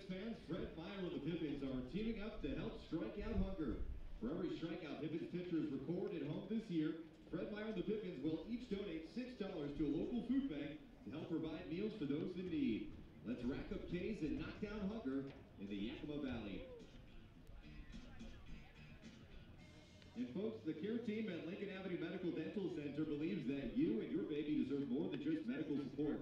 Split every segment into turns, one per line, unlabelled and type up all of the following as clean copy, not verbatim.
Pippins fans, Fred Meyer and the Pippins are teaming up to help strike out hunger. For every strikeout Pippins pitchers record at home this year, Fred Meyer and the Pippins will each donate $6 to a local food bank to help provide meals for those in need. Let's rack up K's and knock down hunger in the Yakima Valley. And folks, the care team at Lincoln Avenue Medical Dental Center believes that you and your baby deserve more than just medical support.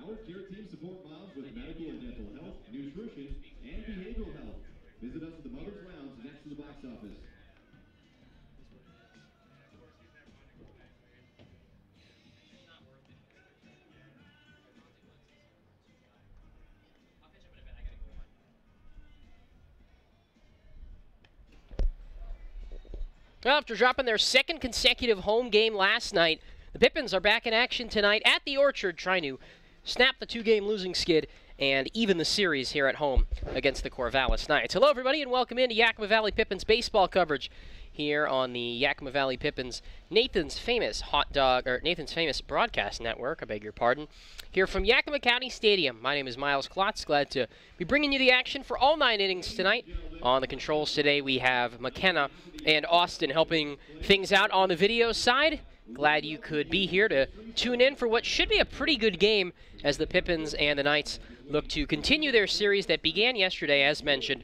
Our care team support moms with medical and dental health, nutrition, and behavioral health. Visit us at the Mother's Lounge next to the box office.
Well, after dropping their second consecutive home game last night, the Pippins are back in action tonight at the Orchard, trying to snap the two-game losing skid and even the series here at home against the Corvallis Knights. Hello, everybody, and welcome into Yakima Valley Pippins baseball coverage here on the Yakima Valley Pippins Nathan's Famous Broadcast Network. I beg your pardon. Here from Yakima County Stadium. My name is Miles Klotz. Glad to be bringing you the action for all 9 innings tonight. On the controls today, we have McKenna and Austin helping things out on the video side. Glad you could be here to tune in for what should be a pretty good game as the Pippins and the Knights look to continue their series that began yesterday, as mentioned.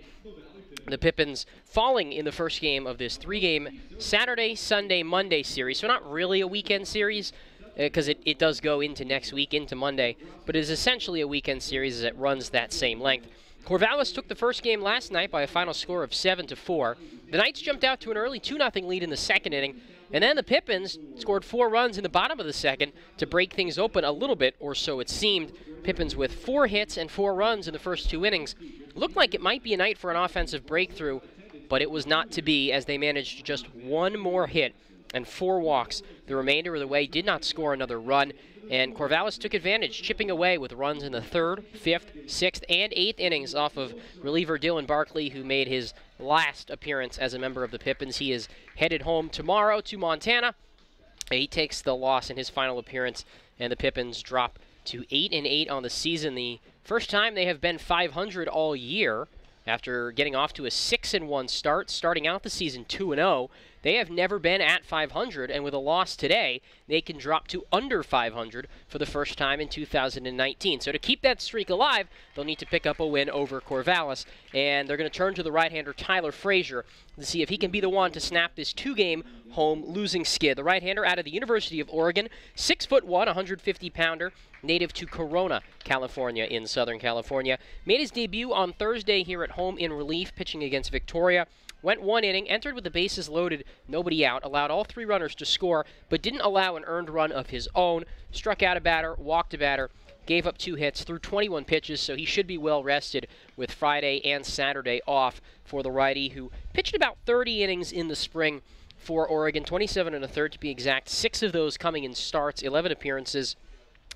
The Pippins falling in the first game of this 3-game Saturday, Sunday, Monday series. So not really a weekend series because it does go into next week, into Monday. But it is essentially a weekend series as it runs that same length. Corvallis took the first game last night by a final score of 7-4. The Knights jumped out to an early 2-0 lead in the second inning. And then the Pippins scored 4 runs in the bottom of the second to break things open a little bit, or so it seemed. Pippins with 4 hits and 4 runs in the first 2 innings. Looked like it might be a night for an offensive breakthrough, but it was not to be as they managed just 1 more hit and 4 walks. The remainder of the way did not score another run, and Corvallis took advantage, chipping away with runs in the 3rd, 5th, 6th, and 8th innings off of reliever Dylan Barkley, who made his last appearance as a member of the Pippins. He is headed home tomorrow to Montana. He takes the loss in his final appearance, and the Pippins drop to 8-8 on the season. The first time they have been 500 all year after getting off to a 6-1 start, starting out the season 2-0. They have never been at 500, and with a loss today, they can drop to under 500 for the first time in 2019. So to keep that streak alive, they'll need to pick up a win over Corvallis, and they're going to turn to the right-hander Tyler Frazier to see if he can be the one to snap this 2-game home losing skid. The right-hander out of the University of Oregon, 6'1", 150-pounder, native to Corona, California in Southern California. Made his debut on Thursday here at home in relief, pitching against Victoria. Went 1 inning, entered with the bases loaded, nobody out, allowed all 3 runners to score, but didn't allow an earned run of his own. Struck out a batter, walked a batter, gave up 2 hits, threw 21 pitches, so he should be well rested with Friday and Saturday off for the righty, who pitched about 30 innings in the spring for Oregon, 27 1/3 to be exact, 6 of those coming in starts, 11 appearances.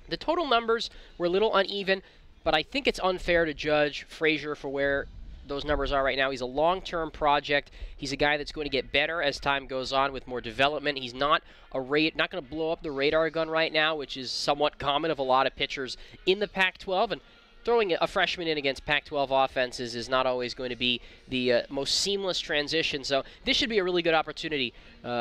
The total numbers were a little uneven, but I think it's unfair to judge Frazier for where those numbers are right now. He's a long-term project. He's a guy that's going to get better as time goes on with more development. He's not going to blow up the radar gun right now, which is somewhat common of a lot of pitchers in the Pac-12. And throwing a freshman in against Pac-12 offenses is not always going to be the most seamless transition. So this should be a really good opportunity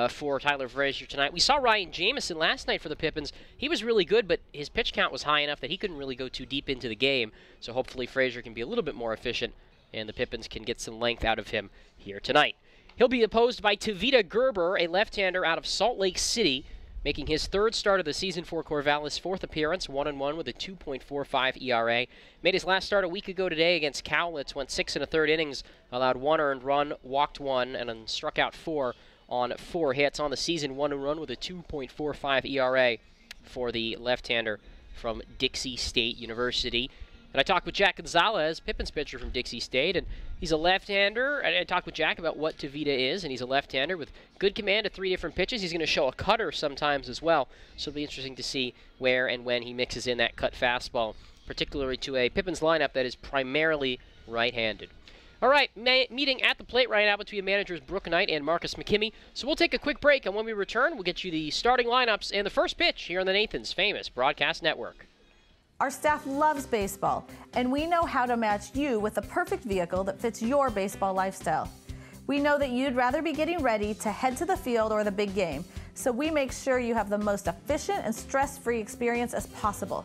for Tyler Frazier tonight. We saw Ryan Jamison last night for the Pippins. He was really good, but his pitch count was high enough that he couldn't really go too deep into the game. So hopefully Frazier can be a little bit more efficient, and the Pippins can get some length out of him here tonight. He'll be opposed by Tavita Gerber, a left-hander out of Salt Lake City, making his 3rd start of the season for Corvallis, 4th appearance, 1-1 with a 2.45 ERA. Made his last start a week ago today against Cowlitz, went 6 1/3 innings, allowed 1 earned run, walked 1, and then struck out 4 on 4 hits. On the season, 1 run with a 2.45 ERA for the left-hander from Dixie State University. And I talked with Jack Gonzalez, Pippins pitcher from Dixie State, and he's a left-hander. I talked with Jack about what Tavita is, and he's a left-hander with good command of 3 different pitches. He's going to show a cutter sometimes as well, so it'll be interesting to see where and when he mixes in that cut fastball, particularly to a Pippins lineup that is primarily right-handed. All right, meeting at the plate right now between managers Brooke Knight and Marcus McKimmey. So we'll take a quick break, and when we return, we'll get you the starting lineups and the first pitch here on the Nathan's Famous Broadcast Network.
Our staff loves baseball, and we know how to match you with the perfect vehicle that fits your baseball lifestyle. We know that you'd rather be getting ready to head to the field or the big game, so we make sure you have the most efficient and stress-free experience as possible.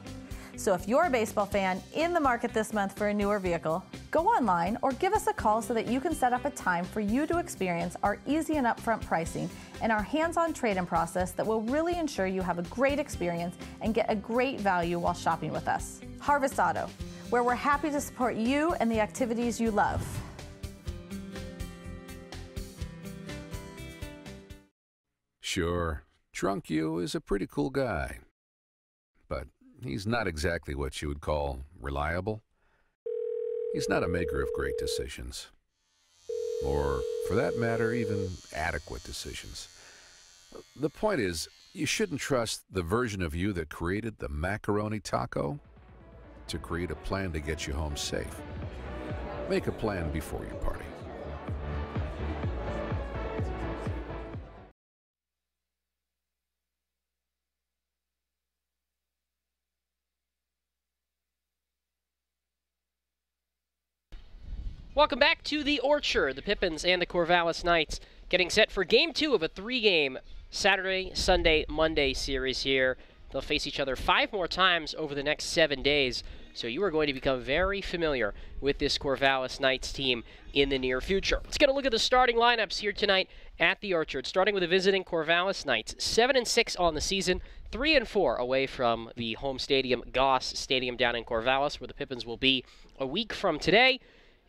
So if you're a baseball fan in the market this month for a newer vehicle, go online or give us a call so that you can set up a time for you to experience our easy and upfront pricing and our hands-on trade-in process that will really ensure you have a great experience and get a great value while shopping with us. Harvest Auto, where we're happy to support you and the activities you love.
Sure, Drunk You is a pretty cool guy, but he's not exactly what you would call reliable. He's not a maker of great decisions, or, for that matter, even adequate decisions. The point is, you shouldn't trust the version of you that created the macaroni taco to create a plan to get you home safe. Make a plan before you party.
Welcome back to the Orchard. The Pippins and the Corvallis Knights getting set for Game 2 of a 3-game Saturday, Sunday, Monday series here. They'll face each other 5 more times over the next 7 days, so you are going to become very familiar with this Corvallis Knights team in the near future. Let's get a look at the starting lineups here tonight at the Orchard, starting with the visiting Corvallis Knights. 7-6 on the season, 3-4 away from the home stadium, Goss Stadium down in Corvallis, where the Pippins will be a week from today.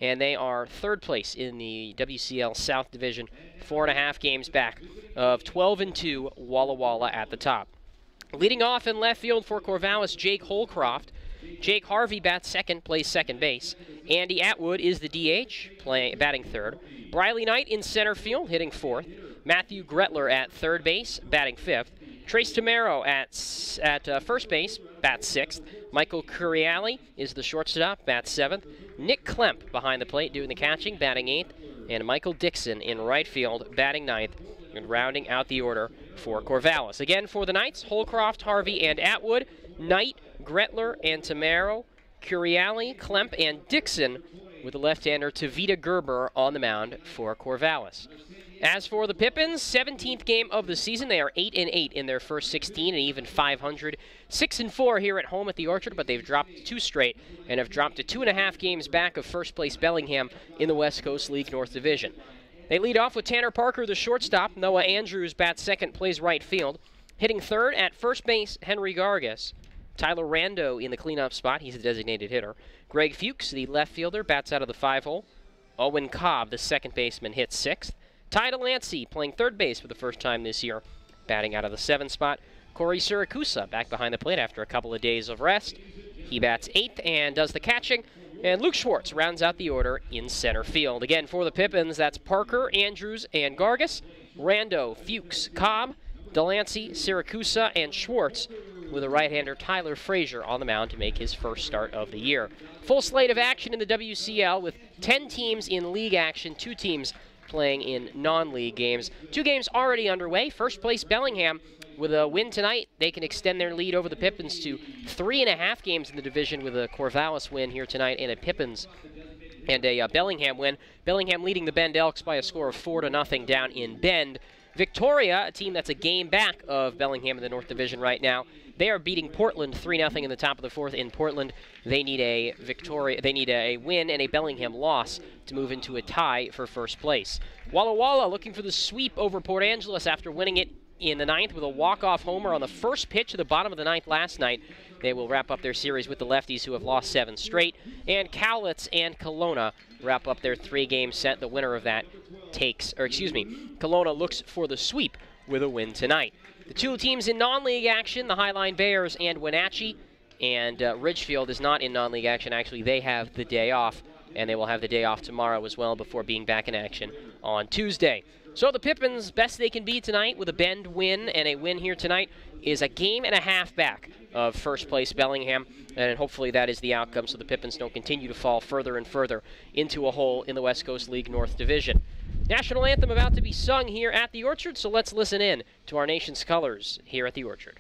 And they are third place in the WCL South Division, 4.5 games back of 12-2 Walla Walla at the top. Leading off in left field for Corvallis, Jake Holcroft. Jake Harvey bats second, plays second base. Andy Atwood is the DH, batting third. Briley Knight in center field, hitting fourth. Matthew Gretler at third base, batting fifth. Trace Tamero at first base, bats sixth. Michael Curiali is the shortstop, bats seventh. Nick Klemp behind the plate doing the catching, batting eighth. And Michael Dixon in right field, batting ninth, and rounding out the order for Corvallis. Again, for the Knights, Holcroft, Harvey, and Atwood. Knight, Gretler, and Tamero. Curiali, Klemp, and Dixon with the left-hander Tavita Gerber on the mound for Corvallis. As for the Pippins, 17th game of the season. They are 8-8 in their first 16 and even 500. 6-4 here at home at the Orchard, but they've dropped 2 straight and have dropped to 2.5 games back of first place Bellingham in the West Coast League North Division. They lead off with Tanner Parker, the shortstop. Noah Andrews bats second, plays right field. Hitting third at first base, Henry Gargas. Tyler Rando in the cleanup spot. He's a designated hitter. Greg Fuchs, the left fielder, bats out of the 5-hole. Owen Cobb, the second baseman, hits sixth. Ty Delancey playing third base for the first time this year, batting out of the 7 spot. Corey Siracusa back behind the plate after a couple of days of rest. He bats 8th and does the catching. And Luke Schwartz rounds out the order in center field. Again, for the Pippins, that's Parker, Andrews, and Gargas. Rando, Fuchs, Cobb, Delancey, Siracusa, and Schwartz, with a right-hander Tyler Frazier on the mound to make his first start of the year. Full slate of action in the WCL with 10 teams in league action, 2 teams playing in non-league games. 2 games already underway. First place Bellingham, with a win tonight, they can extend their lead over the Pippins to 3.5 games in the division with a Corvallis win here tonight and a Pippins and a Bellingham win. Bellingham leading the Bend Elks by a score of 4-0 down in Bend. Victoria, a team that's a game back of Bellingham in the North Division right now, they are beating Portland 3-0 in the top of the 4th in Portland. They need a win and a Bellingham loss to move into a tie for first place. Walla Walla looking for the sweep over Port Angeles after winning it in the 9th with a walk-off homer on the first pitch of the bottom of the 9th last night. They will wrap up their series with the lefties, who have lost 7 straight. And Cowlitz and Kelowna wrap up their 3-game set. The winner of that Kelowna looks for the sweep with a win tonight. The 2 teams in non-league action, the Highline Bears and Wenatchee, and Ridgefield is not in non-league action. Actually, they have the day off, and they will have the day off tomorrow as well before being back in action on Tuesday. So the Pippins, best they can be tonight with a Bend win, and a win here tonight is a game and a half back of first place Bellingham, and hopefully that is the outcome so the Pippins don't continue to fall further and further into a hole in the West Coast League North Division. National anthem about to be sung here at the Orchard, so let's listen in to our nation's colors here at the Orchard.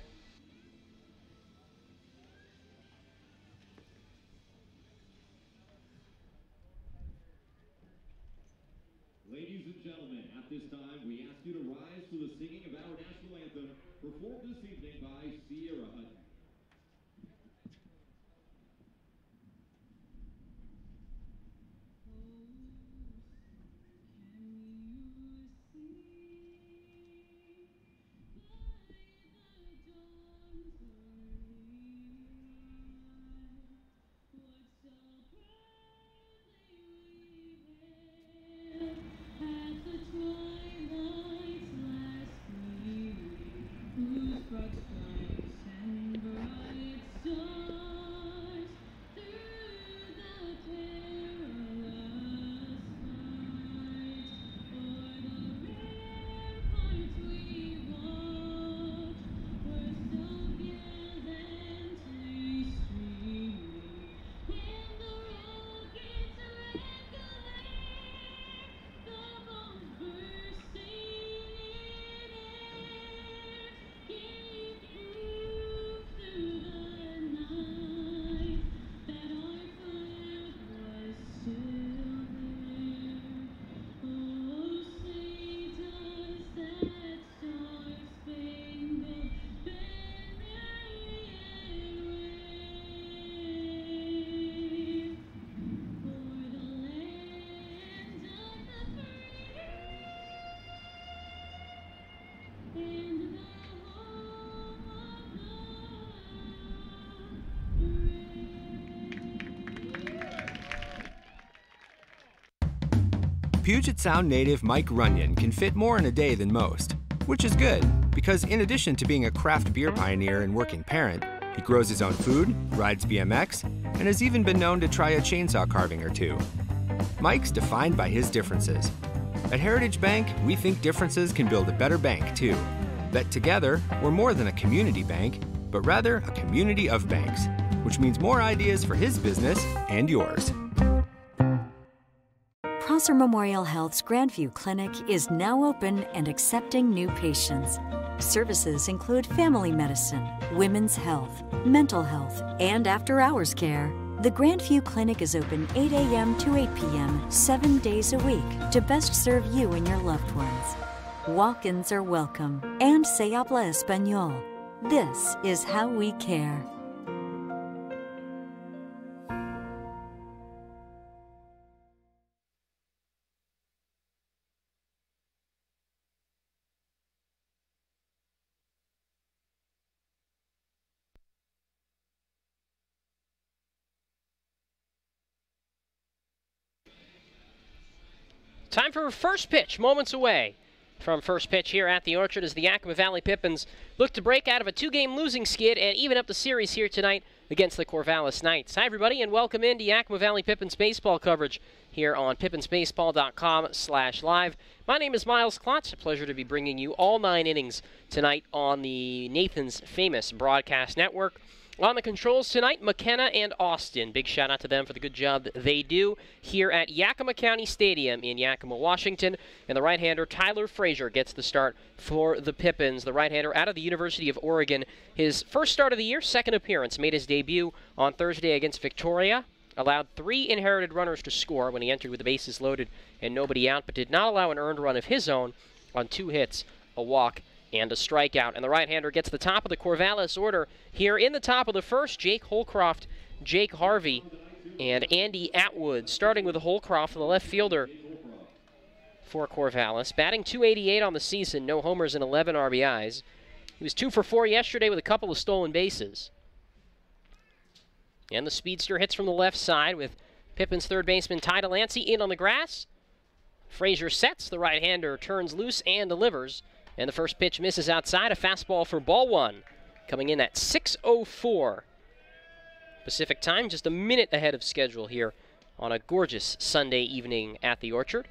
performed this evening by Sierra Hutton.
Puget Sound native Mike Runyon can fit more in a day than most, which is good, because in addition to being a craft beer pioneer and working parent, he grows his own food, rides BMX, and has even been known to try a chainsaw carving or two. Mike's defined by his differences. At Heritage Bank, we think differences can build a better bank, too. That together, we're more than a community bank, but rather a community of banks, which means more ideas for his business and yours.
Prosser Memorial Health's Grandview Clinic is now open and accepting new patients. Services include family medicine, women's health, mental health, and after-hours care. The Grandview Clinic is open 8 a.m. to 8 p.m. 7 days a week to best serve you and your loved ones. Walk-ins are welcome, and se habla español. This is how we care.
Time for first pitch, moments away from first pitch here at the Orchard as the Yakima Valley Pippins look to break out of a two-game losing skid and even up the series here tonight against the Corvallis Knights. Hi, everybody, and welcome into Yakima Valley Pippins baseball coverage here on pippinsbaseball.com/live. My name is Miles Klotz. A pleasure to be bringing you all 9 innings tonight on the Nathan's Famous Broadcast Network. On the controls tonight, McKenna and Austin. Big shout out to them for the good job that they do here at Yakima County Stadium in Yakima, Washington. And the right-hander, Tyler Frazier, gets the start for the Pippins. The right-hander out of the University of Oregon. His first start of the year, second appearance, made his debut on Thursday against Victoria. Allowed 3 inherited runners to score when he entered with the bases loaded and nobody out, but did not allow an earned run of his own on 2 hits, a walk, and a strikeout. And the right-hander gets the top of the Corvallis order here in the top of the first. Jake Holcroft, Jake Harvey, and Andy Atwood. Starting with Holcroft, the left fielder for Corvallis. Batting .288 on the season, no homers and 11 RBIs. He was 2 for 4 yesterday with a couple of stolen bases. And the speedster hits from the left side with Pippins third baseman Ty Delancey in on the grass. Frazier sets, the right-hander turns loose and delivers. And the first pitch misses outside, a fastball for ball 1. Coming in at 6:04 Pacific time, just a minute ahead of schedule here on a gorgeous Sunday evening at the Orchard.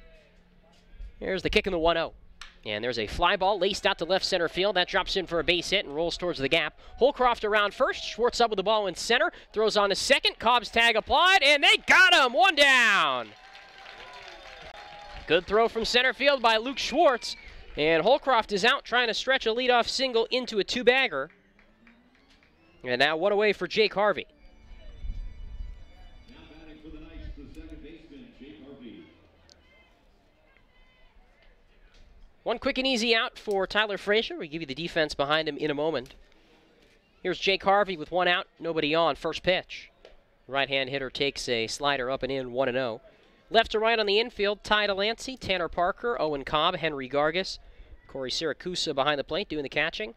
There's the kick in the 1-0. And there's a fly ball laced out to left center field. That drops in for a base hit and rolls towards the gap. Holcroft around first. Schwartz up with the ball in center. Throws on to second. Cobb's tag applied, and they got him! 1 down. Good throw from center field by Luke Schwartz. And Holcroft is out trying to stretch a leadoff single into a 2-bagger. And now 1 away for Jake Harvey.
Now batting for the Knights, the second baseman, Jake Harvey.
One quick and easy out for Tyler Frazier. We'll give you the defense behind him in a moment. Here's Jake Harvey with one out, nobody on. First pitch. Right-hand hitter takes a slider up and in, 1-0. Left to right on the infield, Ty Delancey, Tanner Parker, Owen Cobb, Henry Gargas, Corey Siracusa behind the plate doing the catching.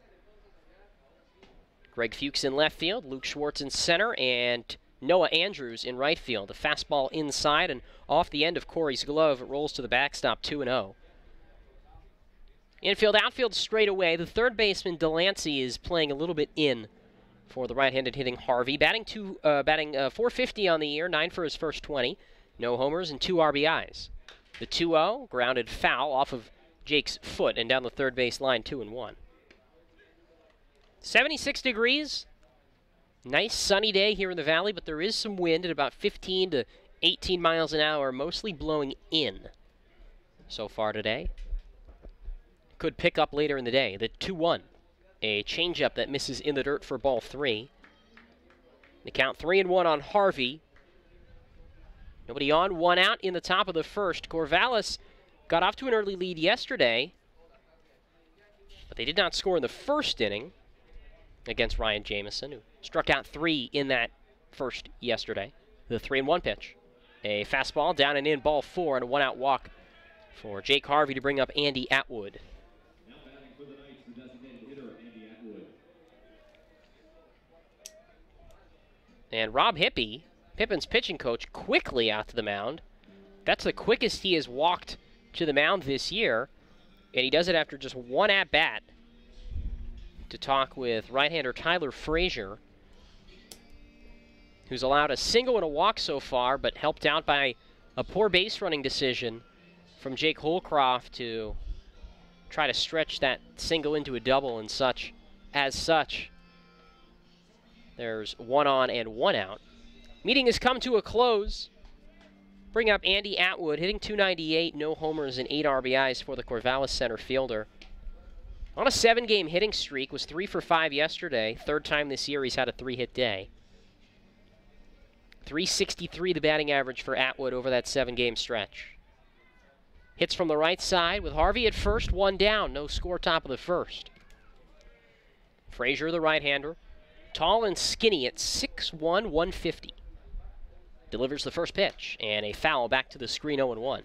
Greg Fuchs in left field, Luke Schwartz in center, and Noah Andrews in right field. A fastball inside and off the end of Corey's glove. It rolls to the backstop, 2-0. Infield, outfield straight away. The third baseman, Delancey, is playing a little bit in for the right-handed hitting Harvey. Batting 450 on the year, 9 for his first 20. No homers and 2 RBIs. The 2-0, grounded foul off of Jake's foot and down the third base line, 2-1. 76 degrees. Nice sunny day here in the valley, but there is some wind at about 15 to 18 miles an hour, mostly blowing in so far today. Could pick up later in the day. The 2-1, a changeup that misses in the dirt for ball 3. The count 3-1 on Harvey. Nobody on, one out in the top of the first. Corvallis got off to an early lead yesterday, but they did not score in the first inning against Ryan Jamison, who struck out 3 in that first yesterday. The 3-1 pitch. A fastball down and in, ball 4, and a one-out walk for Jake Harvey to bring up Andy Atwood.
Now batting for the Knights, the designated hitter, Andy Atwood.
And Rob Hippie, Pippins' pitching coach, quickly out to the mound. That's the quickest he has walked to the mound this year, and he does it after just one at-bat to talk with right-hander Tyler Frazier, who's allowed a single and a walk so far, but helped out by a poor base running decision from Jake Holcroft to try to stretch that single into a double and such. As such, there's one on and one out. Meeting has come to a close. Bring up Andy Atwood, hitting .298, no homers and 8 RBIs for the Corvallis center fielder. On a 7-game hitting streak, was 3 for 5 yesterday. Third time this year he's had a 3-hit day. .363 the batting average for Atwood over that 7-game stretch. Hits from the right side with Harvey at first, one down. No score top of the first. Frazier, the right-hander, tall and skinny at 6'1", 150. Delivers the first pitch, and a foul back to the screen, 0-1.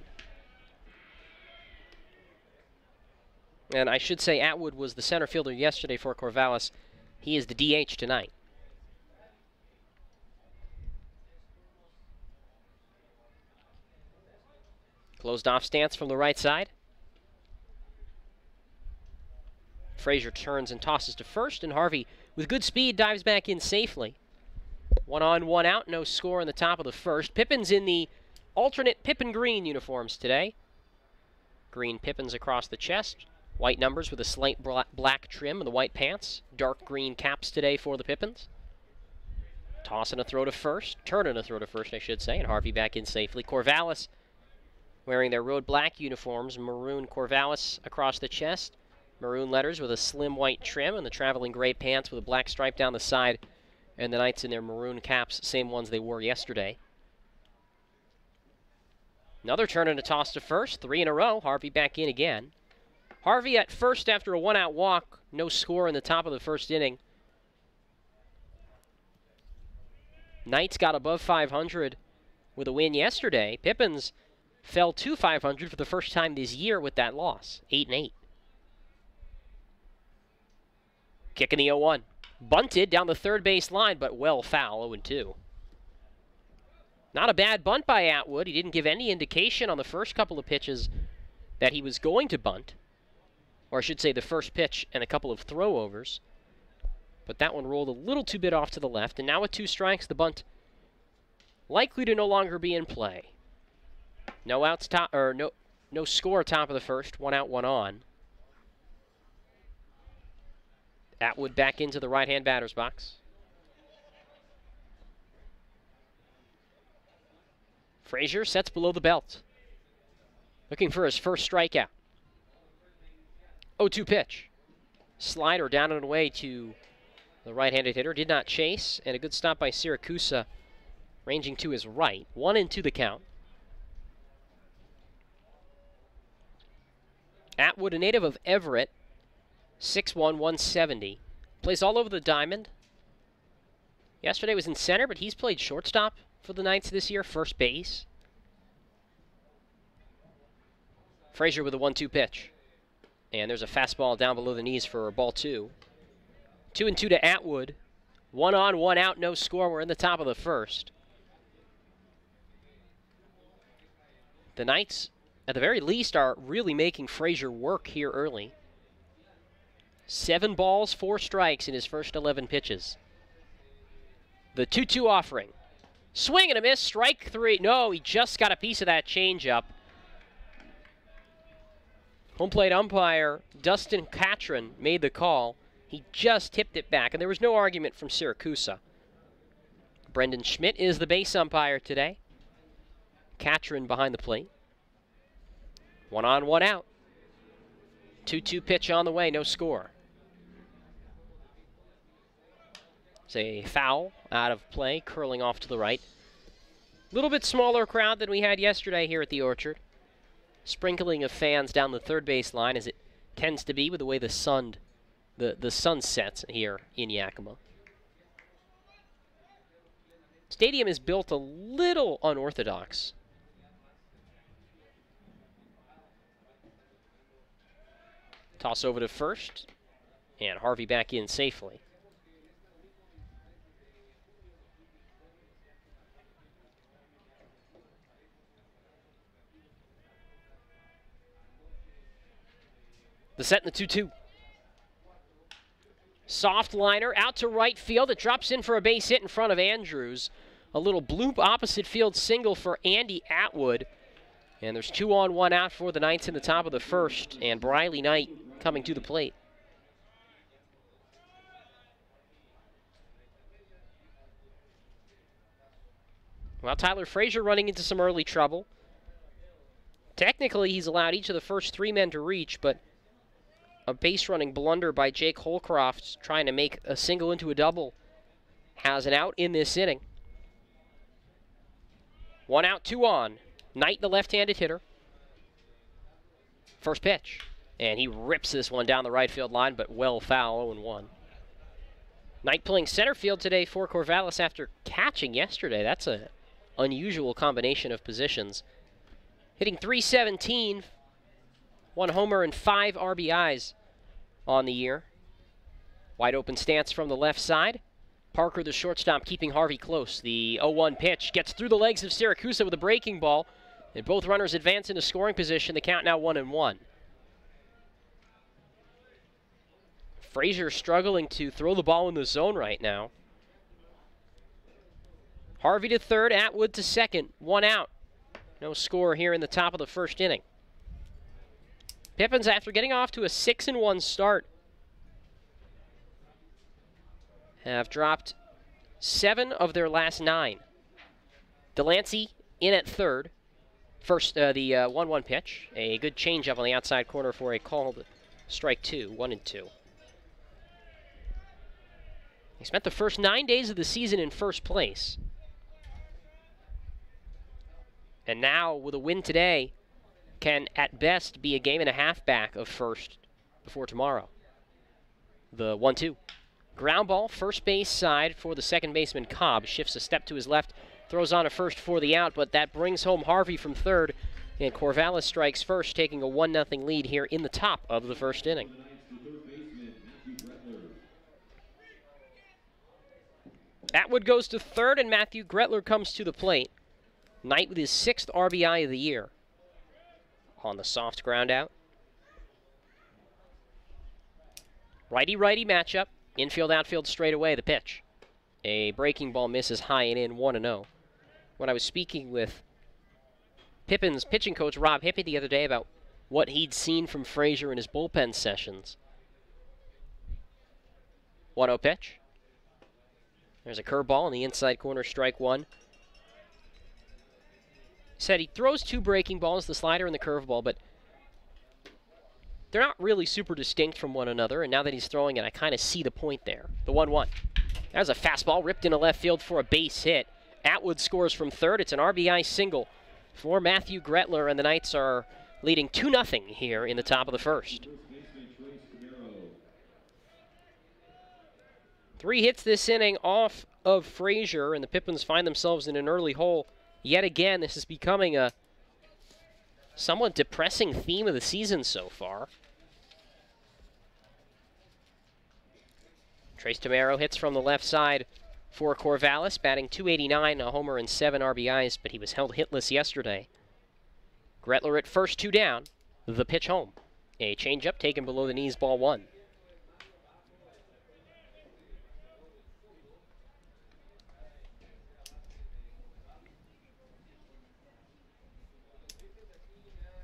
And I should say Atwood was the center fielder yesterday for Corvallis. He is the DH tonight. Closed off stance from the right side. Frazier turns and tosses to first, and Harvey, with good speed, dives back in safely. 1 on, 1 out, no score in the top of the first. Pippins in the alternate Pippin green uniforms today. Green Pippins across the chest. White numbers with a slight black trim and the white pants. Dark green caps today for the Pippins. Toss and a throw to first. Turn and a throw to first, I should say. And Harvey back in safely. Corvallis wearing their road black uniforms. Maroon Corvallis across the chest. Maroon letters with a slim white trim and the traveling gray pants with a black stripe down the side. And the Knights in their maroon caps, same ones they wore yesterday. Another turn and a toss to first. 3 in a row. Harvey back in again. Harvey at first after a one-out walk. No score in the top of the first inning. Knights got above 500 with a win yesterday. Pippins fell to 500 for the first time this year with that loss. 8-8. Kick in the 0-1. Bunted down the third base line, but well foul, 0-2. Not a bad bunt by Atwood. He didn't give any indication on the first couple of pitches that he was going to bunt. Or I should say the first pitch and a couple of throwovers. But that one rolled a little too bit off to the left. And now with 2 strikes, the bunt likely to no longer be in play. No outs top, or no score top of the first. 1 out, 1 on. Atwood back into the right-hand batter's box. Frazier sets below the belt. Looking for his first strikeout. 0-2 pitch. Slider down and away to the right-handed hitter. Did not chase. And a good stop by Siracusa, ranging to his right. 1-2 the count. Atwood, a native of Everett, 6'1", 170. Plays all over the diamond. Yesterday was in center, but he's played shortstop for the Knights this year, first base. Frazier with a 1-2 pitch. And there's a fastball down below the knees for ball 2. 2-2 to Atwood. 1 on, 1 out, no score. We're in the top of the first. The Knights, at the very least, are really making Frazier work here early. 7 balls, 4 strikes in his first 11 pitches. The 2-2 offering. Swing and a miss, strike 3. No, he just got a piece of that changeup. Home plate umpire Dustin Catron made the call. He just tipped it back, and there was no argument from Siracusa. Brendan Schmidt is the base umpire today. Catron behind the plate. 1 on, 1 out. 2-2 pitch on the way, no score. It's a foul out of play, curling off to the right. A little bit smaller crowd than we had yesterday here at the Orchard. Sprinkling of fans down the third base line, as it tends to be with the way the sun sets here in Yakima. Stadium is built a little unorthodox. Toss over to first, and Harvey back in safely. The set in the 2-2. Soft liner out to right field. It drops in for a base hit in front of Andrews. A little bloop opposite field single for Andy Atwood. And there's 2 on, 1 out for the Knights in the top of the first. And Briley Knight coming to the plate. Well, Tyler Frazier running into some early trouble. Technically, he's allowed each of the first 3 men to reach, but a base-running blunder by Jake Holcroft trying to make a single into a double has an out in this inning. 1 out, 2 on. Knight, the left-handed hitter. First pitch. And he rips this one down the right field line, but well foul, 0-1. Knight playing center field today for Corvallis after catching yesterday. That's an unusual combination of positions. Hitting .317, 1 homer and 5 RBIs on the year. Wide open stance from the left side. Parker, the shortstop, keeping Harvey close. The 0-1 pitch gets through the legs of Siracusa with a breaking ball. And both runners advance into scoring position. The count now 1-1. Frazier struggling to throw the ball in the zone right now. Harvey to third, Atwood to second. 1 out. No score here in the top of the first inning. Pippins, after getting off to a 6-1 start, have dropped 7 of their last 9. Delancey in at third. First, the 1-1 pitch. A good changeup on the outside corner for a called strike 2, 1-2. He spent the first 9 days of the season in first place. And now, with a win today, can at best be a game and a half back of first before tomorrow. The 1-2. Ground ball, first base side for the second baseman Cobb. Shifts a step to his left, throws on a first for the out, but that brings home Harvey from third. And Corvallis strikes first, taking a 1-0 lead here in the top of the first inning. Atwood goes to third, and Matthew Gretler comes to the plate. Knight with his 6th RBI of the year. On the soft ground out. Righty-righty matchup. Infield-outfield straight away, the pitch. A breaking ball misses high and in, 1-0. When I was speaking with Pippins pitching coach Rob Hippie the other day about what he'd seen from Frazier in his bullpen sessions. 1-0 pitch. There's a curveball in the inside corner, strike 1. He said he throws 2 breaking balls, the slider and the curveball, but they're not really super distinct from one another, and now that he's throwing it, I kind of see the point there. The 1-1. There's a fastball ripped into left field for a base hit. Atwood scores from third. It's an RBI single for Matthew Gretler, and the Knights are leading 2-0 here in the top of the first. 3 hits this inning off of Frazier, and the Pippins find themselves in an early hole. Yet again, this is becoming a somewhat depressing theme of the season so far. Trace Tamero hits from the left side for Corvallis, batting .289, a homer and 7 RBIs, but he was held hitless yesterday. Gretler at first, 2 down. The pitch home. A changeup taken below the knees, ball 1.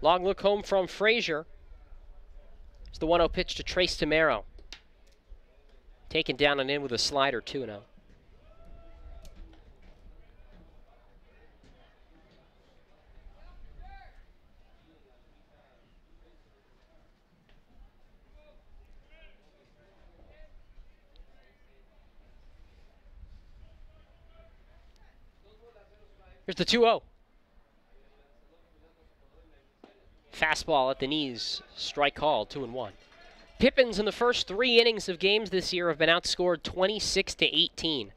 Long look home from Frazier. It's the 1-0 pitch to Trace Tamero. Taken down and in with a slider, 2-0. Here's the 2-0. Fastball at the knees, strike called, 2-1. Pippins in the first 3 innings of games this year have been outscored 26-18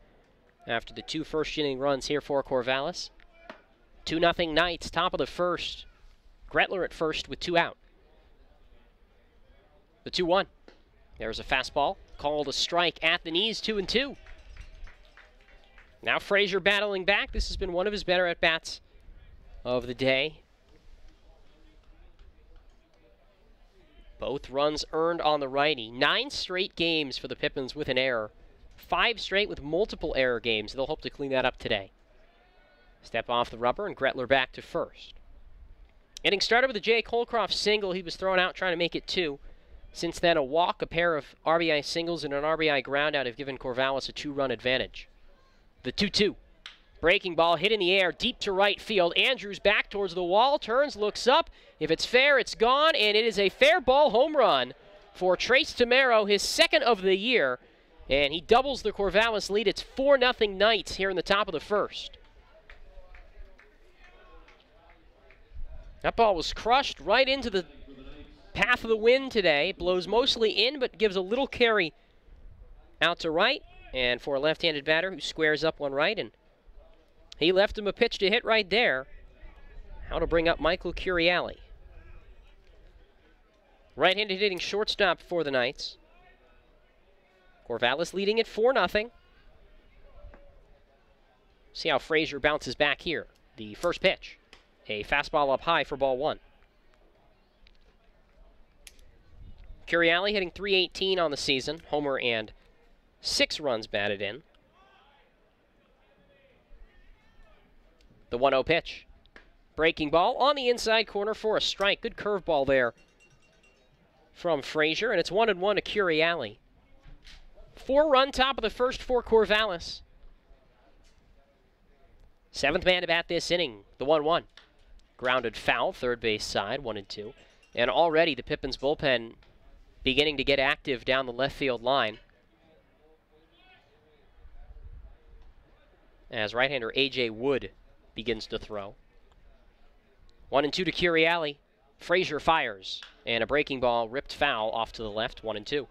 after the 2 first-inning runs here for Corvallis. 2-0 Knights, top of the first. Gretler at first with 2 out. The 2-1. There's a fastball, called a strike at the knees, 2-2. Now Frazier battling back. This has been one of his better at-bats of the day. Both runs earned on the righty. 9 straight games for the Pippins with an error. 5 straight with multiple error games. They'll hope to clean that up today. Step off the rubber, and Gretler back to first. Inning started with a Jake Holcroft single. He was thrown out trying to make it 2. Since then, a walk, a pair of RBI singles, and an RBI groundout have given Corvallis a 2-run advantage. The 2-2. Breaking ball hit in the air, deep to right field. Andrews back towards the wall, turns, looks up. If it's fair, it's gone, and it is a fair ball home run for Trace Tamero, his 2nd of the year, and he doubles the Corvallis lead. It's 4-0 Knights here in the top of the first. That ball was crushed right into the path of the wind today. It blows mostly in, but gives a little carry out to right, and for a left-handed batter who squares up one right, and he left him a pitch to hit right there. How to bring up Michael Curiali. Right-handed hitting shortstop for the Knights. Corvallis leading it 4-0. See how Frazier bounces back here. The first pitch. A fastball up high for ball 1. Curiali hitting .318 on the season. Homer and 6 runs batted in. The 1-0 pitch. Breaking ball on the inside corner for a strike. Good curveball there from Frazier, and it's 1-1 to Curiali. 4-run top of the first for Corvallis. 7th man to bat this inning, the 1-1. Grounded foul, third base side, 1-2. And already the Pippins bullpen beginning to get active down the left field line, as right-hander A.J. Wood begins to throw. 1-2 to Curiali. Frazier fires, and a breaking ball ripped foul off to the left, 1-2.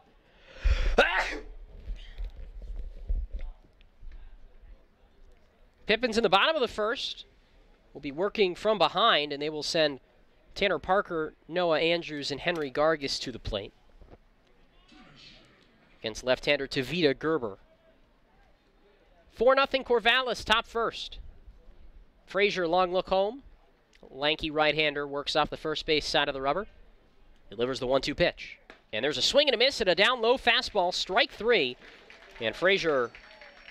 Pippins in the bottom of the first will be working from behind, and they will send Tanner Parker, Noah Andrews, and Henry Gargis to the plate against left-hander Tavita Gerber. 4-0 Corvallis, top first. Frazier, long look home. Lanky right-hander works off the first base side of the rubber. Delivers the 1-2 pitch. And there's a swing and a miss at a down-low fastball, strike 3. And Frazier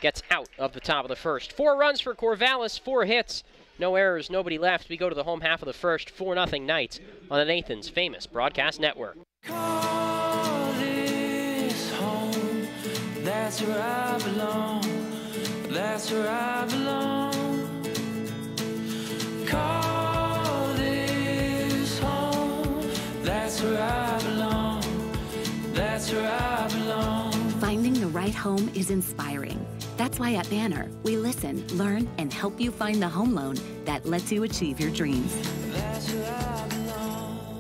gets out of the top of the first. 4 runs for Corvallis, 4 hits. No errors, nobody left. We go to the home half of the first. 4-0 Knights on the Nathan's Famous Broadcast Network.
Call this home. That's where I belong. That's where I belong. Call this home. That's where I belong. That's where I belong.
Finding the right home is inspiring. That's why at Banner, we listen, learn, and help you find the home loan that lets you achieve your dreams.
That's where I belong.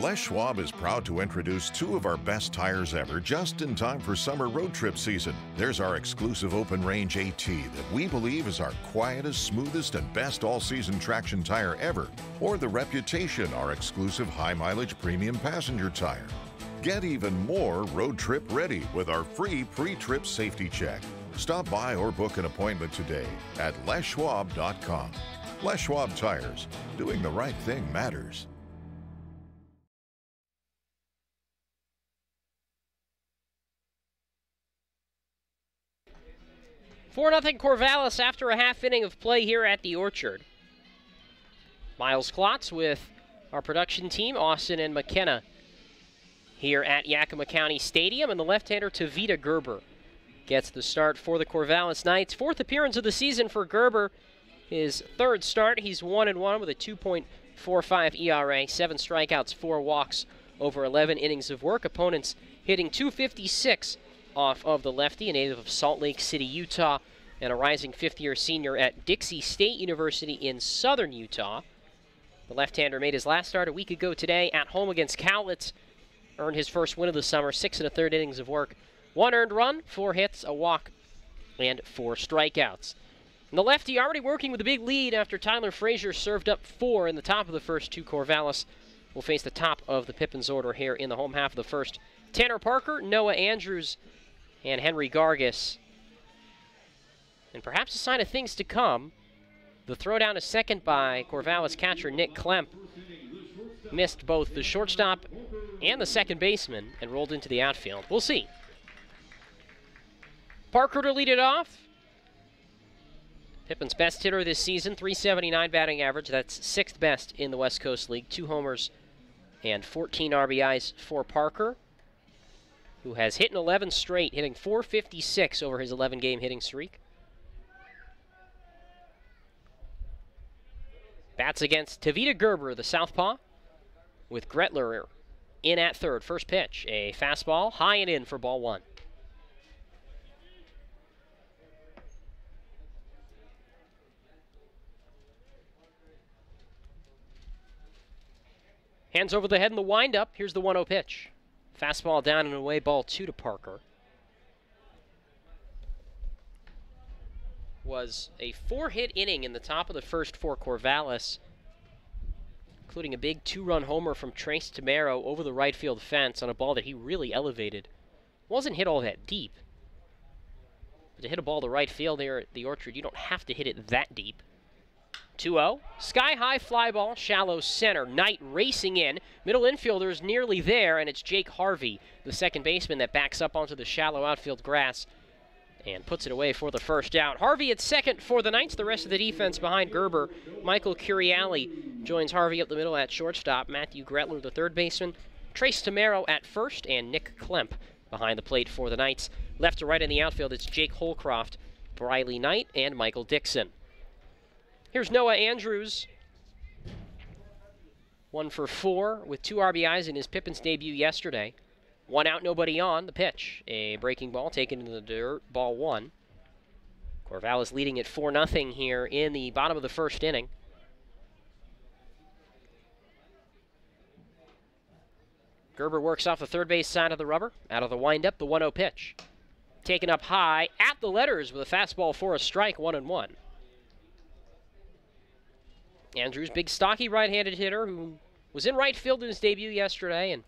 Les Schwab is proud to introduce two of our best tires ever just in time for summer road trip season. There's our exclusive open range AT that we believe is our quietest, smoothest, and best all-season traction tire ever. Or the Reputation, our exclusive high-mileage premium passenger tire. Get even more road trip ready with our free pre-trip safety check. Stop by or book an appointment today at leschwab.com. Les Schwab Tires. Doing the right thing matters.
4-0 Corvallis after a half inning of play here at the Orchard. Miles Klotz with our production team, Austin and McKenna, here at Yakima County Stadium, and the left-hander Tavita Gerber gets the start for the Corvallis Knights. Fourth appearance of the season for Gerber. His third start, he's 1-1 with a 2.45 ERA, 7 strikeouts, 4 walks over 11 innings of work. Opponents hitting .256 off of the lefty, a native of Salt Lake City, Utah, and a rising fifth-year senior at Dixie State University in southern Utah. The left-hander made his last start a week ago today at home against Cowlitz. Earned his first win of the summer, 6 1/3 innings of work. 1 earned run, 4 hits, a walk, and 4 strikeouts. And the lefty already working with a big lead after Tyler Frazier served up 4 in the top of the first to Corvallis. Will face the top of the Pippins order here in the home half of the first. Tanner Parker, Noah Andrews, and Henry Gargis. And perhaps a sign of things to come. The throw down to second by Corvallis catcher Nick Klemp missed both the shortstop and the second baseman and rolled into the outfield. We'll see. Parker to lead it off. Pippin's best hitter this season, .379 batting average. That's 6th best in the West Coast League. 2 homers and 14 RBIs for Parker, who has hit in 11 straight, hitting .456 over his 11-game hitting streak. Bats against Tavita Gerber, the southpaw, with Gretler in at third. First pitch, a fastball, high and in for ball 1. Hands over the head in the windup. Here's the 1-0 pitch. Fastball down and away, ball 2 to Parker. Was a 4-hit inning in the top of the first for Corvallis, including a big 2-run homer from Trace Tamero over the right field fence on a ball that he really elevated. Wasn't hit all that deep. But to hit a ball to right field there at the Orchard, you don't have to hit it that deep. 2-0. Sky-high fly ball, shallow center. Knight racing in. Middle infielder's nearly there, and it's Jake Harvey, the second baseman, that backs up onto the shallow outfield grass and puts it away for the first out. Harvey at second for the Knights. The rest of the defense behind Gerber. Michael Curiali joins Harvey up the middle at shortstop. Matthew Gretler, the third baseman. Trace Tamero at first, and Nick Klemp behind the plate for the Knights. Left to right in the outfield, it's Jake Holcroft, Briley Knight, and Michael Dixon. Here's Noah Andrews. 1 for 4 with 2 RBIs in his Pippins debut yesterday. 1 out, nobody on. The pitch, a breaking ball taken into the dirt, ball 1. Corvallis leading at 4-0 here in the bottom of the first inning. Gerber works off the third base side of the rubber. Out of the windup, the 1-0 pitch. Taken up high at the letters with a fastball for a strike, 1-1. Andrews, big stocky right-handed hitter who was in right field in his debut yesterday and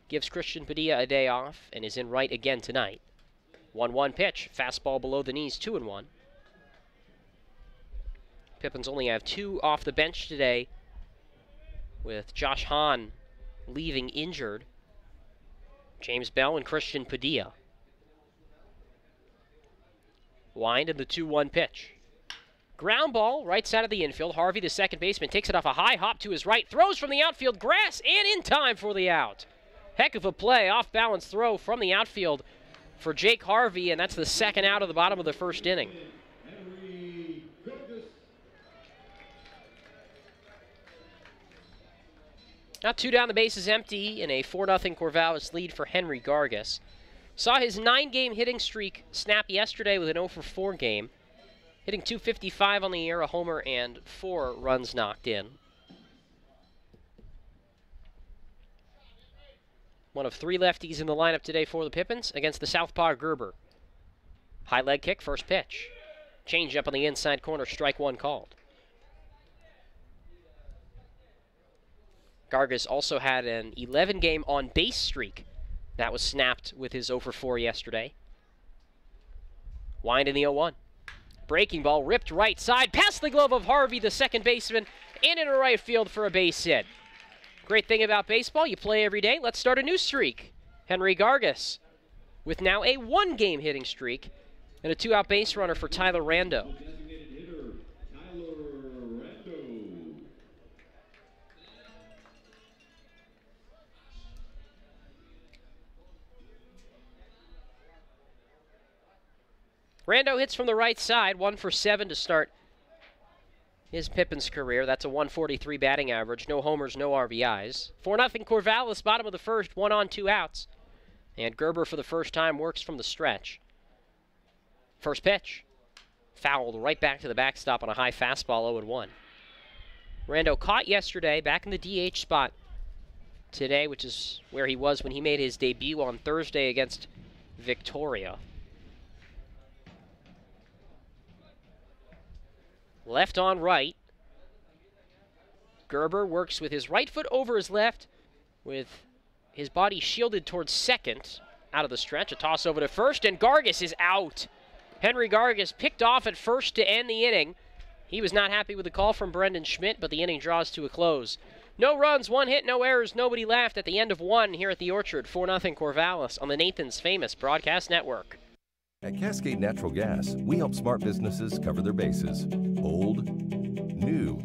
gives Christian Padilla a day off and is in right again tonight. 1-1 pitch, fastball below the knees, 2-1. Pippins only have 2 off the bench today, with Josh Hahn leaving injured. James Bell and Christian Padilla. Wind and the 2-1 pitch. Ground ball, right side of the infield. Harvey, the second baseman, takes it off a high hop to his right, throws from the outfield, grass, and in time for the out. Heck of a play, off-balance throw from the outfield for Jake Harvey, and that's the second out of the bottom of the first inning. Now 2 down, the base is empty, and a 4-0 Corvallis lead for Henry Gargis. Saw his 9-game hitting streak snap yesterday with an 0-for-4 game. Hitting .255 on the year, a homer, and 4 runs knocked in. one of 3 lefties in the lineup today for the Pippins against the southpaw Gerber. High leg kick, first pitch. Change up on the inside corner, strike 1 called. Gargas also had an 11-game on-base streak. That was snapped with his 0-for-4 yesterday. Wind in the 0-1. Breaking ball ripped right side, past the glove of Harvey, the second baseman, and into right field for a base hit. Great thing about baseball, you play every day. Let's start a new streak. Henry Gargas with now a 1-game hitting streak and a 2-out base runner for Tyler Rando. Rando hits from the right side, 1 for 7 to start his Pippins career. That's a 143 batting average. No homers, no RBIs. 4-0 Corvallis, bottom of the first, 1 on, 2 outs. And Gerber for the first time works from the stretch. First pitch. Fouled right back to the backstop on a high fastball, 0-1. Rando caught yesterday, back in the DH spot today, which is where he was when he made his debut on Thursday against Victoria. Left on right. Gerber works with his right foot over his left, with his body shielded towards second. Out of the stretch, a toss over to first, and Gargas is out. Henry Gargas picked off at first to end the inning. He was not happy with the call from Brendan Schmidt, but the inning draws to a close. No runs, 1 hit, no errors, nobody laughed at the end of 1 here at the Orchard. 4-0 Corvallis on the Nathan's Famous Broadcast Network.
At Cascade Natural Gas, we help smart businesses cover their bases. Old, new,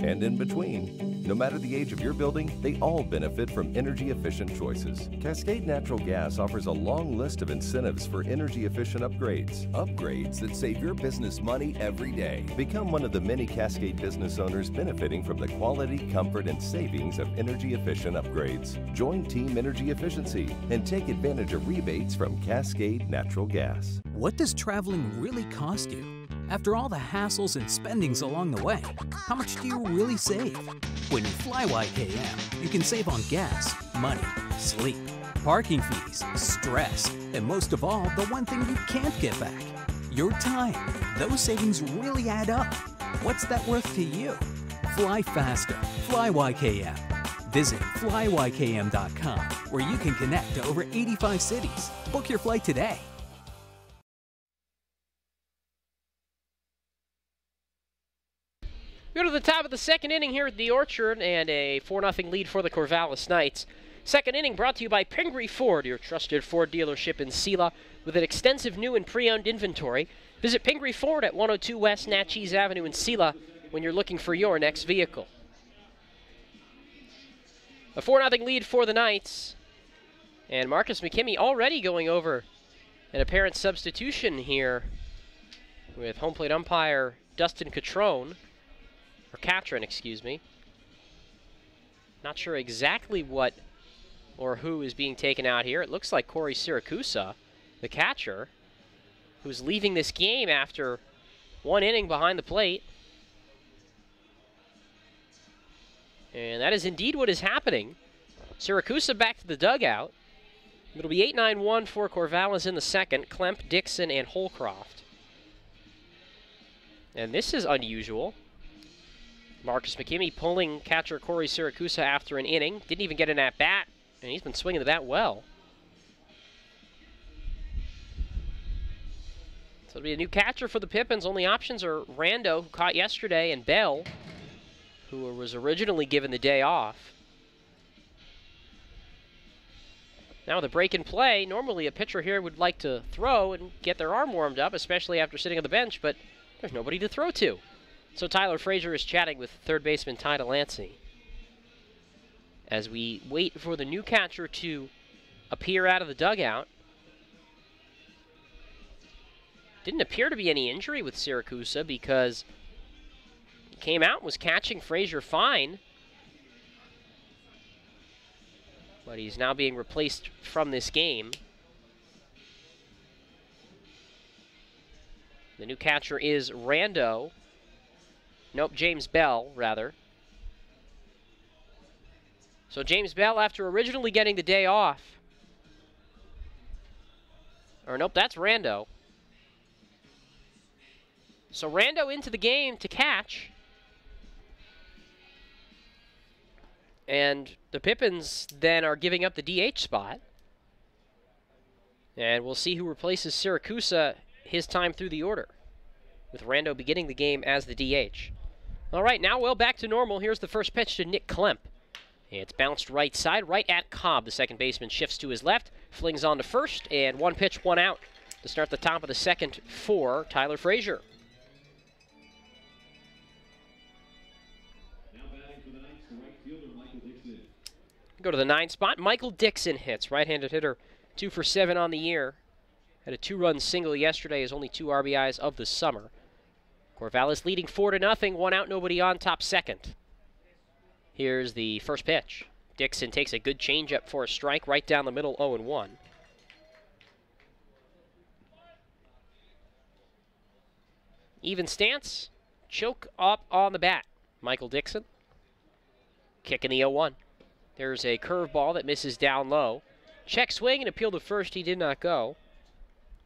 and in between. No matter the age of your building, they all benefit from energy-efficient choices. Cascade Natural Gas offers a long list of incentives for energy-efficient upgrades. Upgrades that save your business money every day. Become one of the many Cascade business owners benefiting from the quality, comfort, and savings of energy-efficient upgrades. Join Team Energy Efficiency and take advantage of rebates from Cascade Natural Gas.
What does traveling really cost you? After all the hassles and spendings along the way, how much do you really save? When you fly YKM, you can save on gas, money, sleep, parking fees, stress, and most of all, the one thing you can't get back, your time. Those savings really add up. What's that worth to you? Fly faster. Fly YKM. Visit flyykm.com, where you can connect to over 85 cities. Book your flight today.
We go to the top of the second inning here at the Orchard, and a 4-0 lead for the Corvallis Knights. Second inning brought to you by Pingree Ford, your trusted Ford dealership in Sela, with an extensive new and pre-owned inventory. Visit Pingree Ford at 102 West Natchez Avenue in Sela when you're looking for your next vehicle. A 4-0 lead for the Knights, and Marcus McKimmey already going over an apparent substitution here with home plate umpire Dustin Catron. Or Catron, excuse me. Not sure exactly what or who is being taken out here. It looks like Corey Siracusa, the catcher, who's leaving this game after 1 inning behind the plate. And that is indeed what is happening. Siracusa back to the dugout. It'll be 8-9-1 for Corvallis in the second. Klemp, Dixon, and Holcroft. And this is unusual. Marcus McKimmey pulling catcher Corey Siracusa after an inning. Didn't even get an at-bat, and he's been swinging the bat well. So it'll be a new catcher for the Pippins. Only options are Rando, who caught yesterday, and Bell, who was originally given the day off. Now with a break in play, normally a pitcher here would like to throw and get their arm warmed up, especially after sitting on the bench, but there's nobody to throw to. So Tyler Frazier is chatting with third baseman Ty Delancey as we wait for the new catcher to appear out of the dugout. Didn't appear to be any injury with Siracusa because he came out and was catching Frazier fine. But he's now being replaced from this game. The new catcher is Rando. Nope, James Bell, rather. So James Bell, after originally getting the day off, or nope, that's Rando. So Rando into the game to catch. And the Pippins then are giving up the DH spot. And we'll see who replaces Siracusa his time through the order, with Rando beginning the game as the DH. All right, now well back to normal. Here's the first pitch to Nick Klemp. It's bounced right side, right at Cobb. The second baseman shifts to his left, flings on to first, and 1 pitch, 1 out to start the top of the second for Tyler Frazier.
Now batting for the Knights, the right fielder, Michael Dixon.
Go to the 9 spot. Michael Dixon hits, right-handed hitter, 2 for 7 on the year. Had a 2-run single yesterday, his only 2 RBIs of the summer. Corvallis leading 4-0, 1 out, nobody on, top second. Here's the first pitch. Dixon takes a good changeup for a strike, right down the middle, 0-1. Even stance, choke up on the bat. Michael Dixon kicking the 0-1. There's a curveball that misses down low. Check swing and appeal to first, he did not go.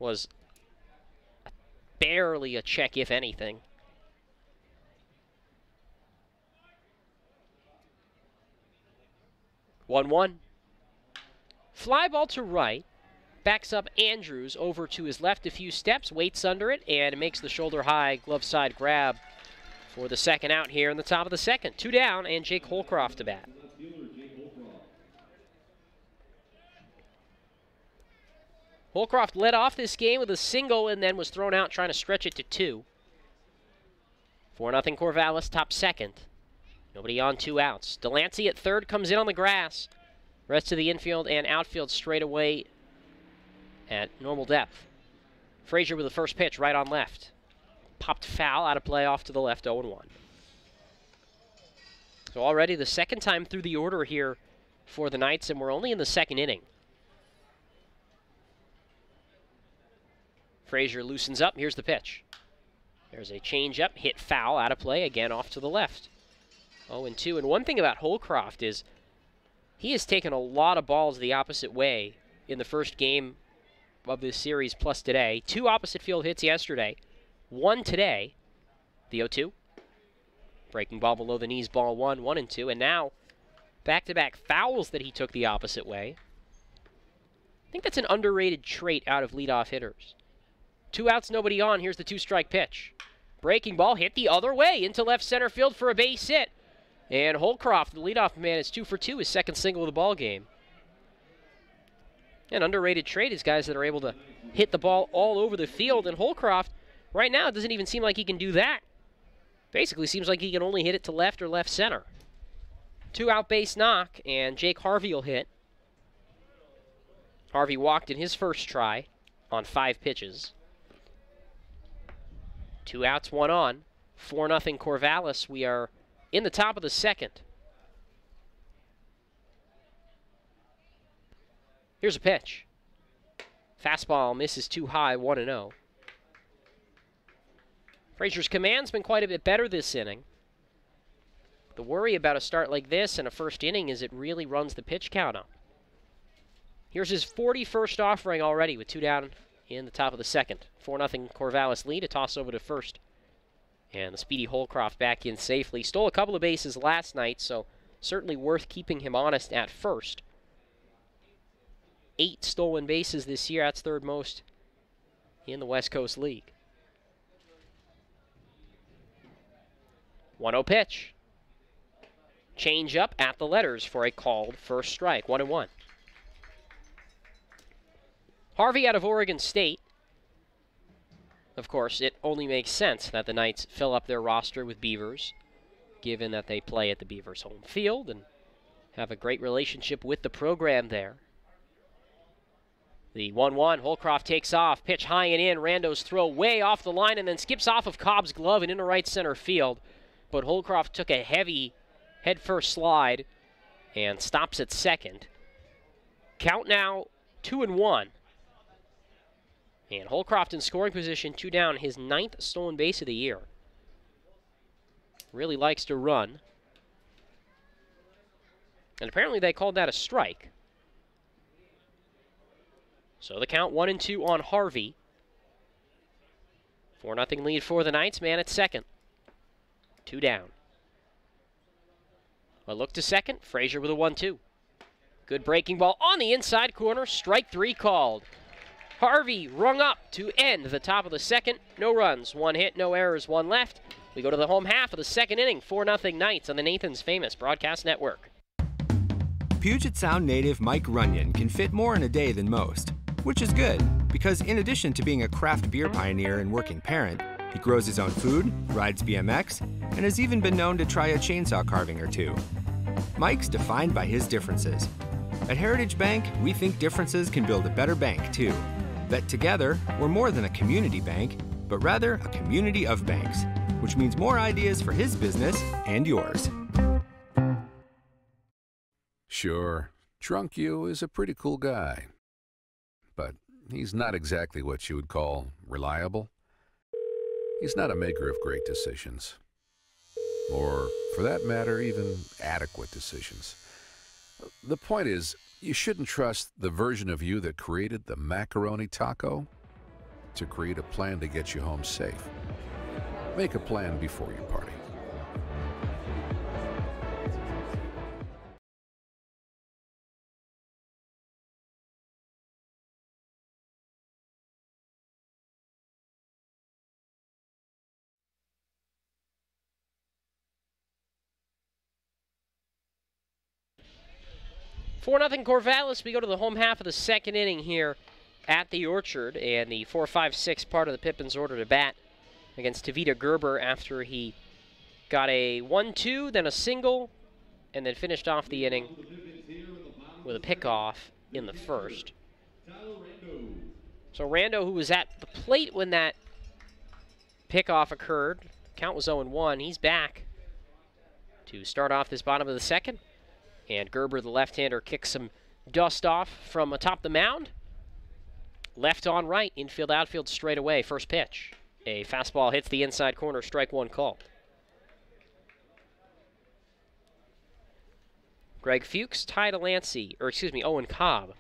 Was barely a check, if anything. 1-1. Fly ball to right. Backs up Andrews over to his left a few steps, waits under it, and makes the shoulder high glove side grab for the second out here in the top of the second. 2 down, and Jake Holcroft to bat. Holcroft led off this game with a single and then was thrown out trying to stretch it to 2. 4-0 Corvallis, top second. Nobody on, 2 outs. Delancey at third comes in on the grass. Rest of the infield and outfield straight away at normal depth. Frazier with the first pitch right on left. Popped foul, out of play, off to the left, 0-1. So already the second time through the order here for the Knights, and we're only in the second inning. Frazier loosens up, here's the pitch. There's a changeup, hit foul, out of play, again off to the left. 0-2, and one thing about Holcroft is he has taken a lot of balls the opposite way in the first game of this series plus today. 2 opposite field hits yesterday, 1 today, the 0-2. Breaking ball below the knees, ball 1, 1-2, and now back-to-back fouls that he took the opposite way. I think that's an underrated trait out of leadoff hitters. 2 outs, nobody on, here's the 2-strike pitch. Breaking ball hit the other way into left center field for a base hit. And Holcroft, the leadoff man, is 2 for 2, his second single of the ball game. An underrated trait is guys that are able to hit the ball all over the field. And Holcroft, right now, it doesn't even seem like he can do that. Basically seems like he can only hit it to left or left center. 2-out base knock, and Jake Harvey will hit. Harvey walked in his first try on 5 pitches. 2 outs, 1 on. 4-0 Corvallis. We are in the top of the second. Here's a pitch. Fastball misses too high, 1-0. Frazier's command's been quite a bit better this inning. The worry about a start like this in a first inning is it really runs the pitch count up. Here's his 41st offering already with 2 down in the top of the second. 4-0 Corvallis lead, a toss over to first. And the speedy Holcroft back in safely. Stole a couple of bases last night, so certainly worth keeping him honest at first. 8 stolen bases this year, that's third most in the West Coast League. 1-0 pitch. Change up at the letters for a called first strike, 1-1. Harvey out of Oregon State. Of course, it only makes sense that the Knights fill up their roster with Beavers, given that they play at the Beavers' home field and have a great relationship with the program there. The 1-1, Holcroft takes off, pitch high and in, Rando's throw way off the line and then skips off of Cobb's glove and into right center field. But Holcroft took a heavy headfirst slide and stops at second. Count now 2-1. And Holcroft in scoring position, 2 down, his 9th stolen base of the year. Really likes to run. And apparently they called that a strike. So the count 1-2 on Harvey. 4-0 lead for the Knights. Man at second. 2 down. A look to second. Frazier with a 1-2. Good breaking ball on the inside corner. Strike 3 called. Harvey rung up to end the top of the second. No runs, 1 hit, no errors, 1 left. We go to the home half of the second inning. 4-0 Knights on the Nathan's Famous Broadcast Network.
Puget Sound native Mike Runyon can fit more in a day than most, which is good because in addition to being a craft beer pioneer and working parent, he grows his own food, rides BMX, and has even been known to try a chainsaw carving or two. Mike's defined by his differences. At Heritage Bank, we think differences can build a better bank, too. That together, we're more than a community bank, but rather a community of banks, which means more ideas for his business and yours.
Sure, Drunk You is a pretty cool guy, but he's not exactly what you would call reliable. He's not a maker of great decisions, or, for that matter, even adequate decisions. The point is, you shouldn't trust the version of you that created the macaroni taco to create a plan to get you home safe. Make a plan before you party.
4-0 Corvallis. We go to the home half of the second inning here at the Orchard, and the 4-5-6 part of the Pippins order to bat against Tavita Gerber after he got a 1-2, then a single, and then finished off the inning with a pickoff in the first. So Rando, who was at the plate when that pickoff occurred, count was 0-1, he's back to start off this bottom of the second. And Gerber, the left-hander, kicks some dust off from atop the mound. Left on right, infield, outfield, straight away. First pitch. A fastball hits the inside corner, strike 1 call. Greg Fuchs, Ty Delancey, Owen Cobb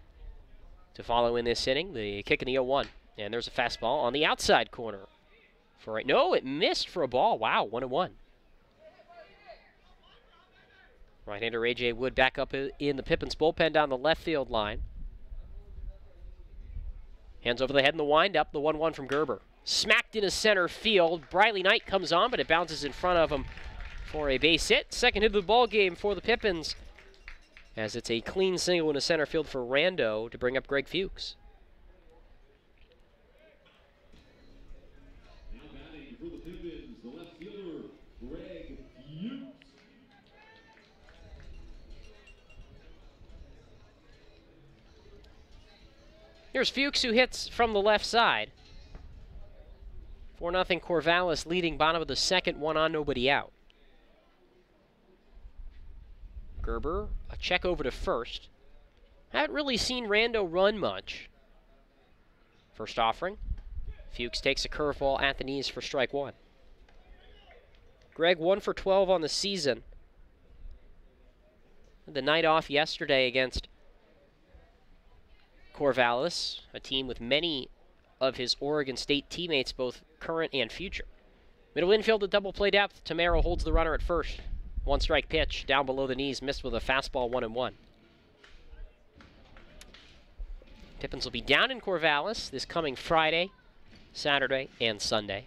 to follow in this inning. The kick in the 0-1. And there's a fastball on the outside corner. No, it missed for a ball. Wow, 1-1. Right-hander A.J. Wood back up in the Pippins bullpen down the left field line. Hands over the head in the windup, the 1-1 from Gerber. Smacked into center field. Briley Knight comes on, but it bounces in front of him for a base hit. Second hit of the ball game for the Pippins, as it's a clean single into center field for Rando to bring up Greg Fuchs.
Now batting for the Pippins, the left fielder, Greg Fuchs.
Here's Fuchs, who hits from the left side. 4-0 Corvallis leading bottom of the second, 1 on, nobody out. Gerber, a check over to first. Haven't really seen Rando run much. First offering. Fuchs takes a curveball at the knees for strike 1. Greg 1 for 12 on the season. The night off yesterday against Corvallis, a team with many of his Oregon State teammates, both current and future. Middle infield at double play depth. Tamaro holds the runner at first. 1 strike pitch down below the knees, missed with a fastball, 1-1. Pippins will be down in Corvallis this coming Friday, Saturday, and Sunday.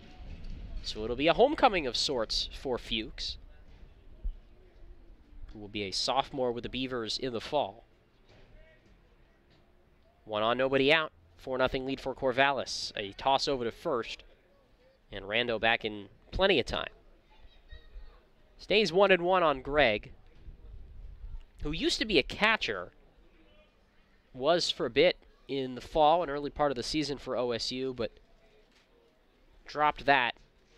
So it'll be a homecoming of sorts for Fuchs, who will be a sophomore with the Beavers in the fall. 1 on, nobody out. 4-0 lead for Corvallis. A toss over to first, and Rando back in plenty of time. Stays 1-1 on Greg, who used to be a catcher, was for a bit in the fall and early part of the season for OSU, but dropped that,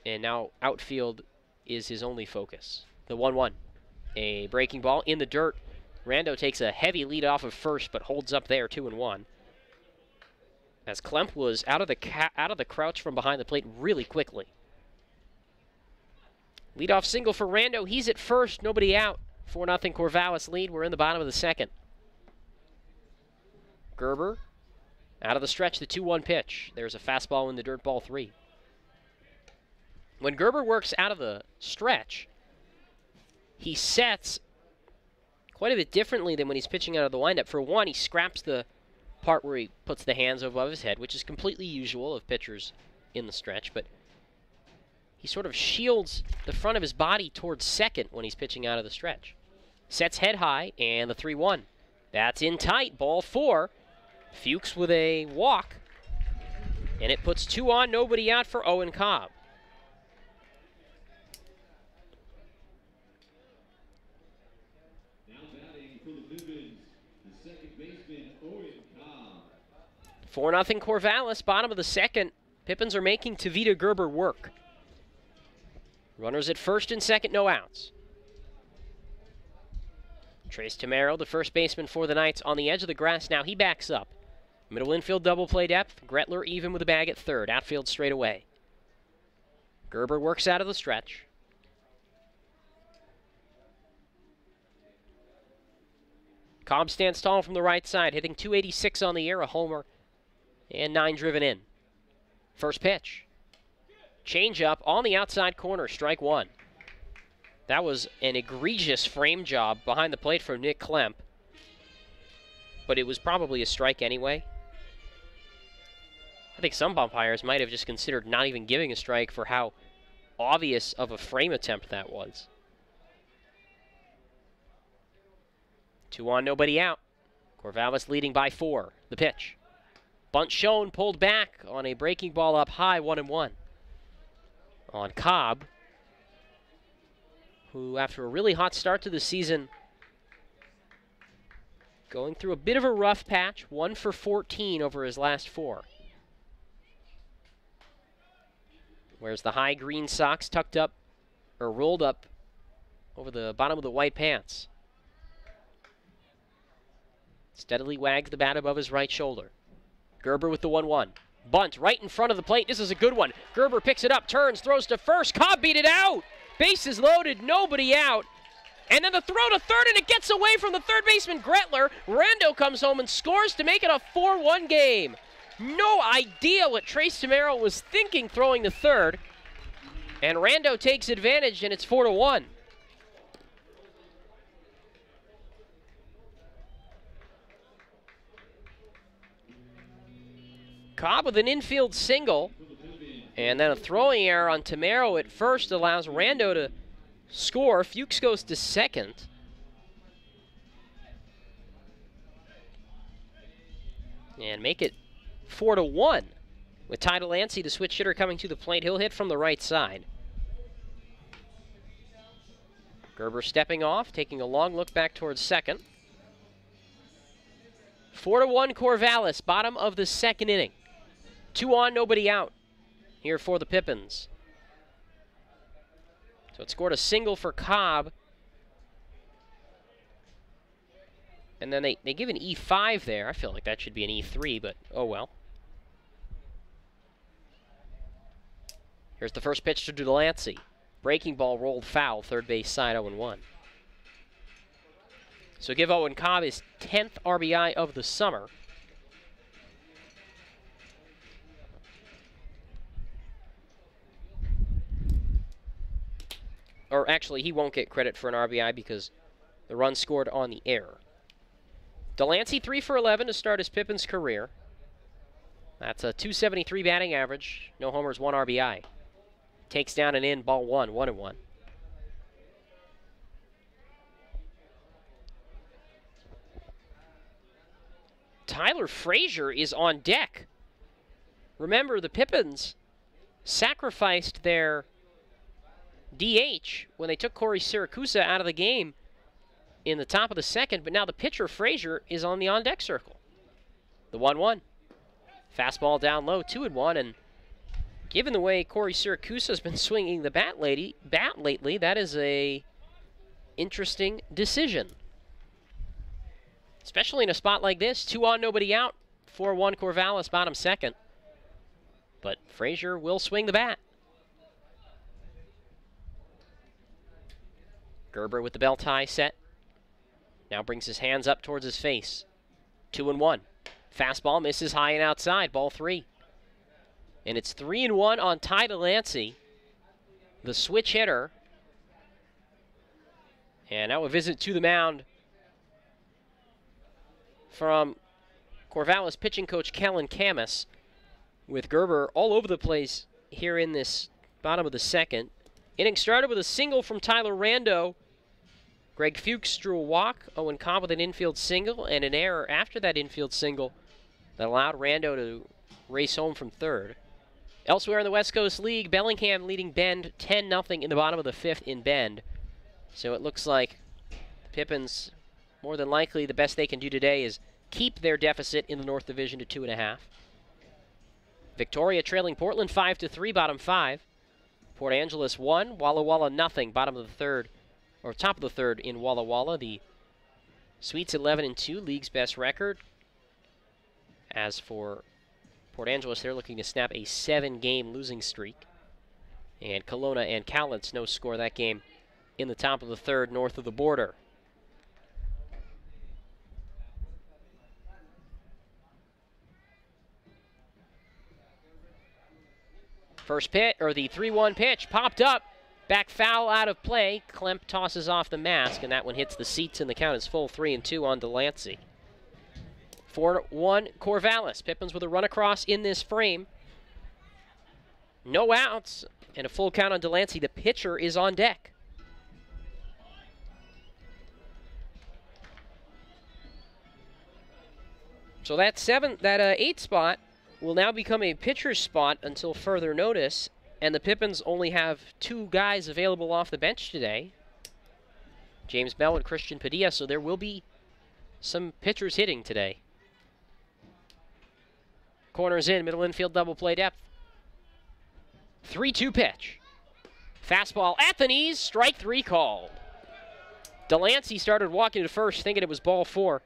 and now outfield is his only focus. The 1-1. A breaking ball in the dirt. Rando takes a heavy lead off of first, but holds up there, 2-1. As Klemp was out of the crouch from behind the plate really quickly. Leadoff single for Rando. He's at first, nobody out. 4-0 Corvallis lead. We're in the bottom of the second. Gerber out of the stretch, the 2-1 pitch. There's a fastball in the dirt, ball 3. When Gerber works out of the stretch, he sets quite a bit differently than when he's pitching out of the windup. For one, he scraps the part where he puts the hands above his head, which is completely usual of pitchers in the stretch, but he sort of shields the front of his body towards second when he's pitching out of the stretch. Sets head high, and the 3-1. That's in tight, ball 4. Fuchs with a walk, and it puts 2 on, nobody out for Owen Cobb.
Now batting for the Pippins, the second baseman, Owen Cobb.
4-0 Corvallis, bottom of the second. Pippins are making Tavita Gerber work. Runners at first and second, no outs. Trace Tamero, the first baseman for the Knights, on the edge of the grass now. He backs up. Middle infield double play depth. Gretler even with a bag at third. Outfield straight away. Gerber works out of the stretch. Cobb stands tall from the right side, hitting .286 on the year, a homer, and 9 driven in. First pitch. Change up on the outside corner, strike 1. That was an egregious frame job behind the plate from Nick Klemp, but it was probably a strike anyway. I think some umpires might have just considered not even giving a strike for how obvious of a frame attempt that was. 2 on, nobody out. Corvallis leading by 4. The pitch. Bunt shown, pulled back on a breaking ball up high, 1-1. On Cobb, who after a really hot start to the season, going through a bit of a rough patch, 1 for 14 over his last 4. Wears the high green socks tucked up, or rolled up over the bottom of the white pants. Steadily wags the bat above his right shoulder. Gerber with the 1-1. Bunt right in front of the plate. This is a good one. Gerber picks it up, turns, throws to first. Cobb beat it out. Bases loaded, nobody out. And then the throw to third, and it gets away from the third baseman, Gretler. Rando comes home and scores to make it a 4-1 game. No idea what Trace Tamero was thinking throwing to third. And Rando takes advantage, and it's 4-1. Cobb with an infield single, and then a throwing error on Tamero at first allows Rando to score. Fuchs goes to second. And make it 4-1. With Ty Delancey, the switch hitter, coming to the plate. He'll hit from the right side. Gerber stepping off, taking a long look back towards second. 4-1 Corvallis, bottom of the second inning. 2 on, nobody out here for the Pippins. So it scored a single for Cobb. And then they give an E5 there. I feel like that should be an E3, but oh well. Here's the first pitch to Delancey. Breaking ball rolled foul, third base side, 0-1. So give Owen Cobb his 10th RBI of the summer. Or actually, he won't get credit for an RBI because the run scored on the error. Delancey 3 for 11 to start his Pippins career. That's a .273 batting average. No homers, 1 RBI. Takes down and in, ball 1, 1-1. Tyler Frazier is on deck. Remember, the Pippins sacrificed their DH when they took Corey Siracusa out of the game in the top of the second, but now the pitcher, Frazier, is on the on-deck circle. The 1-1. Fastball down low, 2-1, and given the way Corey Siracusa has been swinging the bat lately, that is a interesting decision. Especially in a spot like this, 2 on, nobody out. 4-1 Corvallis, bottom second. But Frazier will swing the bat. Gerber with the belt tie set. Now brings his hands up towards his face. 2-1. Fastball misses high and outside. Ball 3. And it's 3-1 on Ty Delancey, the switch hitter. And now a visit to the mound from Corvallis pitching coach Kellen Camus, with Gerber all over the place here in this bottom of the second. Inning started with a single from Tyler Rando. Greg Fuchs drew a walk. Owen Cobb with an infield single and an error after that infield single that allowed Rando to race home from third. Elsewhere in the West Coast League, Bellingham leading Bend 10-0 in the bottom of the 5th in Bend. So it looks like the Pippins, more than likely, the best they can do today is keep their deficit in the North Division to 2.5. Victoria trailing Portland 5-3, bottom 5. Port Angeles 1, Walla Walla nothing, bottom of the 3rd, or top of the 3rd in Walla Walla. The Sweets 11-2, league's best record. As for Port Angeles, they're looking to snap a 7-game losing streak. And Kelowna and Cowlitz no score that game in the top of the 3rd north of the border. First pitch, or the 3-1 pitch, popped up. Back foul out of play. Klemp tosses off the mask, and that one hits the seats, and the count is full 3-2 on Delancey. 4-1 Corvallis. Pippins with a run across in this frame. No outs, and a full count on Delancey. The pitcher is on deck. So that 8 spot will now become a pitcher's spot until further notice, and the Pippins only have 2 guys available off the bench today, James Bell and Christian Padilla, so there will be some pitchers hitting today. Corners in, middle infield double play depth. 3-2 pitch. Fastball at the knees, strike 3 called. Delancey started walking to first thinking it was ball 4.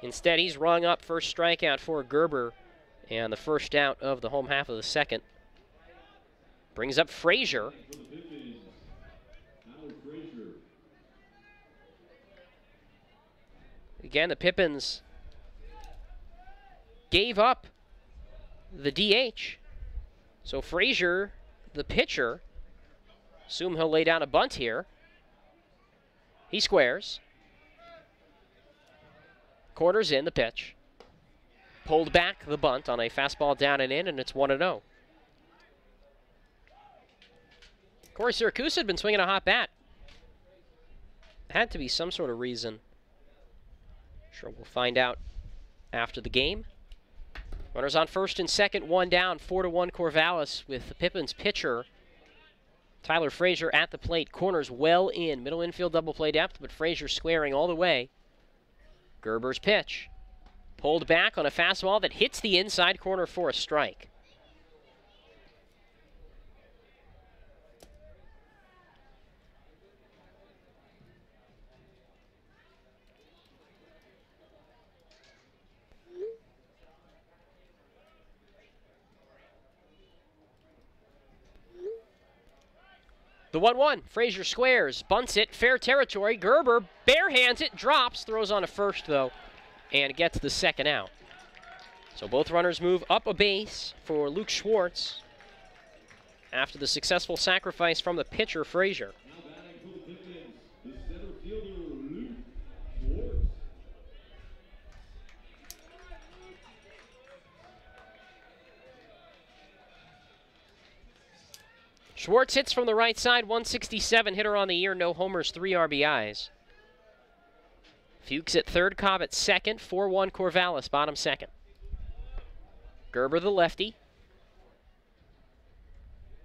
Instead, he's rung up first strikeout for Gerber, and the first out of the home half of the second. Brings up Frazier. Again, the Pippins gave up the DH. So Frazier, the pitcher, assume he'll lay down a bunt here. He squares. Corners in the pitch. Pulled back the bunt on a fastball down and in, and it's 1-0. Corey Siracusa had been swinging a hot bat. Had to be some sort of reason. Sure, we'll find out after the game. Runners on first and second, 1 down, 4-1 Corvallis, with the Pippins pitcher Tyler Frazier at the plate. Corners well in, middle infield double play depth, but Frazier squaring all the way. Gerber's pitch. Pulled back on a fastball that hits the inside corner for a strike. The 1-1, Frazier squares, bunts it, fair territory. Gerber barehands it, drops, throws on a first though, and gets the second out. So both runners move up a base for Luke Schwartz after the successful sacrifice from the pitcher, Frazier.
Now batting for the Pippins, the center fielder, Luke Schwartz.
Schwartz hits from the right side, 167, hitter on the year, no homers, 3 RBIs. Fuchs at third, Cobb at second, 4-1 Corvallis, bottom second. Gerber the lefty.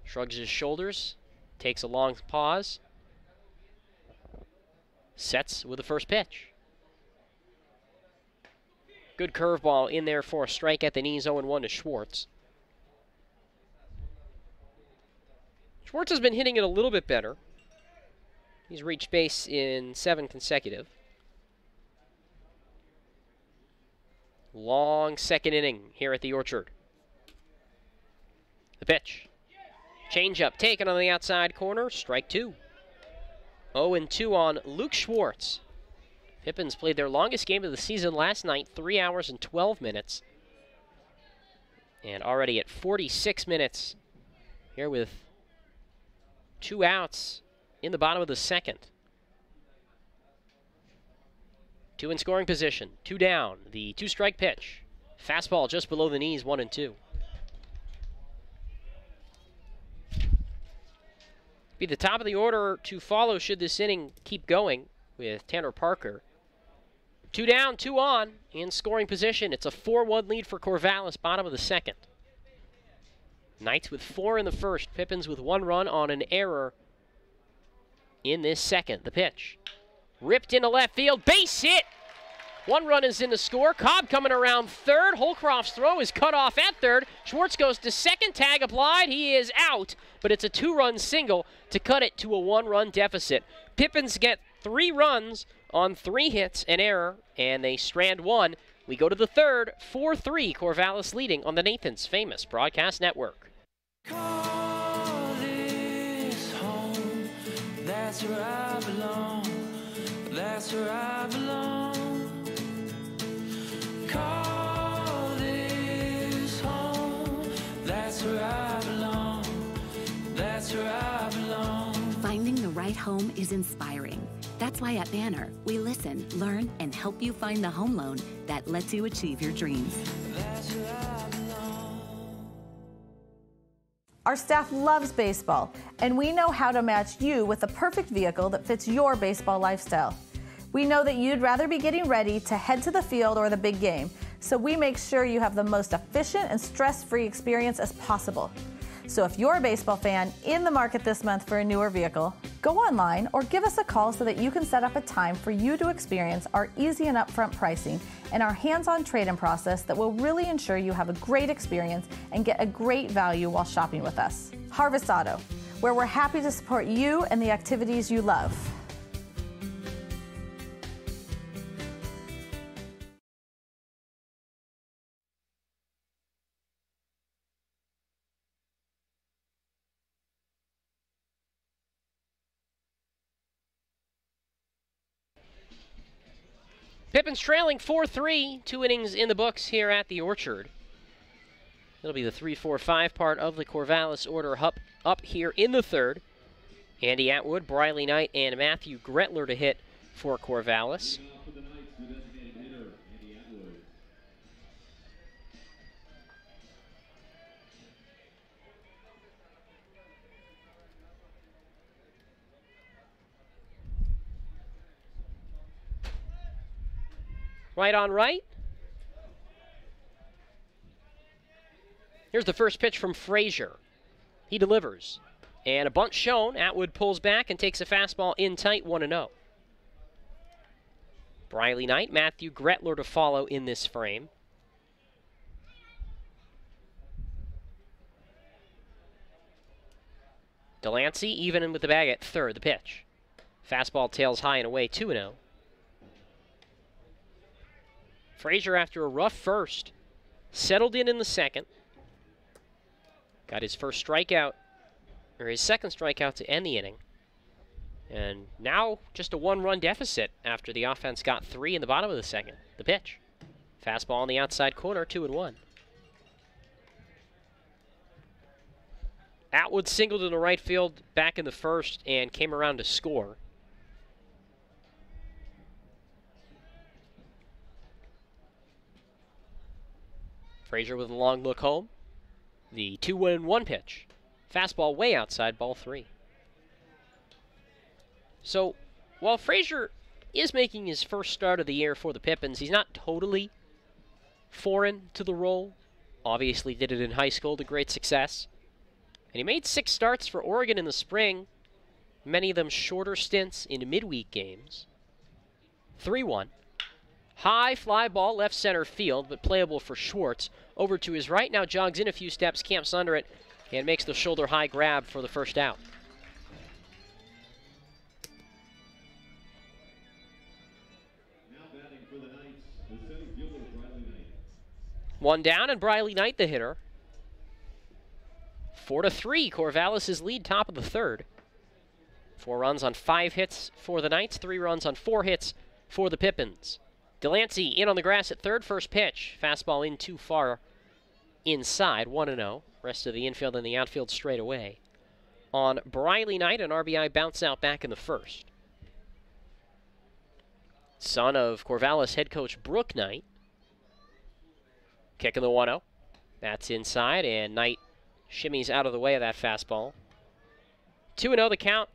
Shrugs his shoulders, takes a long pause. Sets with the first pitch. Good curveball in there for a strike at the knees, 0-1 to Schwartz. Schwartz has been hitting it a little bit better. He's reached base in 7 consecutive. Long second inning here at the Orchard. The pitch. Changeup taken on the outside corner, strike 2. 0-2 on Luke Schwartz. Pippins played their longest game of the season last night, 3 hours and 12 minutes. And already at 46 minutes, here with 2 outs in the bottom of the second. 2 in scoring position, 2 down, the 2-strike pitch. Fastball just below the knees, 1-2. Be the top of the order to follow should this inning keep going with Tanner Parker. 2 down, 2 on in scoring position. It's a 4-1 lead for Corvallis, bottom of the second. Knights with 4 in the first. Pippins with 1 run on an error in this second. The pitch. Ripped into left field. Base hit! 1 run is in the score. Cobb coming around third. Holcroft's throw is cut off at third. Schwartz goes to second. Tag applied. He is out, but it's a 2-run single to cut it to a 1-run deficit. Pippins get 3 runs on 3 hits, an error, and they strand 1. We go to the third, 4-3, Corvallis leading on the Nathan's Famous Broadcast Network.
Call this home, that's where I belong, that's where I belong. Call this home, that's where I belong, that's where I belong.
Finding the right home is inspiring. That's why at Banner, we listen, learn, and help you find the home loan that lets you achieve your dreams.
That's where I belong.
Our staff loves baseball, and we know how to match you with the perfect vehicle that fits your baseball lifestyle. We know that you'd rather be getting ready to head to the field or the big game, so we make sure you have the most efficient and stress-free experience as possible. So if you're a baseball fan in the market this month for a newer vehicle, go online or give us a call so that you can set up a time for you to experience our easy and upfront pricing and our hands-on trade-in process that will really ensure you have a great experience and get a great value while shopping with us. Harvest Auto, where we're happy to support you and the activities you love.
Pippins trailing 4-3, 2 innings in the books here at the Orchard. It'll be the 3-4-5 part of the Corvallis order up here in the third. Andy Atwood, Briley Knight, and Matthew Gretler to hit for Corvallis. Right on right. Here's the first pitch from Frazier. He delivers. And a bunt shown. Atwood pulls back and takes a fastball in tight, 1-0. Briley Knight, Matthew Gretler to follow in this frame. Delancey even in with the bag at third. The pitch. Fastball tails high and away, 2-0. Frazier, after a rough first, settled in the second. Got his first strikeout, or his second strikeout to end the inning. And now just a 1-run deficit after the offense got 3 in the bottom of the second. The pitch. Fastball on the outside corner, 2-1. Atwood singled in the right field back in the first and came around to score. Frazier with a long look home. The 2-1 pitch. Fastball way outside, ball 3. So, while Frazier is making his first start of the year for the Pippins, he's not totally foreign to the role. Obviously did it in high school to great success. And he made 6 starts for Oregon in the spring, many of them shorter stints in midweek games. 3-1. High fly ball left center field, but playable for Schwartz. Over to his right, now jogs in a few steps, camps under it, and makes the shoulder high grab for the first out.
Now batting for the Knights, the center fielder, Briley Knight.
1 down, and Briley Knight the hitter. 4-3, Corvallis' lead, top of the third. 4 runs on 5 hits for the Knights, 3 runs on 4 hits for the Pippins. Delancey in on the grass at third, first pitch. Fastball in too far inside, 1-0. Rest of the infield and the outfield straight away. On Briley Knight, an RBI bounce out back in the first. Son of Corvallis head coach Brooke Knight. Kicking the 1-0. That's inside, and Knight shimmies out of the way of that fastball. 2-0 the count.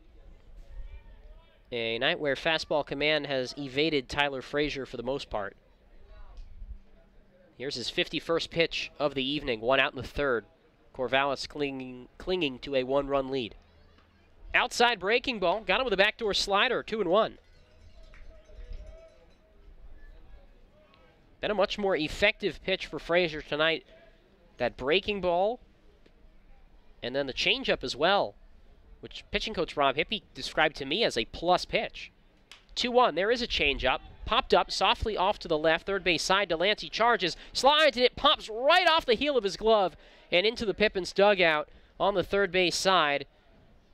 A night where fastball command has evaded Tyler Frazier for the most part. Here's his 51st pitch of the evening, 1 out in the third. Corvallis clinging to a 1-run lead. Outside breaking ball, got him with a backdoor slider, 2-1. Been a much more effective pitch for Frazier tonight. That breaking ball, and then the changeup as well, which pitching coach Rob Hippie described to me as a plus pitch. 2-1, there is a changeup. Popped up softly off to the left, third base side. Delancey charges, slides, and it pops right off the heel of his glove and into the Pippins dugout on the third base side.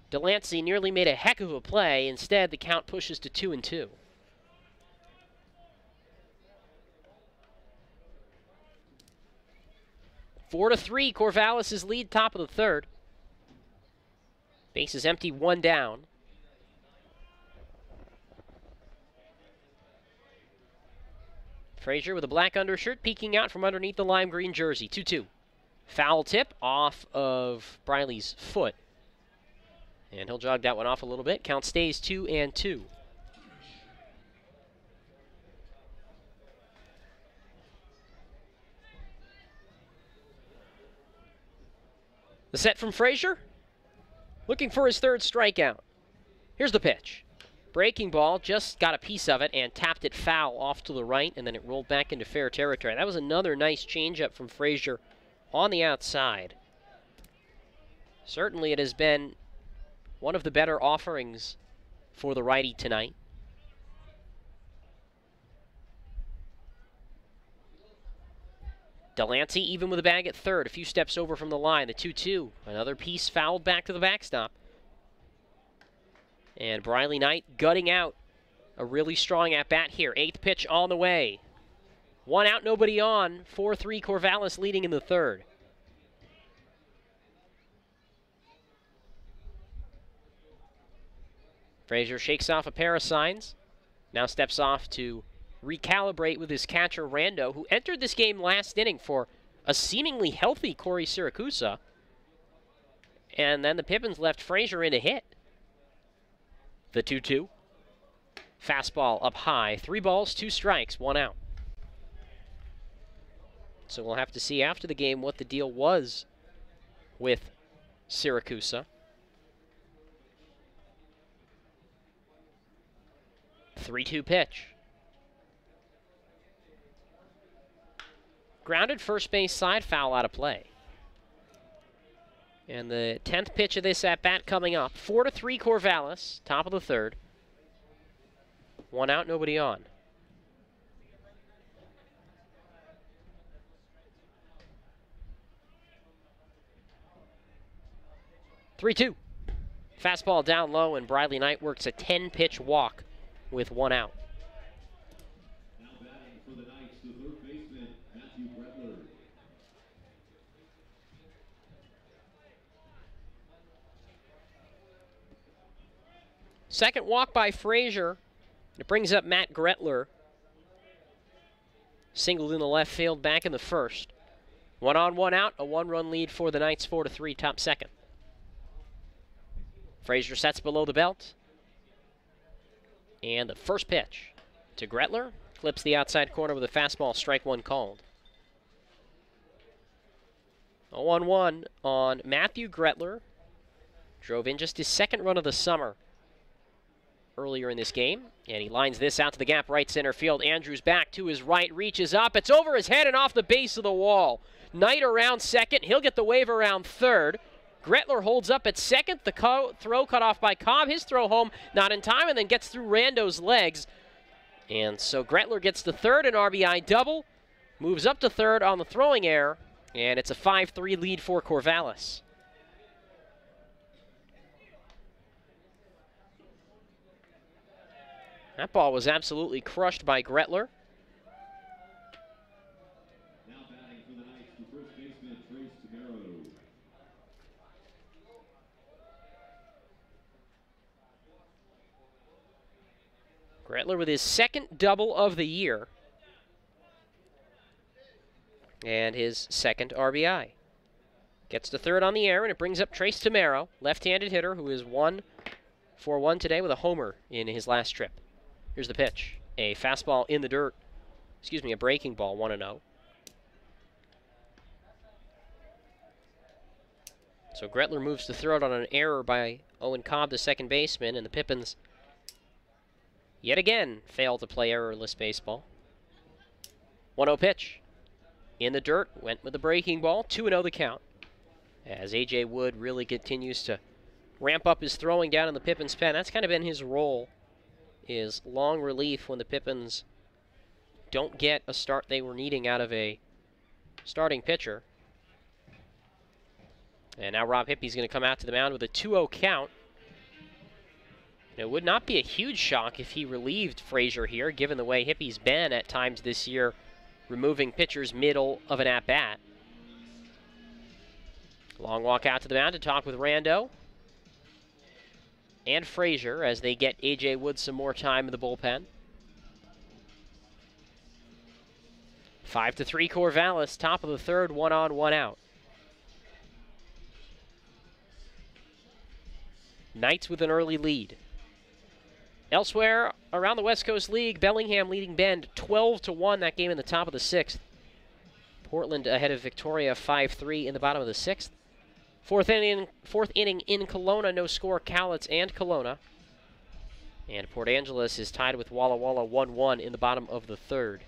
Delancey nearly made a heck of a play. Instead, the count pushes to 2-2. Four to 3, Corvallis' lead, top of the third. Base is empty, 1 down. Frazier with a black undershirt peeking out from underneath the lime green jersey. 2-2. Foul tip off of Briley's foot. And he'll jog that one off a little bit. Count stays 2-2. The set from Frazier. Looking for his third strikeout. Here's the pitch. Breaking ball, just got a piece of it and tapped it foul off to the right, and then it rolled back into fair territory. That was another nice changeup from Frazier on the outside. Certainly it has been one of the better offerings for the righty tonight. Delancey even with a bag at third, a few steps over from the line, the 2-2. Another piece fouled back to the backstop. And Briley Knight gutting out a really strong at-bat here. 8th pitch on the way. 1 out, nobody on. 4-3 Corvallis leading in the third. Frazier shakes off a pair of signs. Now steps off to recalibrate with his catcher, Rando, who entered this game last inning for a seemingly healthy Corey Siracusa. And then the Pippins left Frazier in to hit. The 2-2. Fastball up high. 3 balls, 2 strikes, 1 out. So we'll have to see after the game what the deal was with Siracusa. 3-2 pitch. Grounded first base side, foul out of play. And the 10th pitch of this at-bat coming up. 4-3 Corvallis, top of the third. 1 out, nobody on. (3-2). Fastball down low, and Briley Knight works a 10-pitch walk with 1 out.
Now batting for the Knights, the third baseman, Matthew Bretler.
Second walk by Frazier. It brings up Matt Gretler. Singled in the left field back in the first. 1 on, 1 out, a 1-run lead for the Knights, 4-3, top second. Frazier sets below the belt. And the first pitch to Gretler. Clips the outside corner with a fastball, strike 1 called. 0-1 on Matthew Gretler. Drove in just his second run of the summer earlier in this game. And he lines this out to the gap, right center field. Andrews back to his right, reaches up. It's over his head and off the base of the wall. Knight around second. He'll get the wave around third. Gretler holds up at second. The throw cut off by Cobb. His throw home not in time, and then gets through Rando's legs. And so Gretler gets to third, an RBI double. Moves up to third on the throwing error, and it's a 5-3 lead for Corvallis. That ball was absolutely crushed by Gretler.
Now batting for the Knights, the first baseman, Trace Tamero.
Gretler with his second double of the year. And his second RBI. Gets to third on the air, and it brings up Trace Tamero, left-handed hitter who is 1 for 1 today with a homer in his last trip. Here's the pitch. A fastball in the dirt. Excuse me, a breaking ball, 1-0. So Gretler moves to third on an error by Owen Cobb, the second baseman, and the Pippins yet again fail to play errorless baseball. 1-0 pitch. In the dirt, went with the breaking ball, 2-0 the count. As A.J. Wood really continues to ramp up his throwing down in the Pippins pen. That's kind of been his role, is long relief when the Pippins don't get a start they were needing out of a starting pitcher. And now Rob Hippie's going to come out to the mound with a 2-0 count. It would not be a huge shock if he relieved Frazier here, given the way Hippie's been at times this year, removing pitchers middle of an at-bat. Long walk out to the mound to talk with Rando and Frazier as they get A.J. Wood some more time in the bullpen. 5-3 Corvallis, top of the third, 1 on, 1 out. Knights with an early lead. Elsewhere around the West Coast League, Bellingham leading Bend 12-1, that game in the top of the 6th. Portland ahead of Victoria 5-3 in the bottom of the 6th. Fourth inning in Kelowna, no score, Cowlitz and Kelowna. And Port Angeles is tied with Walla Walla 1-1 in the bottom of the 3rd.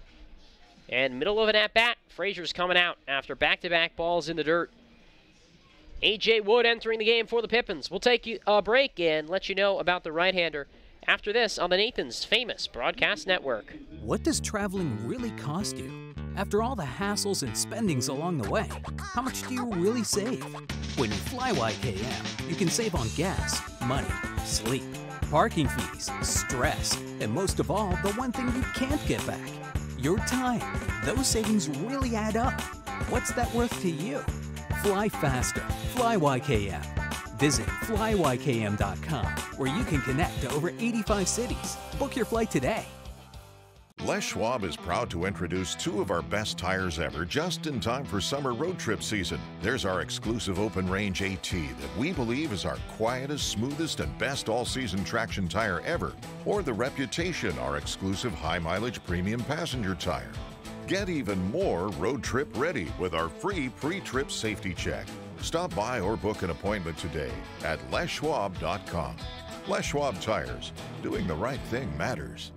And middle of an at-bat, Frazier's coming out after back-to-back balls in the dirt. A.J. Wood entering the game for the Pippins. We'll take a break and let you know about the right-hander after this on the Nathan's Famous Broadcast Network.
What does traveling really cost you? After all the hassles and spendings along the way, how much do you really save? When you fly YKM, you can save on gas, money, sleep, parking fees, stress, and most of all, the one thing you can't get back, your time. Those savings really add up. What's that worth to you? Fly faster. Fly YKM. Visit flyykm.com, where you can connect to over 85 cities. Book your flight today.
Les Schwab is proud to introduce 2 of our best tires ever just in time for summer road trip season. There's our exclusive open range AT that we believe is our quietest, smoothest, and best all-season traction tire ever. Or the Reputation, our exclusive high-mileage premium passenger tire. Get even more road trip ready with our free pre-trip safety check. Stop by or book an appointment today at leschwab.com. Les Schwab Tires. Doing the right thing matters.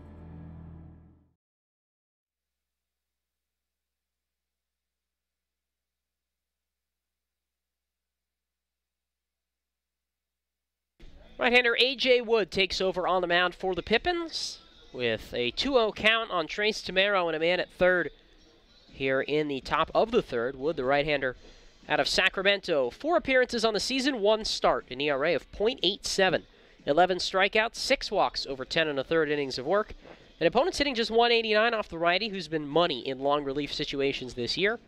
Right-hander A.J. Wood takes over on the mound for the Pippins with a 2-0 count on Trace Tamero and a man at third here in the top of the 3rd. Wood, the right-hander out of Sacramento. 4 appearances on the season, 1 start, an ERA of .87. 11 strikeouts, 6 walks over 10 1/3 innings of work. An opponent's hitting just .189 off the righty, who's been money in long relief situations this year. And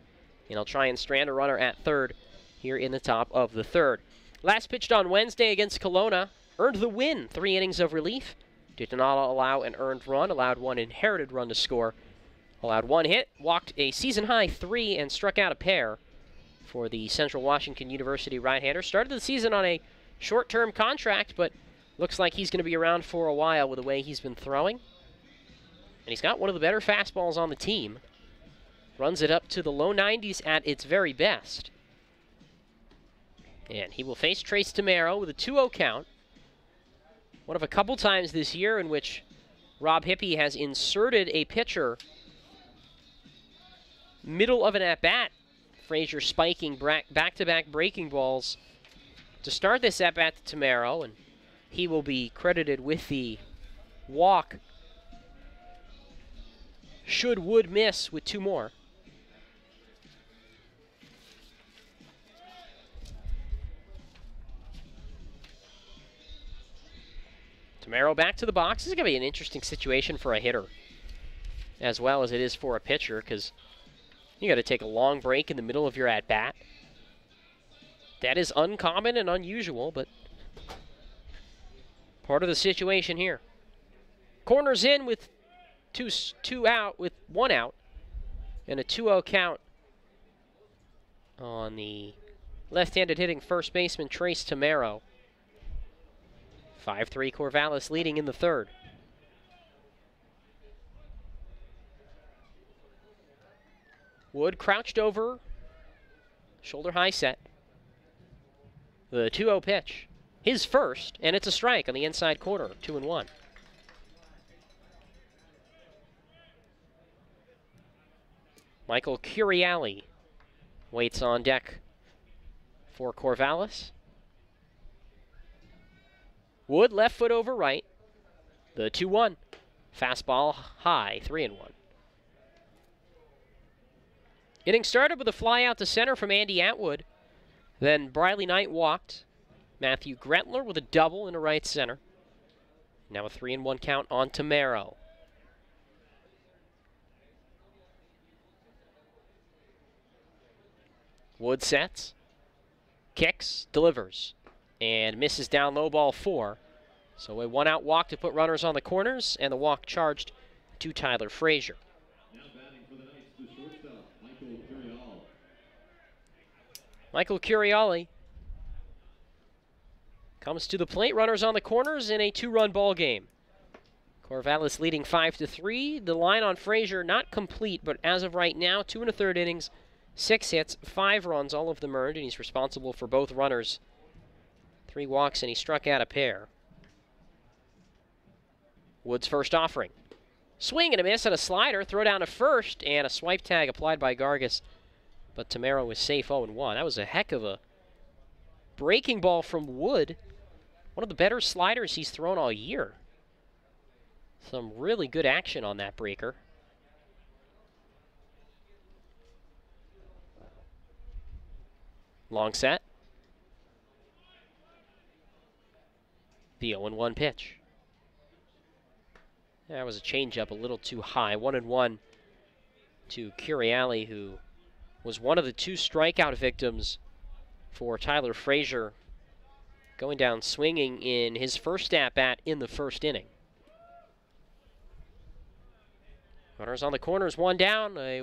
he'll try and strand a runner at third here in the top of the 3rd. Last pitched on Wednesday against Kelowna. Earned the win, 3 innings of relief. Did not allow an earned run, allowed 1 inherited run to score. Allowed 1 hit, walked a season-high 3, and struck out a pair for the Central Washington University right-hander. Started the season on a short-term contract, but looks like he's going to be around for a while with the way he's been throwing. And he's got one of the better fastballs on the team. Runs it up to the low 90s at its very best. And he will face Trace Tamero with a 2-0 count. One of a couple times this year in which Rob Hippie has inserted a pitcher middle of an at-bat. Frazier spiking back-to-back breaking balls to start this at-bat to Tamero, and he will be credited with the walk should Wood miss with 2 more. Tamero back to the box. This is going to be an interesting situation for a hitter as well as it is for a pitcher, because you got to take a long break in the middle of your at-bat. That is uncommon and unusual, but part of the situation here. Corners in with two out, with 1 out, and a 2-0 count on the left-handed hitting first baseman Trace Tamero. 5-3 Corvallis leading in the third. Wood crouched over, shoulder high set. The 2-0 pitch, his first, and it's a strike on the inside corner, 2-1. Michael Curiali waits on deck for Corvallis. Wood left foot over right. The 2-1. Fastball high, 3-1. Inning started with a fly out to center from Andy Atwood. Then Briley Knight walked. Matthew Gretler with a double into right center. Now a 3-1 count on Tamero. Wood sets, kicks, delivers, and misses down low, ball 4. So a 1-out walk to put runners on the corners, and the walk charged to Tyler Frazier.
Now batting for the Knights, the shortstop, Michael Curial.
Michael Curiali comes to the plate, runners on the corners in a 2-run ball game. Corvallis leading 5-3. The line on Frazier not complete, but as of right now, 2 1/3 innings, 6 hits, 5 runs, all of them earned, and he's responsible for both runners. 3 walks, and he struck out a pair. Wood's first offering. Swing and a miss on a slider, throw down to first, and a swipe tag applied by Gargas. But Tamero was safe 0-1. That was a heck of a breaking ball from Wood. One of the better sliders he's thrown all year. Some really good action on that breaker. Long set. The 0-1 pitch. That was a changeup a little too high. 1-1 to Curiali, who was one of the 2 strikeout victims for Tyler Frazier, going down swinging in his first at-bat in the first inning. Runners on the corners, 1 down, a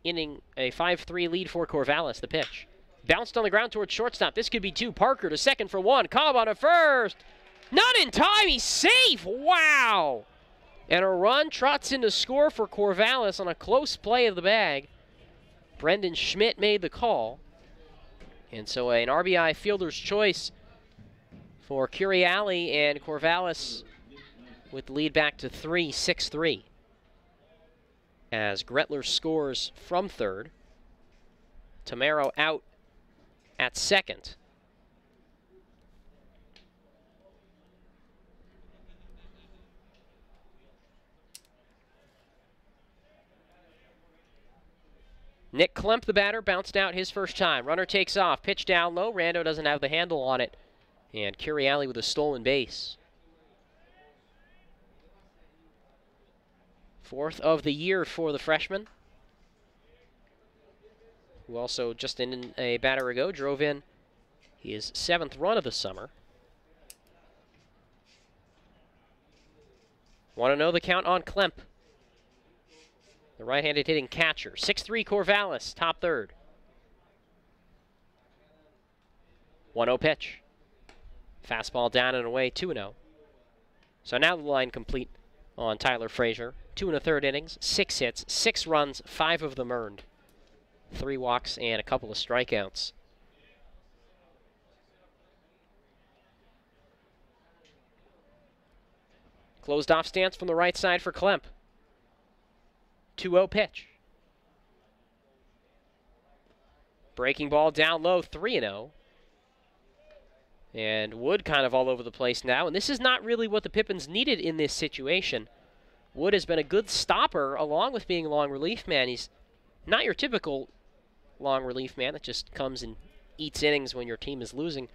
5-3 lead for Corvallis. The pitch bounced on the ground towards shortstop. This could be 2. Parker to second for 1. Cobb on to first. Not in time. He's safe. Wow. And a run trots in to score for Corvallis on a close play of the bag. Brendan Schmidt made the call. And so an RBI fielder's choice for Curiali, and Corvallis with the lead back to 3, 6-3. As Gretler scores from third. Tamero out at second. Nick Klemp, the batter, bounced out his first time. Runner takes off, pitch down low. Rando doesn't have the handle on it. And Curiali with a stolen base. 4th of the year for the freshman, who also just in a batter ago drove in his 7th run of the summer. 1-0 the count on Klemp, the right-handed hitting catcher. 6-3 Corvallis, top third. 1-0 pitch. Fastball down and away, 2-0. So now the line complete on Tyler Frazier. 2 1/3 innings, 6 hits, 6 runs, 5 of them earned. 3 walks and a couple of strikeouts. Closed off stance from the right side for Klemp. 2-0 pitch. Breaking ball down low, 3-0. And Wood kind of all over the place now. And this is not really what the Pippins needed in this situation. Wood has been a good stopper along with being a long relief man. He's not your typical long relief man that just comes and eats innings when your team is losing.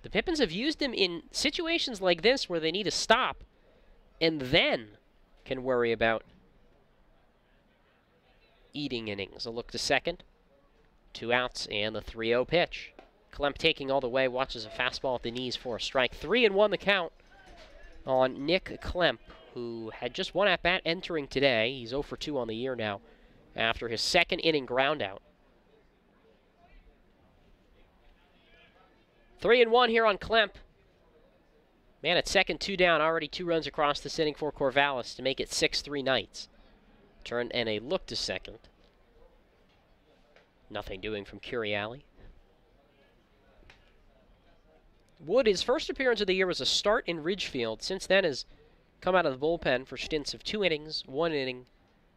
The Pippins have used him in situations like this where they need to stop and then can worry about eating innings. A look to second. 2 outs and the 3-0 pitch. Klemp taking all the way, watches a fastball at the knees for a strike. 3-1 the count on Nick Klemp, who had just 1 at-bat entering today. He's 0 for 2 on the year now after his 2nd inning groundout. 3-1 here on Klemp. Man at second, 2 down, already 2 runs across this inning for Corvallis to make it 6-3 Knights. Turn and a look to second. Nothing doing from Curiali. Wood, his first appearance of the year was a start in Ridgefield. Since then has come out of the bullpen for stints of 2 innings, 1 inning,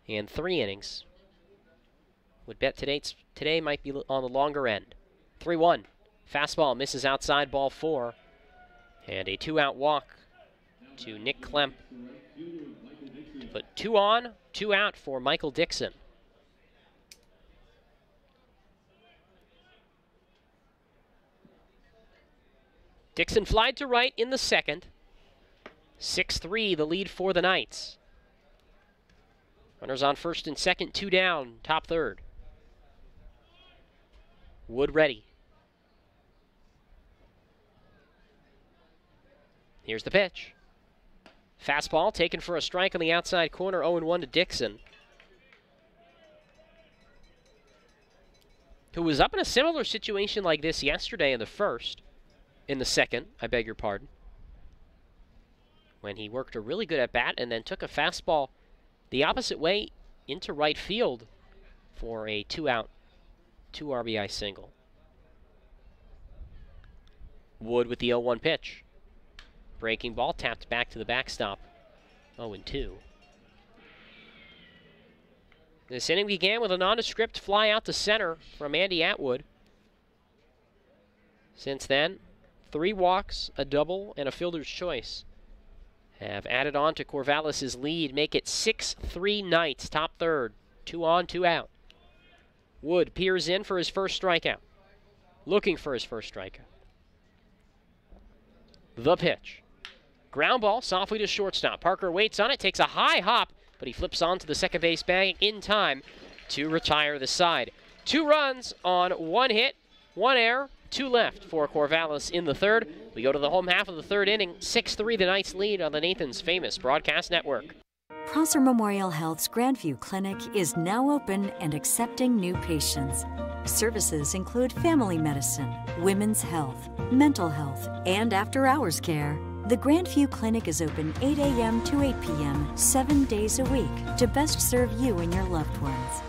and 3 innings. Would bet today might be on the longer end. 3-1. Fastball misses outside, ball 4. And a 2-out walk to Nick Klemp. Put 2 on, 2 out for Michael Dixon. Dixon flied to right in the 2nd. 6-3 the lead for the Knights. Runners on first and second, 2 down, top 3rd. Wood ready. Here's the pitch. Fastball taken for a strike on the outside corner, 0-1 to Dixon, who was up in a similar situation like this yesterday in the 2nd, I beg your pardon, when he worked a really good at-bat and then took a fastball the opposite way into right field for a 2-out, 2 RBI single. Wood with the 0-1 pitch. Breaking ball tapped back to the backstop. 0-2. This inning began with a nondescript fly out to center from Andy Atwood. Since then, 3 walks, a double, and a fielder's choice have added on to Corvallis' lead, make it 6-3 Knights, top 3rd. 2 on, 2 out. Wood peers in for his first strikeout. Looking for his first strikeout. The pitch. Ground ball softly to shortstop. Parker waits on it, takes a high hop, but he flips onto the second base bag in time to retire the side. 2 runs on 1 hit, 1 error, 2 left for Corvallis in the 3rd. We go to the home half of the 3rd inning. 6-3 the Knights lead on the Nathan's Famous Broadcast Network.
Prosser Memorial Health's Grandview Clinic is now open and accepting new patients. Services include family medicine, women's health, mental health, and after-hours care. The Grandview Clinic is open 8 a.m. to 8 p.m. 7 days a week to best serve you and your loved ones.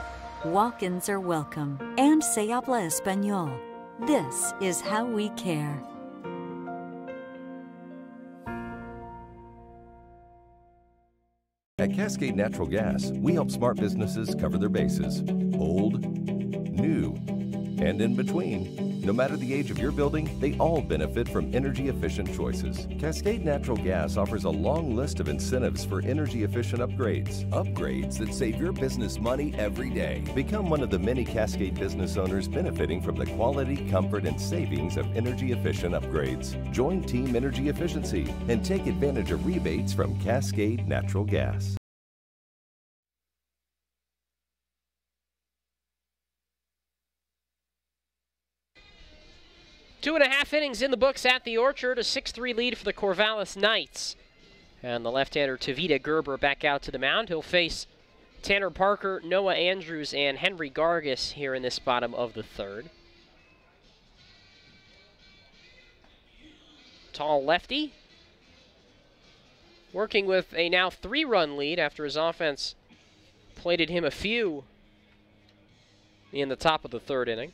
Walk-ins are welcome, and se habla español. This is how we care.
At Cascade Natural Gas, we help smart businesses cover their bases. Old, new, and in between. No matter the age of your building, they all benefit from energy-efficient choices. Cascade Natural Gas offers a long list of incentives for energy-efficient upgrades. Upgrades that save your business money every day. Become one of the many Cascade business owners benefiting from the quality, comfort, and savings of energy-efficient upgrades. Join Team Energy Efficiency and take advantage of rebates from Cascade Natural Gas.
Two and a half innings in the books at the Orchard, a 6-3 lead for the Corvallis Knights. And the left-hander Tavita Gerber back out to the mound. He'll face Tanner Parker, Noah Andrews, and Henry Gargis here in this bottom of the 3rd. Tall lefty, working with a now 3-run lead after his offense plated him a few in the top of the 3rd inning.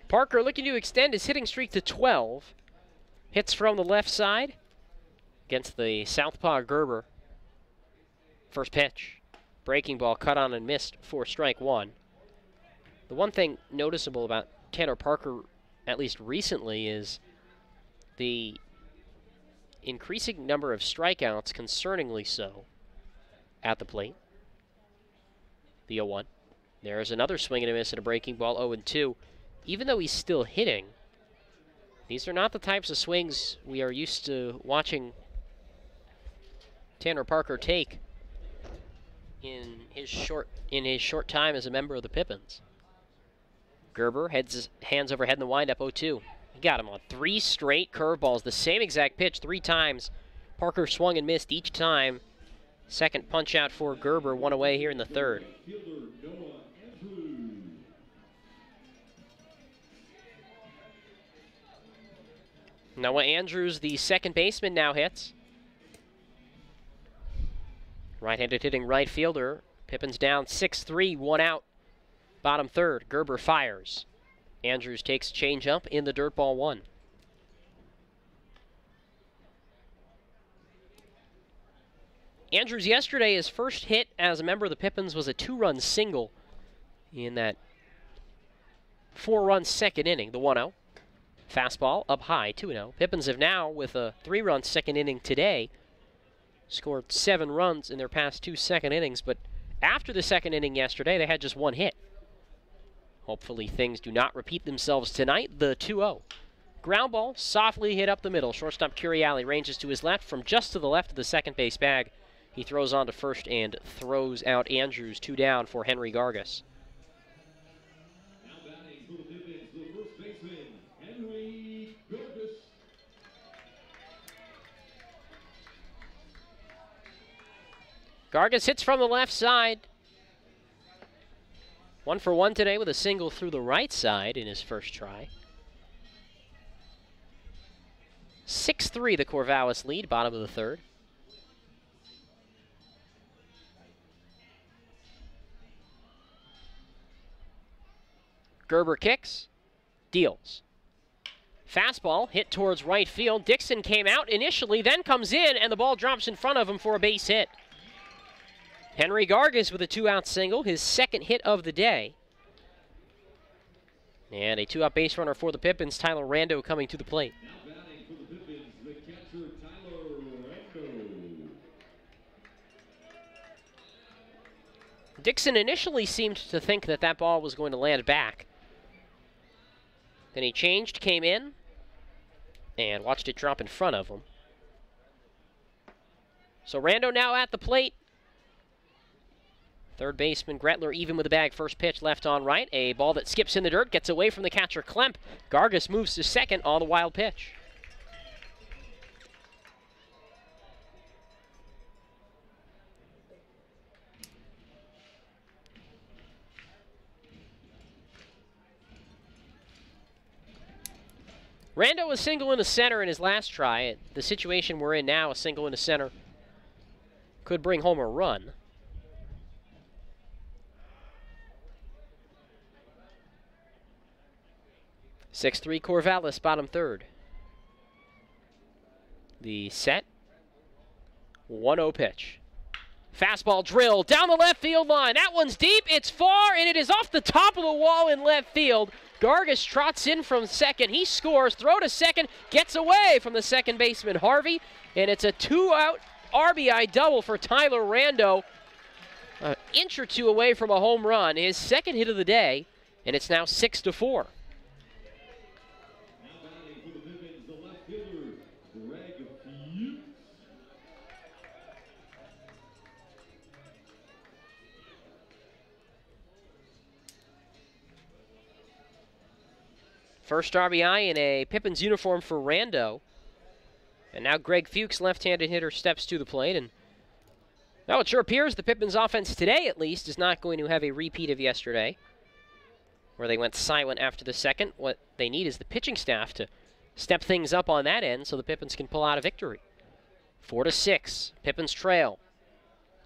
Parker looking to extend his hitting streak to 12. Hits from the left side against the southpaw Gerber. First pitch. Breaking ball cut on and missed for strike one. The one thing noticeable about Tanner Parker, at least recently, is the increasing number of strikeouts, concerningly so, at the plate. The 0-1. There's another swing and a miss at a breaking ball, 0-2. Even though he's still hitting, these are not the types of swings we are used to watching Tanner Parker take in his short time as a member of the Pippins. Gerber hands over head in the windup, 0-2. He got him on 3 straight curveballs, the same exact pitch 3 times. Parker swung and missed each time. Second punch out for Gerber, 1 away here in the 3rd. Noah Andrews, the second baseman, now hits. Right-handed hitting right fielder. Pippins down 6-3, 1 out. Bottom 3rd, Gerber fires. Andrews takes change-up in the dirt ball 1. Andrews yesterday, his first hit as a member of the Pippins was a 2-run single in that 4-run second inning, the 1-0. Fastball up high, 2-0. Pippins have now, with a 3-run second inning today, scored 7 runs in their past 2 second innings, but after the second inning yesterday, they had just 1 hit. Hopefully things do not repeat themselves tonight. The 2-0. Ground ball, softly hit up the middle. Shortstop Curiali ranges to his left from just to the left of the second base bag. He throws on to first and throws out Andrews. 2 down for Henry Gargas.
Now batting for the Pippins, the first baseman, Henry Gargas.
Gargas hits from the left side. 1 for 1 today with a single through the right side in his first try. 6-3 the Corvallis lead, bottom of the 3rd. Gerber kicks, deals. Fastball hit towards right field. Dixon came out initially, then comes in, and the ball drops in front of him for a base hit. Henry Gargas with a 2-out single, his second hit of the day. And a 2-out base runner for the Pippins, Tyler Rando coming to the plate.
Now batting for the Pippins, the catcher, Tyler Rando.
Dixon initially seemed to think that that ball was going to land back. Then he changed, came in, and watched it drop in front of him. So Rando now at the plate. Third baseman Gretler even with the bag. First pitch left on right. A ball that skips in the dirt, gets away from the catcher Klemp. Gargas moves to second on the wild pitch. Rando was single in the center in his last try. The situation we're in now, a single in the center, could bring home a run. 6-3 Corvallis, bottom 3rd. The set. 1-0 pitch. Fastball drill down the left field line. That one's deep, it's far, and it is off the top of the wall in left field. Gargas trots in from second. He scores, throw to second, gets away from the second baseman Harvey, and it's a 2-out RBI double for Tyler Rando. An inch or 2 away from a home run, his second hit of the day, and it's now 6-4. First RBI in a Pippins uniform for Rando. And now Greg Fuchs, left-handed hitter, steps to the plate. And now it sure appears the Pippins offense today, at least, is not going to have a repeat of yesterday, where they went silent after the second. What they need is the pitching staff to step things up on that end so the Pippins can pull out a victory. 4-6, Pippins trail.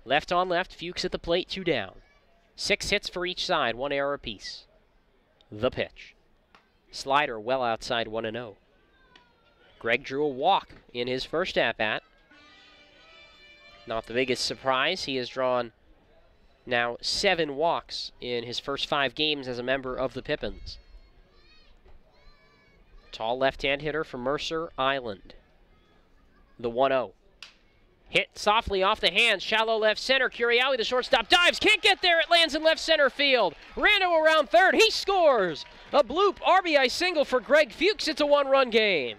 Left on left, Fuchs at the plate, 2 down. 6 hits for each side, 1 error apiece. The pitch. Slider well outside 1-0. Greg drew a walk in his first at-bat. Not the biggest surprise. He has drawn Now 7 walks in his first 5 games as a member of the Pippins. Tall left-hand hitter from Mercer Island. The 1-0. Hit softly off the hands, shallow left center. Curiali, the shortstop, dives, can't get there. It lands in left center field. Rando around third, he scores! A bloop RBI single for Greg Fuchs. It's a 1-run game.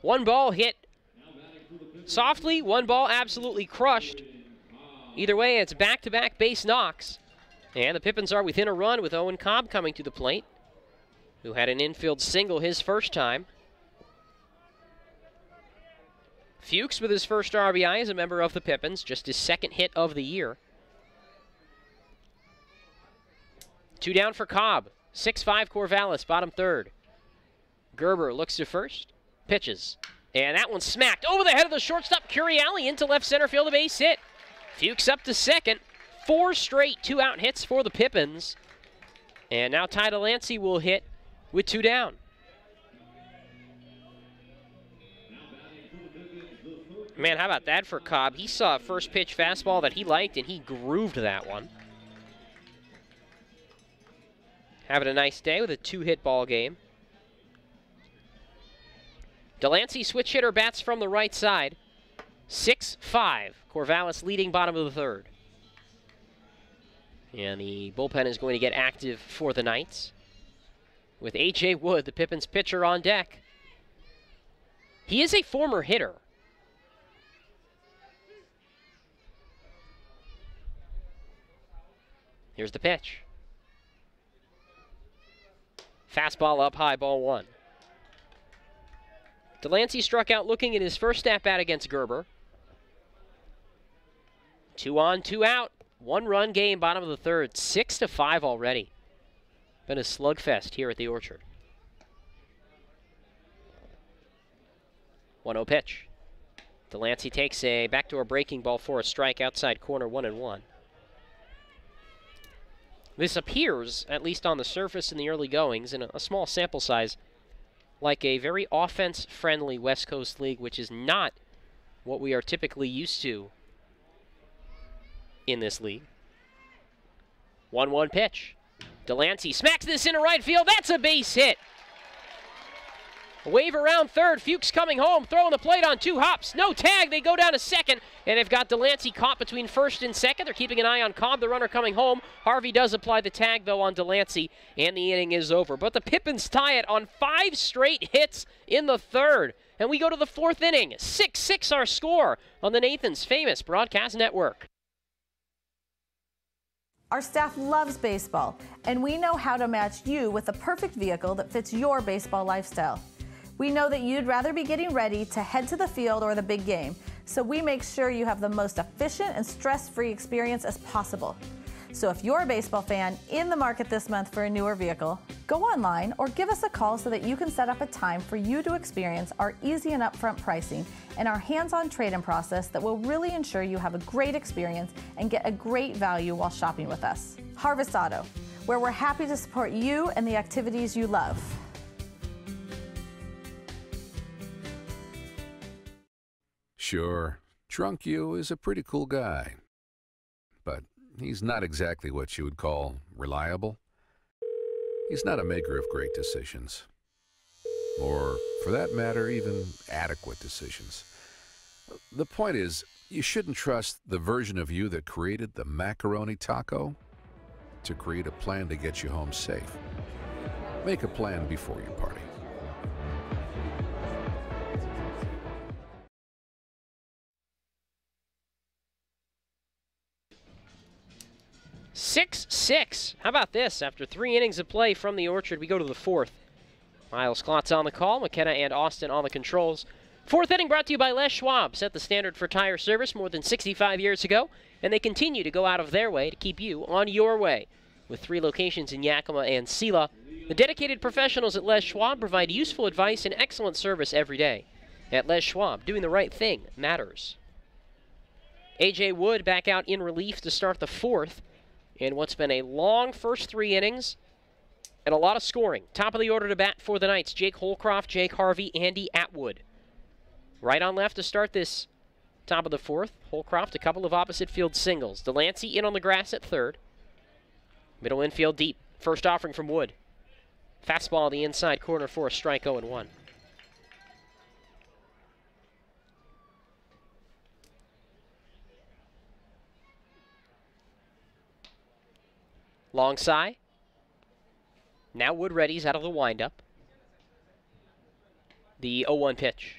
One ball hit softly, one ball absolutely crushed. Either way, it's back-to-back base knocks. And the Pippins are within a run with Owen Cobb coming to the plate, who had an infield single his first time. Fuchs with his first RBI as a member of the Pippins, just his second hit of the year. 2 down for Cobb. 6-5 Corvallis, bottom third. Gerber looks to first, pitches. And that one smacked over the head of the shortstop, Curiali, into left center field, a base hit. Fuchs up to second. 4 straight 2-out hits for the Pippins. And now Ty Delancey will hit with 2 down. Man, how about that for Cobb? He saw a first pitch fastball that he liked, and he grooved that one. Having a nice day with a 2-hit ball game. Delancey, switch hitter, bats from the right side. 6-5. Corvallis leading bottom of the third. And the bullpen is going to get active for the Knights, with A.J. Wood, the Pippins pitcher, on deck. He is a former hitter. Here's the pitch. Fastball up high, ball 1. Delancey struck out looking at his first at-bat against Gerber. 2 on, 2 out. 1-run game, bottom of the third. 6-5 already. Been a slugfest here at the Orchard. 1-0 pitch. Delancey takes a backdoor breaking ball for a strike, outside corner, 1-1. This appears, at least on the surface in the early goings, in a small sample size, like a very offense-friendly West Coast league, which is not what we are typically used to in this league. 1-1 pitch. Delancey smacks this into right field. That's a base hit. A wave around third. Fuchs coming home, throwing the plate on 2 hops. No tag. They go down to second, and they've got Delancey caught between first and second. They're keeping an eye on Cobb, the runner coming home. Harvey does apply the tag, though, on Delancey, and the inning is over. But the Pippins tie it on 5 straight hits in the third. And we go to the 4th inning. 6-6 our score on the Nathan's Famous Broadcast Network.
Our staff loves baseball, and we know how to match you with the perfect vehicle that fits your baseball lifestyle. We know that you'd rather be getting ready to head to the field or the big game, so we make sure you have the most efficient and stress-free experience as possible. So if you're a baseball fan in the market this month for a newer vehicle, go online or give us a call so that you can set up a time for you to experience our easy and upfront pricing and our hands-on trade-in process that will really ensure you have a great experience and get a great value while shopping with us. Harvest Auto, where we're happy to support you and the activities you love.
Sure, Drunk You is a pretty cool guy, but he's not exactly what you would call reliable. He's not a maker of great decisions, or, for that matter, even adequate decisions. The point is, you shouldn't trust the version of you that created the macaroni taco to create a plan to get you home safe. Make a plan before you party.
Six. How about this? After 3 innings of play from the Orchard, we go to the 4th. Miles Klotz on the call, McKenna and Austin on the controls. 4th inning brought to you by Les Schwab. Set the standard for tire service more than 65 years ago, and they continue to go out of their way to keep you on your way. With 3 locations in Yakima and Sela, the dedicated professionals at Les Schwab provide useful advice and excellent service every day. At Les Schwab, doing the right thing matters. A.J. Wood back out in relief to start the 4th. In what's been a long first 3 innings, and a lot of scoring. Top of the order to bat for the Knights, Jake Holcroft, Jake Harvey, Andy Atwood. Right on left to start this top of the fourth. Holcroft, a couple of opposite field singles. Delancey in on the grass at third. Middle infield deep. First offering from Wood. Fastball the inside corner for a strike, 0-1. Long side. Now Wood readies out of the windup. The 0-1 pitch.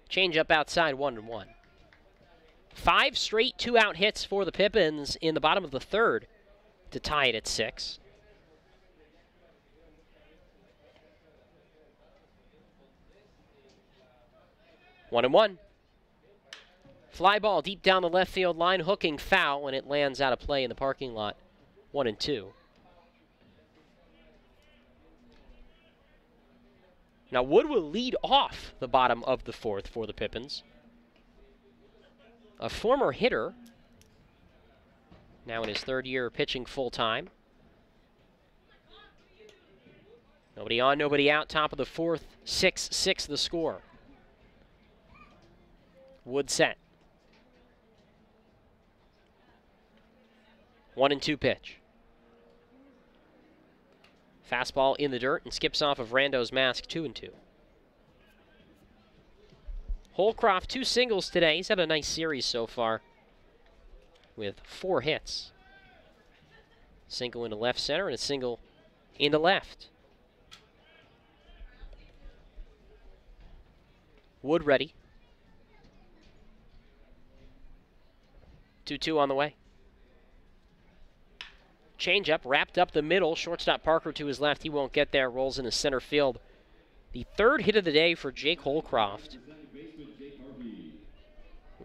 Change up outside, 1-1. 5 straight 2-out hits for the Pippins in the bottom of the third to tie it at 6. One and one. Fly ball deep down the left field line, hooking foul, and it lands out of play in the parking lot. 1-2. Now Wood will lead off the bottom of the fourth for the Pippins. A former hitter, now in his third year pitching full-time. Nobody on, nobody out, top of the fourth, 6-6 the score. Wood set. 1-2 pitch. Fastball in the dirt and skips off of Rando's mask, 2-2. Holcroft, 2 singles today. He's had a nice series so far with 4 hits. Single into left center and a single into left. Wood ready. 2-2 on the way. Changeup wrapped up the middle. Shortstop Parker to his left. He won't get there. Rolls into center field. The third hit of the day for Jake Holcroft.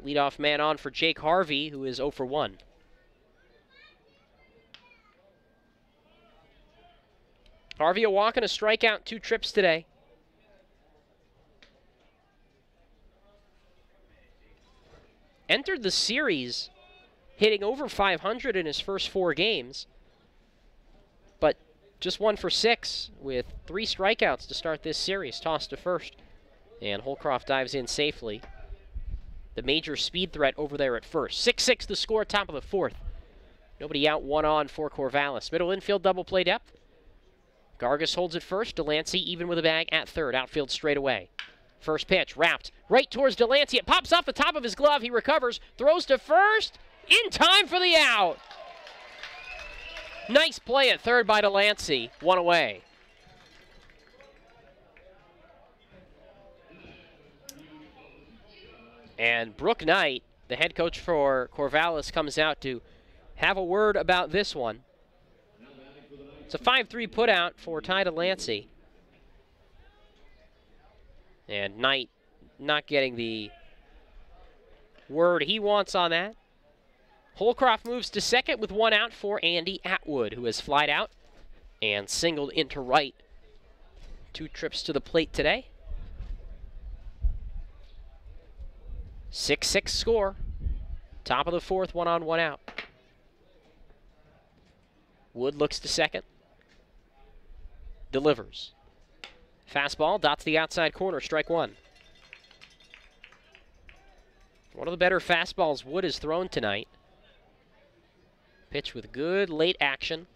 Leadoff man on for Jake Harvey, who is 0 for 1. Harvey a walk and a strikeout, 2 trips today. Entered the series hitting over 500 in his first 4 games, but just 1 for 6 with 3 strikeouts to start this series. Tossed to first, and Holcroft dives in safely. The major speed threat over there at first. 6-6 the score, top of the fourth. Nobody out, 1 on for Corvallis. Middle infield double play depth. Gargas holds it first. Delancey even with a bag at third. Outfield straight away. First pitch wrapped right towards Delancey. It pops off the top of his glove. He recovers, throws to first, in time for the out. Nice play at third by Delancey. 1 away. And Brooke Knight, the head coach for Corvallis, comes out to have a word about this one. It's a 5-3 putout for Ty Delancey. And Knight not getting the word he wants on that. Holcroft moves to second with 1 out for Andy Atwood, who has flied out and singled into right. 2 trips to the plate today. 6-6 score. Top of the fourth, 1 on, 1 out. Wood looks to second. Delivers. Fastball dots the outside corner, strike 1. One of the better fastballs Wood has thrown tonight. Pitch with good late action.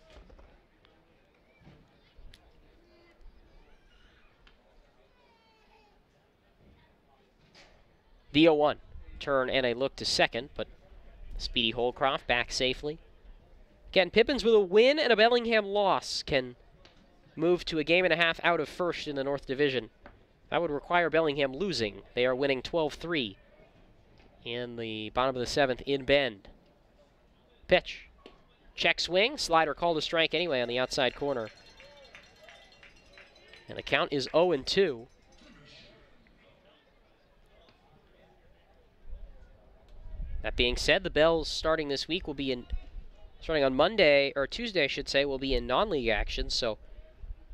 The 0-1. Turn and a look to second, but speedy Holcroft back safely. Again, Pippins with a win and a Bellingham loss can move to a game and a half out of first in the North Division. That would require Bellingham losing. They are winning 12-3 in the bottom of the 7th in Bend. Pitch. Check swing. Slider called a strike anyway on the outside corner. And the count is 0-2. That being said, the Bells starting this week will be starting on Monday, or Tuesday I should say, will be in non-league action, so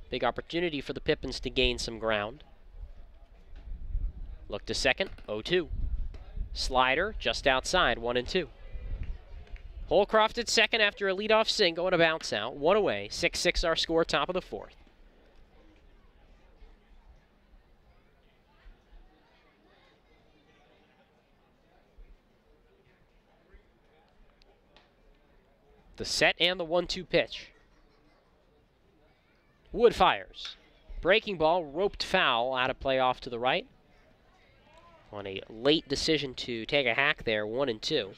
big opportunity for the Pippins to gain some ground. Look to second, 0-2. Slider just outside, 1-2. Holcroft at second after a leadoff single and a bounce out. One away. 6-6 our score, top of the fourth. The set and the 1-2 pitch. Wood fires. Breaking ball, roped foul, out of play off to the right. On a late decision to take a hack there, 1-2.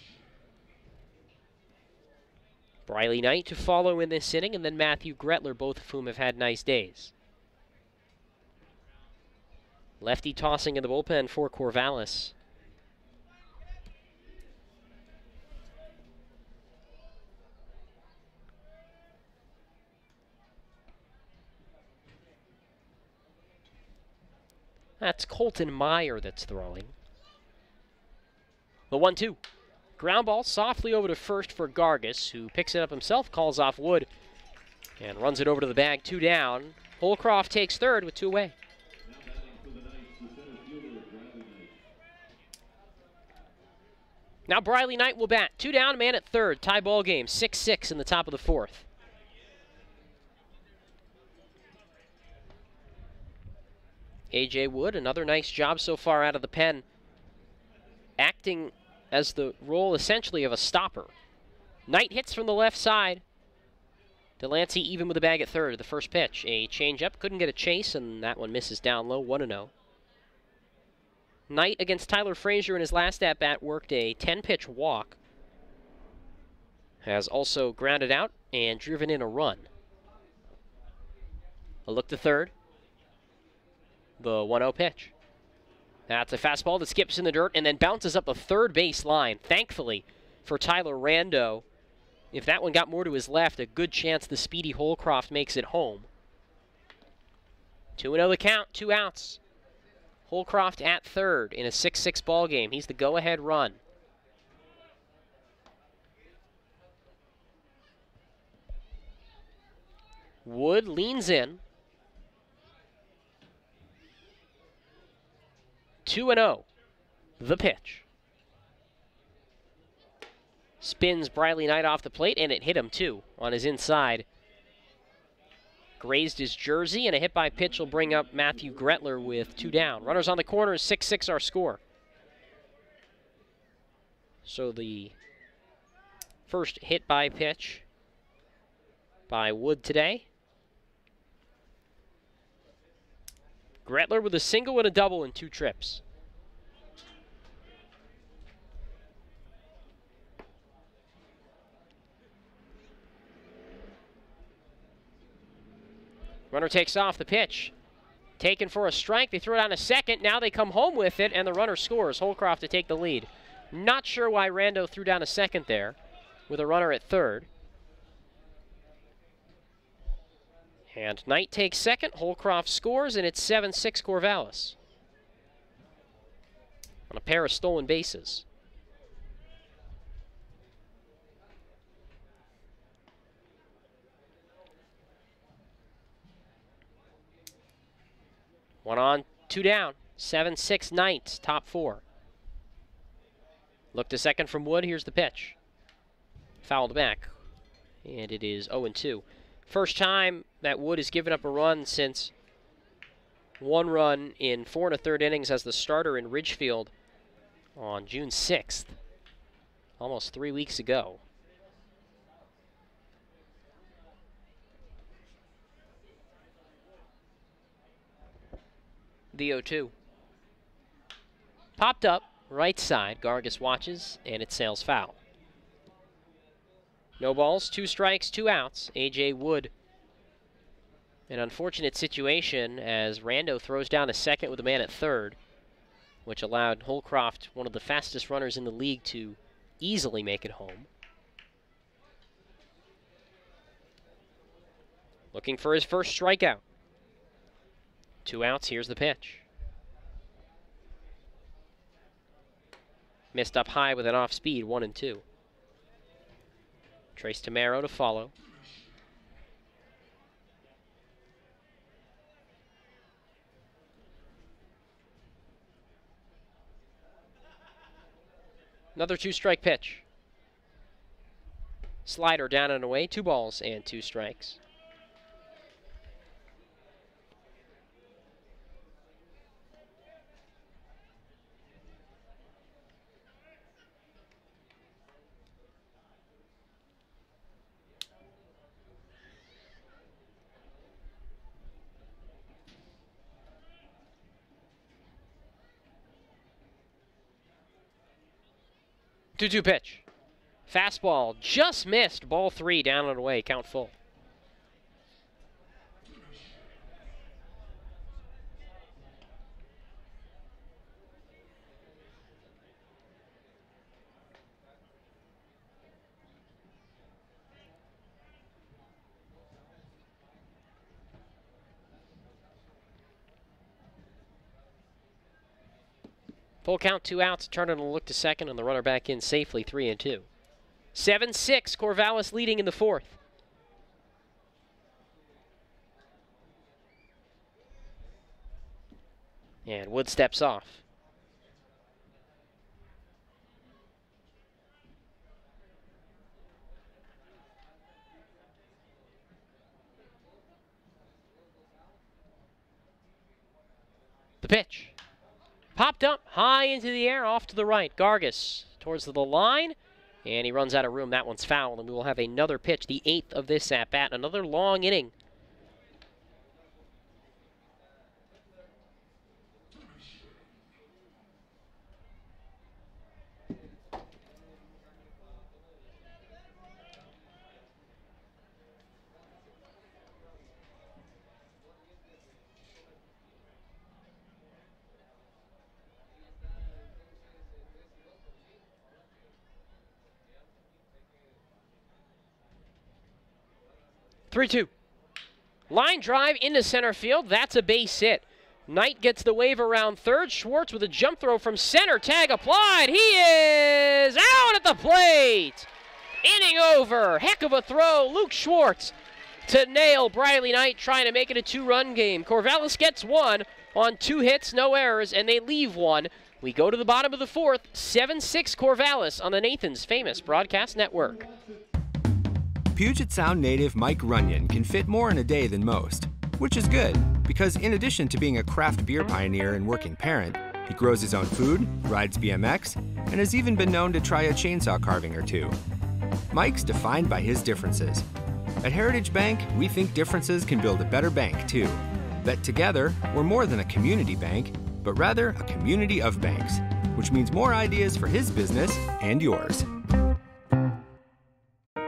Briley Knight to follow in this inning, and then Matthew Gretler, both of whom have had nice days. Lefty tossing in the bullpen for Corvallis. That's Colton Meyer that's throwing. The 1-2. Ground ball softly over to first for Gargis, who picks it up himself, calls off Wood, and runs it over to the bag, 2 down. Holcroft takes third with 2 away. Now Briley Knight will bat. 2 down, man at third. Tie ball game, 6-6 in the top of the fourth. A.J. Wood, another nice job so far out of the pen, acting as the role essentially of a stopper. Knight hits from the left side. Delancey even with the bag at third. The first pitch, a changeup, couldn't get a chase, and that one misses down low, 1-0. Knight against Tyler Frazier in his last at-bat worked a 10-pitch walk. Has also grounded out and driven in a run. A look to third. The 1-0 pitch. That's a fastball that skips in the dirt and then bounces up the third base line. Thankfully for Tyler Rando, if that one got more to his left, a good chance the speedy Holcroft makes it home. 2-0 the count, 2 outs. Holcroft at third in a 6-6 ball game. He's the go-ahead run. Wood leans in. 2-0, the pitch. Spins Briley Knight off the plate, and it hit him too on his inside. Grazed his jersey, and a hit by pitch will bring up Matthew Gretler with 2 down. Runners on the corners, 6-6 our score. So the first hit by pitch by Wood today. Gretler with a single and a double in 2 trips. Runner takes off the pitch. Taken for a strike. They throw it on a second. Now they come home with it, and the runner scores. Holcroft to take the lead. Not sure why Rando threw down a second there with a runner at third. And Knight takes second. Holcroft scores, and it's 7-6 Corvallis on a pair of stolen bases. One on, 2 down. 7-6 Knight, top 4. Look to second from Wood. Here's the pitch. Fouled back, and it is 0-2. First time that Wood has given up a run since 1 run in 4 1/3 innings as the starter in Ridgefield on June 6th, almost 3 weeks ago. The 0-2. Popped up, right side. Gargis watches, and it sails foul. No balls, 2 strikes, 2 outs. A.J. Wood. An unfortunate situation as Rando throws down a second with a man at third, which allowed Holcroft, one of the fastest runners in the league, to easily make it home. Looking for his first strikeout. 2 outs, here's the pitch. Missed up high with an off-speed, 1-2. Trace Tamaro to follow. Another 2-strike pitch. Slider down and away, 2 balls and 2 strikes. Two-two pitch. Fastball just missed. Ball 3 down and away. Count full. Full count, 2 outs. Turner will look to second, and the runner back in safely, 3-2. 7-6, Corvallis leading in the 4th. And Wood steps off. The pitch. Popped up high into the air, off to the right. Gargas towards the line, and he runs out of room. That one's foul, and we will have another pitch, the 8th of this at-bat. Another long inning. Three-two. Line drive into center field. That's a base hit. Knight gets the wave around third. Schwartz with a jump throw from center. Tag applied. He is out at the plate. Inning over. Heck of a throw. Luke Schwartz to nail Briley Knight, trying to make it a 2-run game. Corvallis gets 1 on 2 hits, no errors, and they leave 1. We go to the bottom of the 4th. 7-6 Corvallis on the Nathan's Famous Broadcast Network.
Puget Sound native Mike Runyon can fit more in a day than most, which is good, because in addition to being a craft beer pioneer and working parent, he grows his own food, rides BMX, and has even been known to try a chainsaw carving or 2. Mike's defined by his differences. At Heritage Bank, we think differences can build a better bank, too. That together, we're more than a community bank, but rather a community of banks, which means more ideas for his business and yours.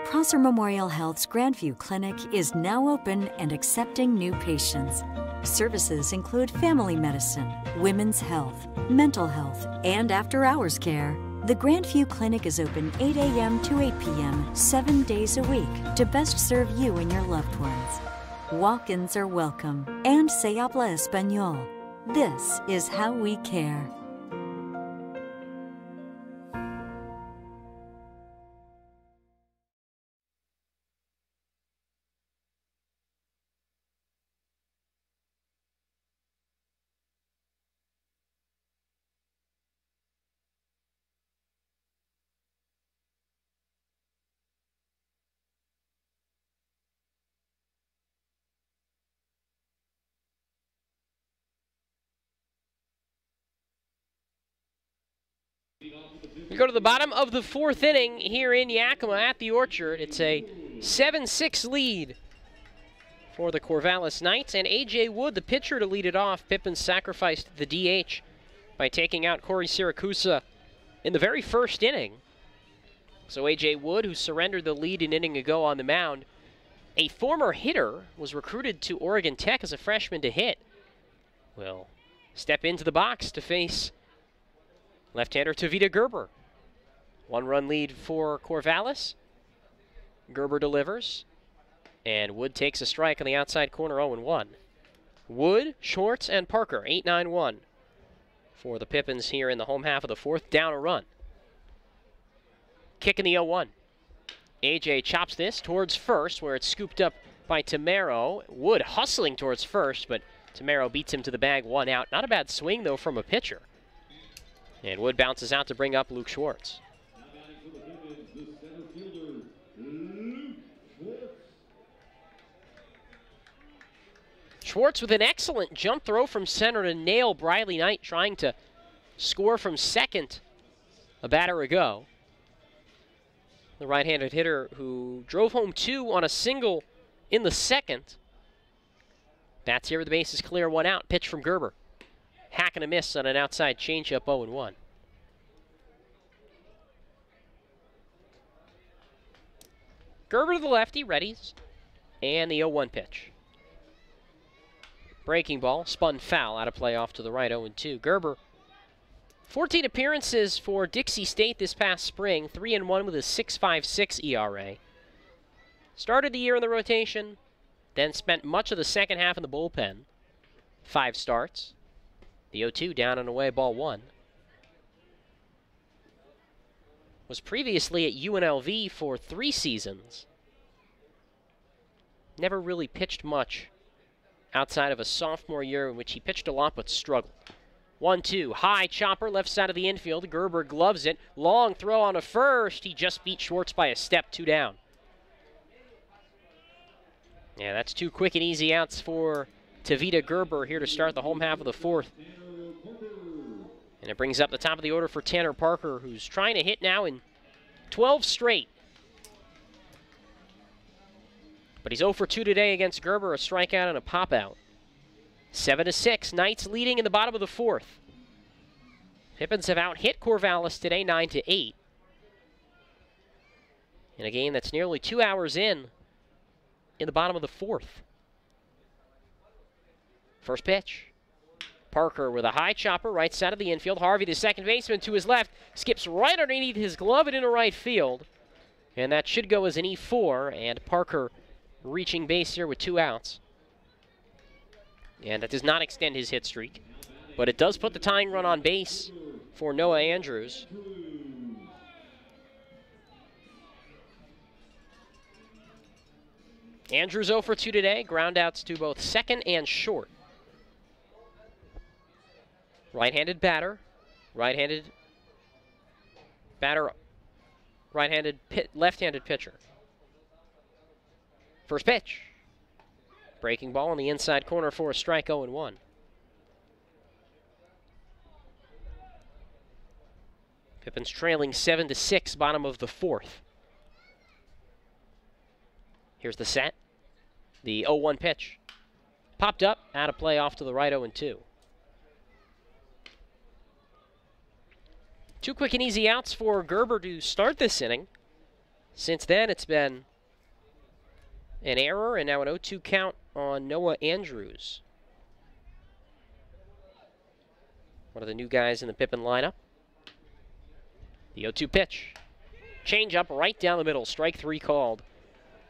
Prosser Memorial Health's Grandview Clinic is now open and accepting new patients. Services include family medicine, women's health, mental health, and after-hours care. The Grandview Clinic is open 8 a.m. to 8 p.m. 7 days a week to best serve you and your loved ones. Walk-ins are welcome, and se habla español. This is how we care.
We go to the bottom of the 4th inning here in Yakima at the Orchard. It's a 7-6 lead for the Corvallis Knights, and A.J. Wood, the pitcher, to lead it off. Pippins sacrificed the DH by taking out Corey Siracusa in the very first inning. So A.J. Wood, who surrendered the lead an inning ago on the mound, a former hitter, was recruited to Oregon Tech as a freshman to hit, will step into the box to face left-hander Tavita Gerber. 1-run lead for Corvallis. Gerber delivers, and Wood takes a strike on the outside corner, 0-1. Wood, Schwartz, and Parker, 8-9-1 for the Pippins here in the home half of the 4th, down a run. Kick in the 0-1. AJ chops this towards first, where it's scooped up by Tamero. Wood hustling towards first, but Tamero beats him to the bag, 1 out. Not a bad swing, though, from a pitcher. And Wood bounces out to bring up Luke Schwartz.
Now batting for the Pippins, the center fielder,
Schwartz with an excellent jump throw from center to nail Briley Knight, trying to score from second a batter ago. The right-handed hitter who drove home 2 on a single in the second. Bats here with the bases clear, 1 out. Pitch from Gerber. Hack and a miss on an outside changeup, 0-1. Gerber to the lefty, readies, and the 0-1 pitch. Breaking ball, spun foul, out of play off to the right, 0-2. Gerber, 14 appearances for Dixie State this past spring, 3-1 with a 6.56 ERA. Started the year in the rotation, then spent much of the second half in the bullpen. 5 starts. The 0-2 down and away, ball 1. Was previously at UNLV for 3 seasons. Never really pitched much outside of a sophomore year in which he pitched a lot but struggled. 1-2, high chopper, left side of the infield. Gerber gloves it. Long throw on a first. He just beat Schwartz by a step, 2 down. Yeah, that's 2 quick and easy outs for Tavita Gerber here to start the home half of the 4th. And it brings up the top of the order for Tanner Parker, who's trying to hit now in 12 straight. But he's 0 for 2 today against Gerber, a strikeout and a pop-out. 7-6, Knights leading in the bottom of the 4th. Pippins have out-hit Corvallis today, 9-8. In a game that's nearly 2 hours in the bottom of the 4th. First pitch. Parker with a high chopper, right side of the infield. Harvey, the second baseman, to his left, skips right underneath his glove and into right field. And that should go as an E4, and Parker reaching base here with 2 outs. And that does not extend his hit streak, but it does put the tying run on base for Noah Andrews. Andrews 0 for 2 today, ground outs to both second and short. Right-handed batter, left-handed pitcher. First pitch. Breaking ball on the inside corner for a strike, 0-1. Pippins trailing 7-6, bottom of the 4th. Here's the set. The 0-1 pitch. Popped up, out of play off to the right, 0-2. 2 quick and easy outs for Gerber to start this inning. Since then, it's been an error and now an 0-2 count on Noah Andrews. One of the new guys in the Pippin lineup. The 0-2 pitch. Change up right down the middle. Strike 3 called.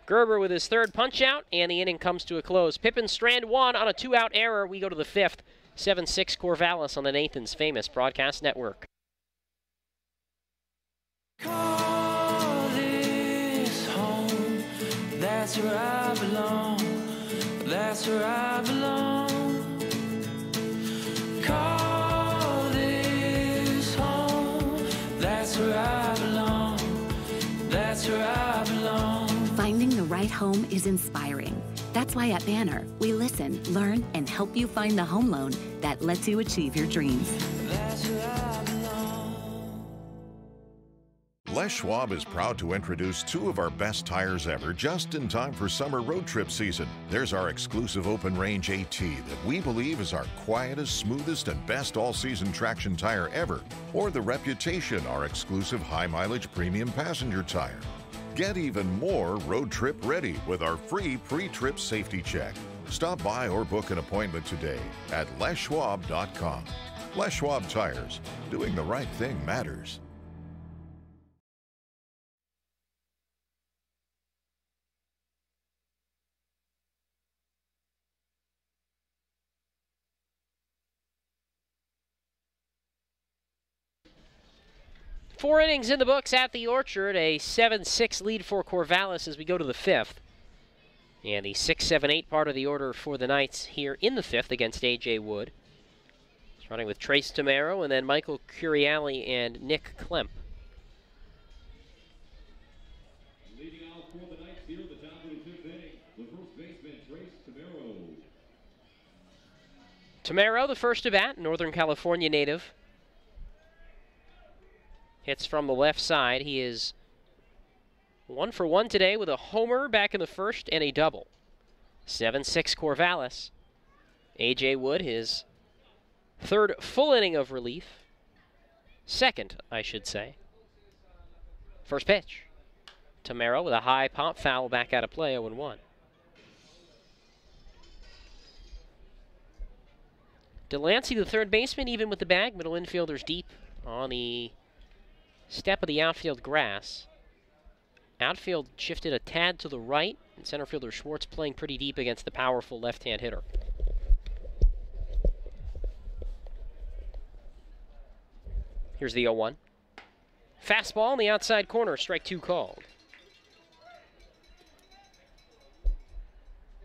Gerber with his 3rd punch out, and the inning comes to a close. Pippin strand 1 on a 2-out error. We go to the 5th. 7-6 Corvallis on the Nathan's Famous Broadcast Network.
Call this home, that's where I belong, that's where I belong. Call this home, that's where I belong, that's where I belong.
Finding the right home is inspiring. That's why at Banner, we listen, learn, and help you find the home loan that lets you achieve your dreams.
That's where I belong.
Les Schwab is proud to introduce 2 of our best tires ever just in time for summer road trip season. There's our exclusive open range AT that we believe is our quietest, smoothest, and best all-season traction tire ever. Or the Reputation, our exclusive high-mileage premium passenger tire. Get even more road trip ready with our free pre-trip safety check. Stop by or book an appointment today at leschwab.com. Les Schwab Tires. Doing the right thing matters.
Four innings in the books at the Orchard, a 7-6 lead for Corvallis as we go to the 5th. And the 6-7-8 part of the order for the Knights here in the 5th against A.J. Wood. Starting with Trace Tamaro and then Michael Curiali and Nick Klemp.
Leading off for the Knights here at the top of the 5th inning, the first baseman, Trace Tamaro.
Tamero, the first to bat, Northern California native. Hits from the left side. He is 1 for 1 today with a homer back in the first and a double. 7-6 Corvallis. A.J. Wood, his third full inning of relief. Second, I should say. First pitch. Tamero with a high pop foul back out of play, 0-1. Delancey, the third baseman, even with the bag. Middle infielders deep on the step of the outfield grass. Outfield shifted a tad to the right, and center fielder Schwartz playing pretty deep against the powerful left-hand hitter. Here's the 0-1. Fastball in the outside corner, strike 2 called.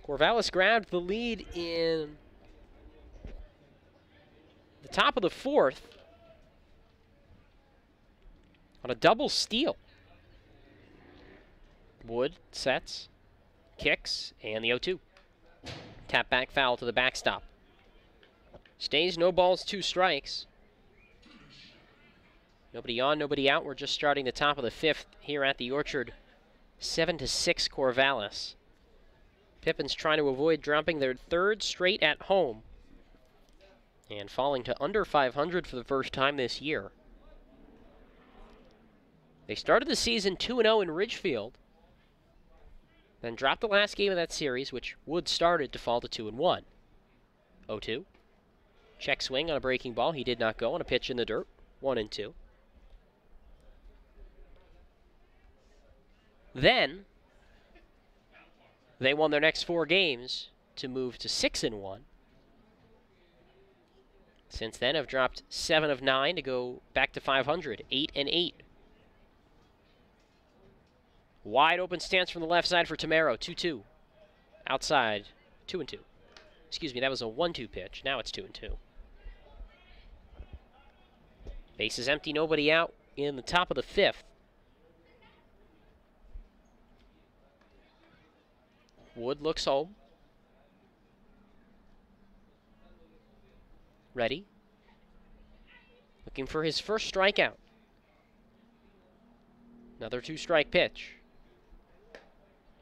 Corvallis grabbed the lead in the top of the 4th on a double steal. Wood sets, kicks, and the 0-2. Tap back foul to the backstop. Stays no balls, 2 strikes. Nobody on, nobody out. We're just starting the top of the 5th here at the Orchard. 7-6 Corvallis. Pippins trying to avoid dropping their 3rd straight at home and falling to under 500 for the first time this year. They started the season 2-0 in Ridgefield, then dropped the last game of that series, which Wood started to fall to 2-1. 0-2. Check swing on a breaking ball. He did not go on a pitch in the dirt. 1-2. Then they won their next 4 games to move to 6-1. Since then have dropped 7 of 9 to go back to 500, 8-8. Wide open stance from the left side for Tamero, 2-2. Outside, 2-2. Excuse me, that was a 1-2 pitch. Now it's 2-2. Base is empty, nobody out in the top of the 5th. Wood looks home. Ready. Looking for his first strikeout. Another 2-strike pitch.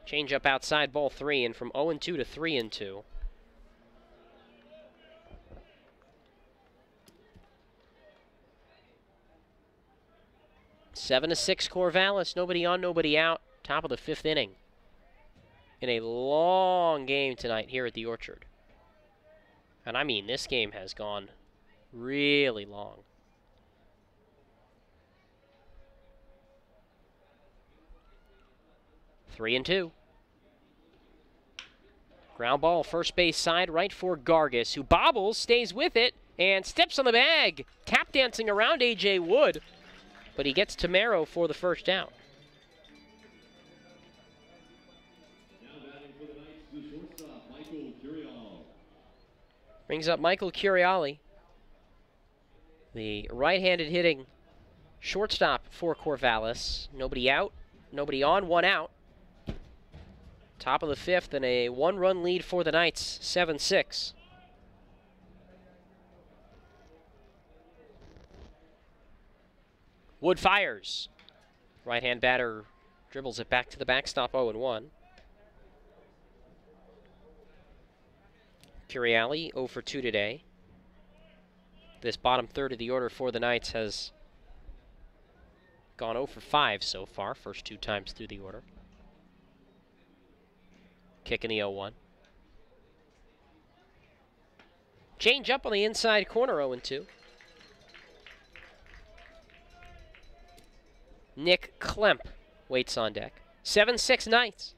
Change up outside, ball 3, and from 0-2 to 3-2. Seven to 6 Corvallis, nobody on, nobody out. Top of the 5th inning. In a long game tonight here at the Orchard. And I mean, this game has gone really long. Three and 2. Ground ball, first base side, right for Gargis, who bobbles, stays with it, and steps on the bag. Tap dancing around A.J. Wood, but he gets Tamero for the first out. Brings up Michael Curiali, the right-handed hitting shortstop for Corvallis. Nobody out, nobody on, 1 out. Top of the 5th and a 1-run lead for the Knights, 7-6. Wood fires. Right-hand batter dribbles it back to the backstop, 0-1. Curiali, 0 for 2 today. This bottom third of the order for the Knights has gone 0 for 5 so far, first 2 times through the order. Kick in the 0-1. Change up on the inside corner, 0-2. Nick Klemp waits on deck. 7-6 Knights.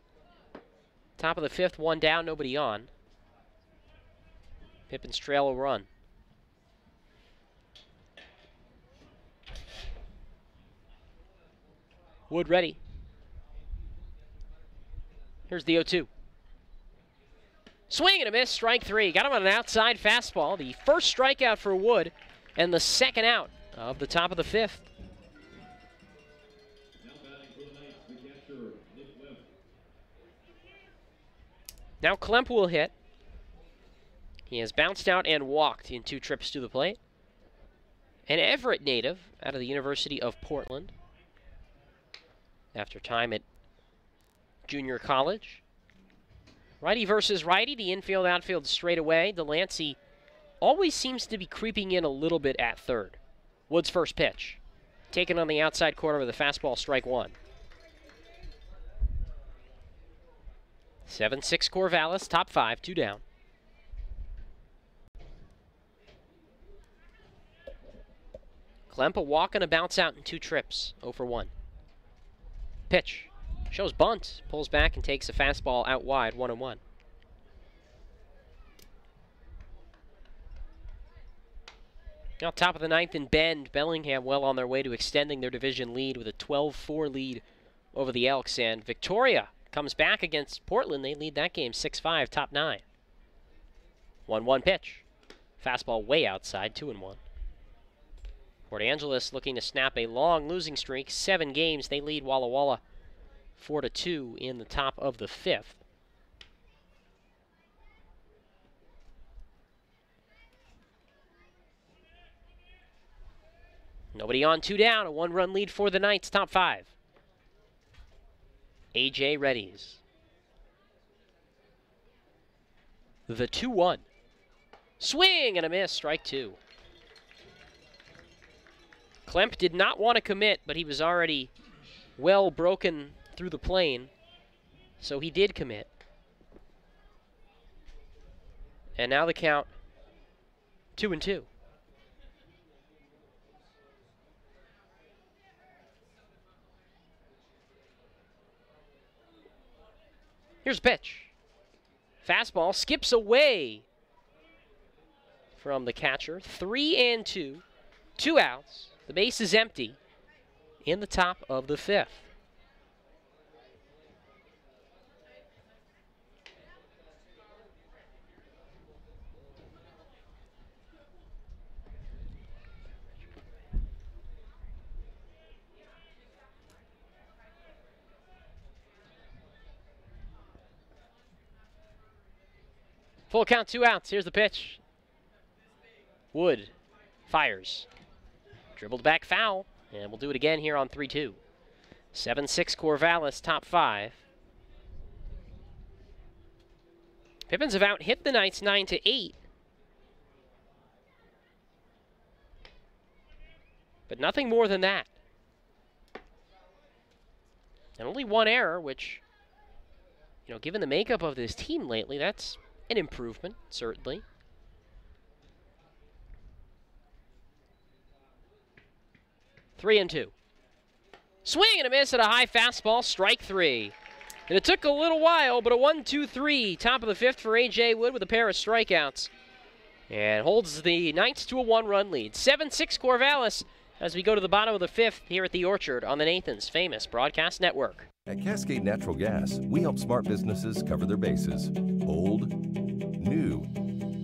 Top of the 5th, 1 down, nobody on. Pippins trail a run. Wood ready. Here's the 0-2. Swing and a miss, strike 3. Got him on an outside fastball. The first strikeout for Wood and the second out of the top of the 5th. Now Klemp will hit. He has bounced out and walked in 2 trips to the plate. An Everett native out of the University of Portland. After time at junior college. Righty versus righty, the infield outfield straight away. Delancey always seems to be creeping in a little bit at third. Wood's first pitch. Taken on the outside corner with a fastball, strike 1. 7-6 Corvallis, top 5, 2 down. Klemp a walk and a bounce out in 2 trips, 0 for 1. Pitch. Shows bunt, pulls back and takes a fastball out wide, 1-1. Now top of the 9th in Bend, Bellingham well on their way to extending their division lead with a 12-4 lead over the Elks. And Victoria comes back against Portland. They lead that game 6-5, top 9. 1-1 pitch. Fastball way outside, 2-1. Port Angeles looking to snap a long losing streak. 7 games, they lead Walla Walla 4-2 in the top of the 5th. Nobody on, 2 down. A 1-run lead for the Knights, top 5. AJ readies. The 2-1. Swing and a miss, strike 2. Klemp did not want to commit, but he was already well broken through the plane, so he did commit. And now the count 2-2. Here's a pitch. Fastball skips away from the catcher. 3-2. 2 outs. The base is empty in the top of the 5th. Full count, 2 outs. Here's the pitch. Wood fires. Dribbled back foul, and we'll do it again here on 3-2. 7-6 Corvallis, top 5. Pippins have out-hit the Knights 9-8. But nothing more than that. And only 1 error, which, you know, given the makeup of this team lately, that's an improvement, certainly. Three and 2. Swing and a miss at a high fastball, strike 3. And it took a little while, but a 1-2-3, top of the 5th for A.J. Wood with a pair of strikeouts. And holds the Knights to a 1-run lead. 7-6 Corvallis as we go to the bottom of the 5th here at the Orchard on the Nathan's Famous Broadcast Network.
At Cascade Natural Gas, we help smart businesses cover their bases. Old, new,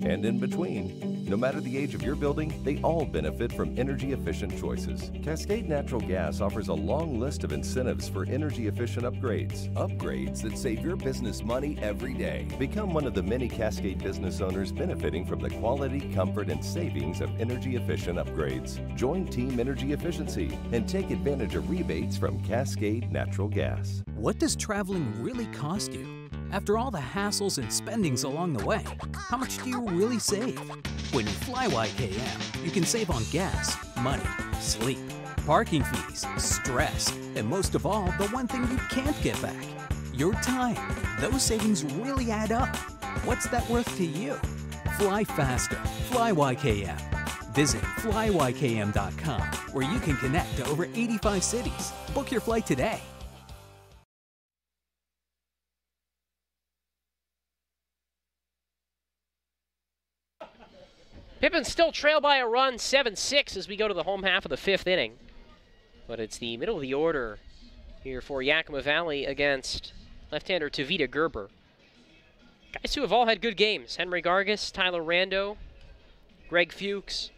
and in between. No matter the age of your building, they all benefit from energy-efficient choices. Cascade Natural Gas offers a long list of incentives for energy-efficient upgrades. Upgrades that save your business money every day. Become one of the many Cascade business owners benefiting from the quality, comfort, and savings of energy-efficient upgrades. Join Team Energy Efficiency and take advantage of rebates from Cascade Natural Gas.
What does traveling really cost you? After all the hassles and spendings along the way, how much do you really save? When you fly YKM, you can save on gas, money, sleep, parking fees, stress, and most of all, the one thing you can't get back, your time. Those savings really add up. What's that worth to you? Fly faster. Fly YKM. Visit flyykm.com, where you can connect to over 85 cities. Book your flight today.
Pippins still trail by a run, 7-6 as we go to the home half of the 5th inning. But it's the middle of the order here for Yakima Valley against left-hander Tavita Gerber. Guys who have all had good games. Henry Gargas, Tyler Rando, Greg Fuchs.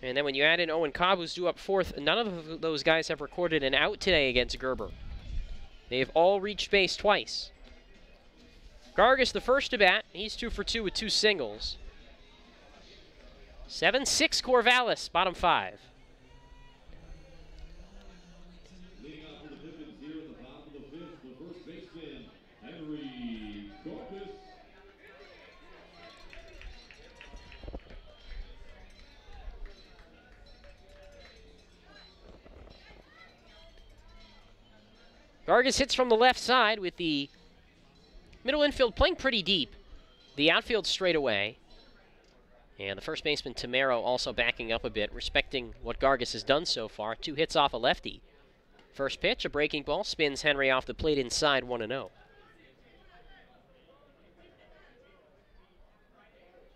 And then when you add in Owen Cobb, who's due up 4th, none of those guys have recorded an out today against Gerber. They've all reached base twice. Gargis the first to bat. He's 2 for 2 with 2 singles. 7-6 Corvallis, bottom 5.
Leading off for the Pippins here at the bottom of the 5th, the first baseman, Henry Corpus.
Gargis hits from the left side with the middle infield playing pretty deep. The outfield straight away. And the first baseman, Tamero, also backing up a bit, respecting what Gargis has done so far. 2 hits off a lefty. First pitch, a breaking ball, spins Henry off the plate inside, 1-0.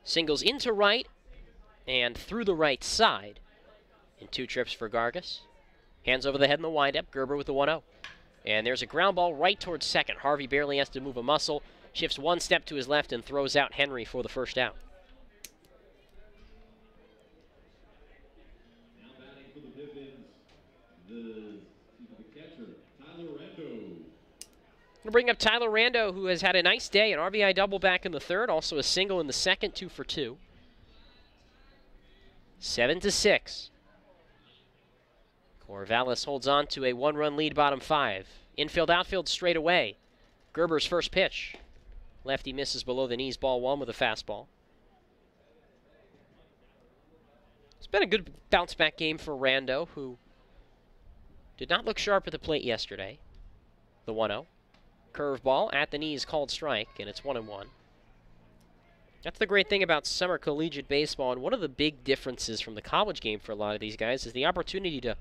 Singles into right and through the right side in 2 trips for Gargis. Hands over the head in the windup, Gerber with the 1-0. And there's a ground ball right towards second. Harvey barely has to move a muscle, shifts 1 step to his left and throws out Henry for the first out.
Now batting for the Pippins, the catcher, Tyler Rando.
We'll bring up Tyler Rando, who has had a nice day, an RBI double back in the 3rd, also a single in the 2nd, 2 for 2. 7-6. Corvallis holds on to a 1-run lead, bottom 5. Infield, outfield, straight away. Gerber's first pitch. Lefty misses below the knees, ball 1 with a fastball. It's been a good bounce-back game for Rando, who did not look sharp at the plate yesterday. The 1-0. Curveball at the knees, called strike, and it's 1-1. That's the great thing about summer collegiate baseball, and one of the big differences from the college game for a lot of these guys is the opportunity to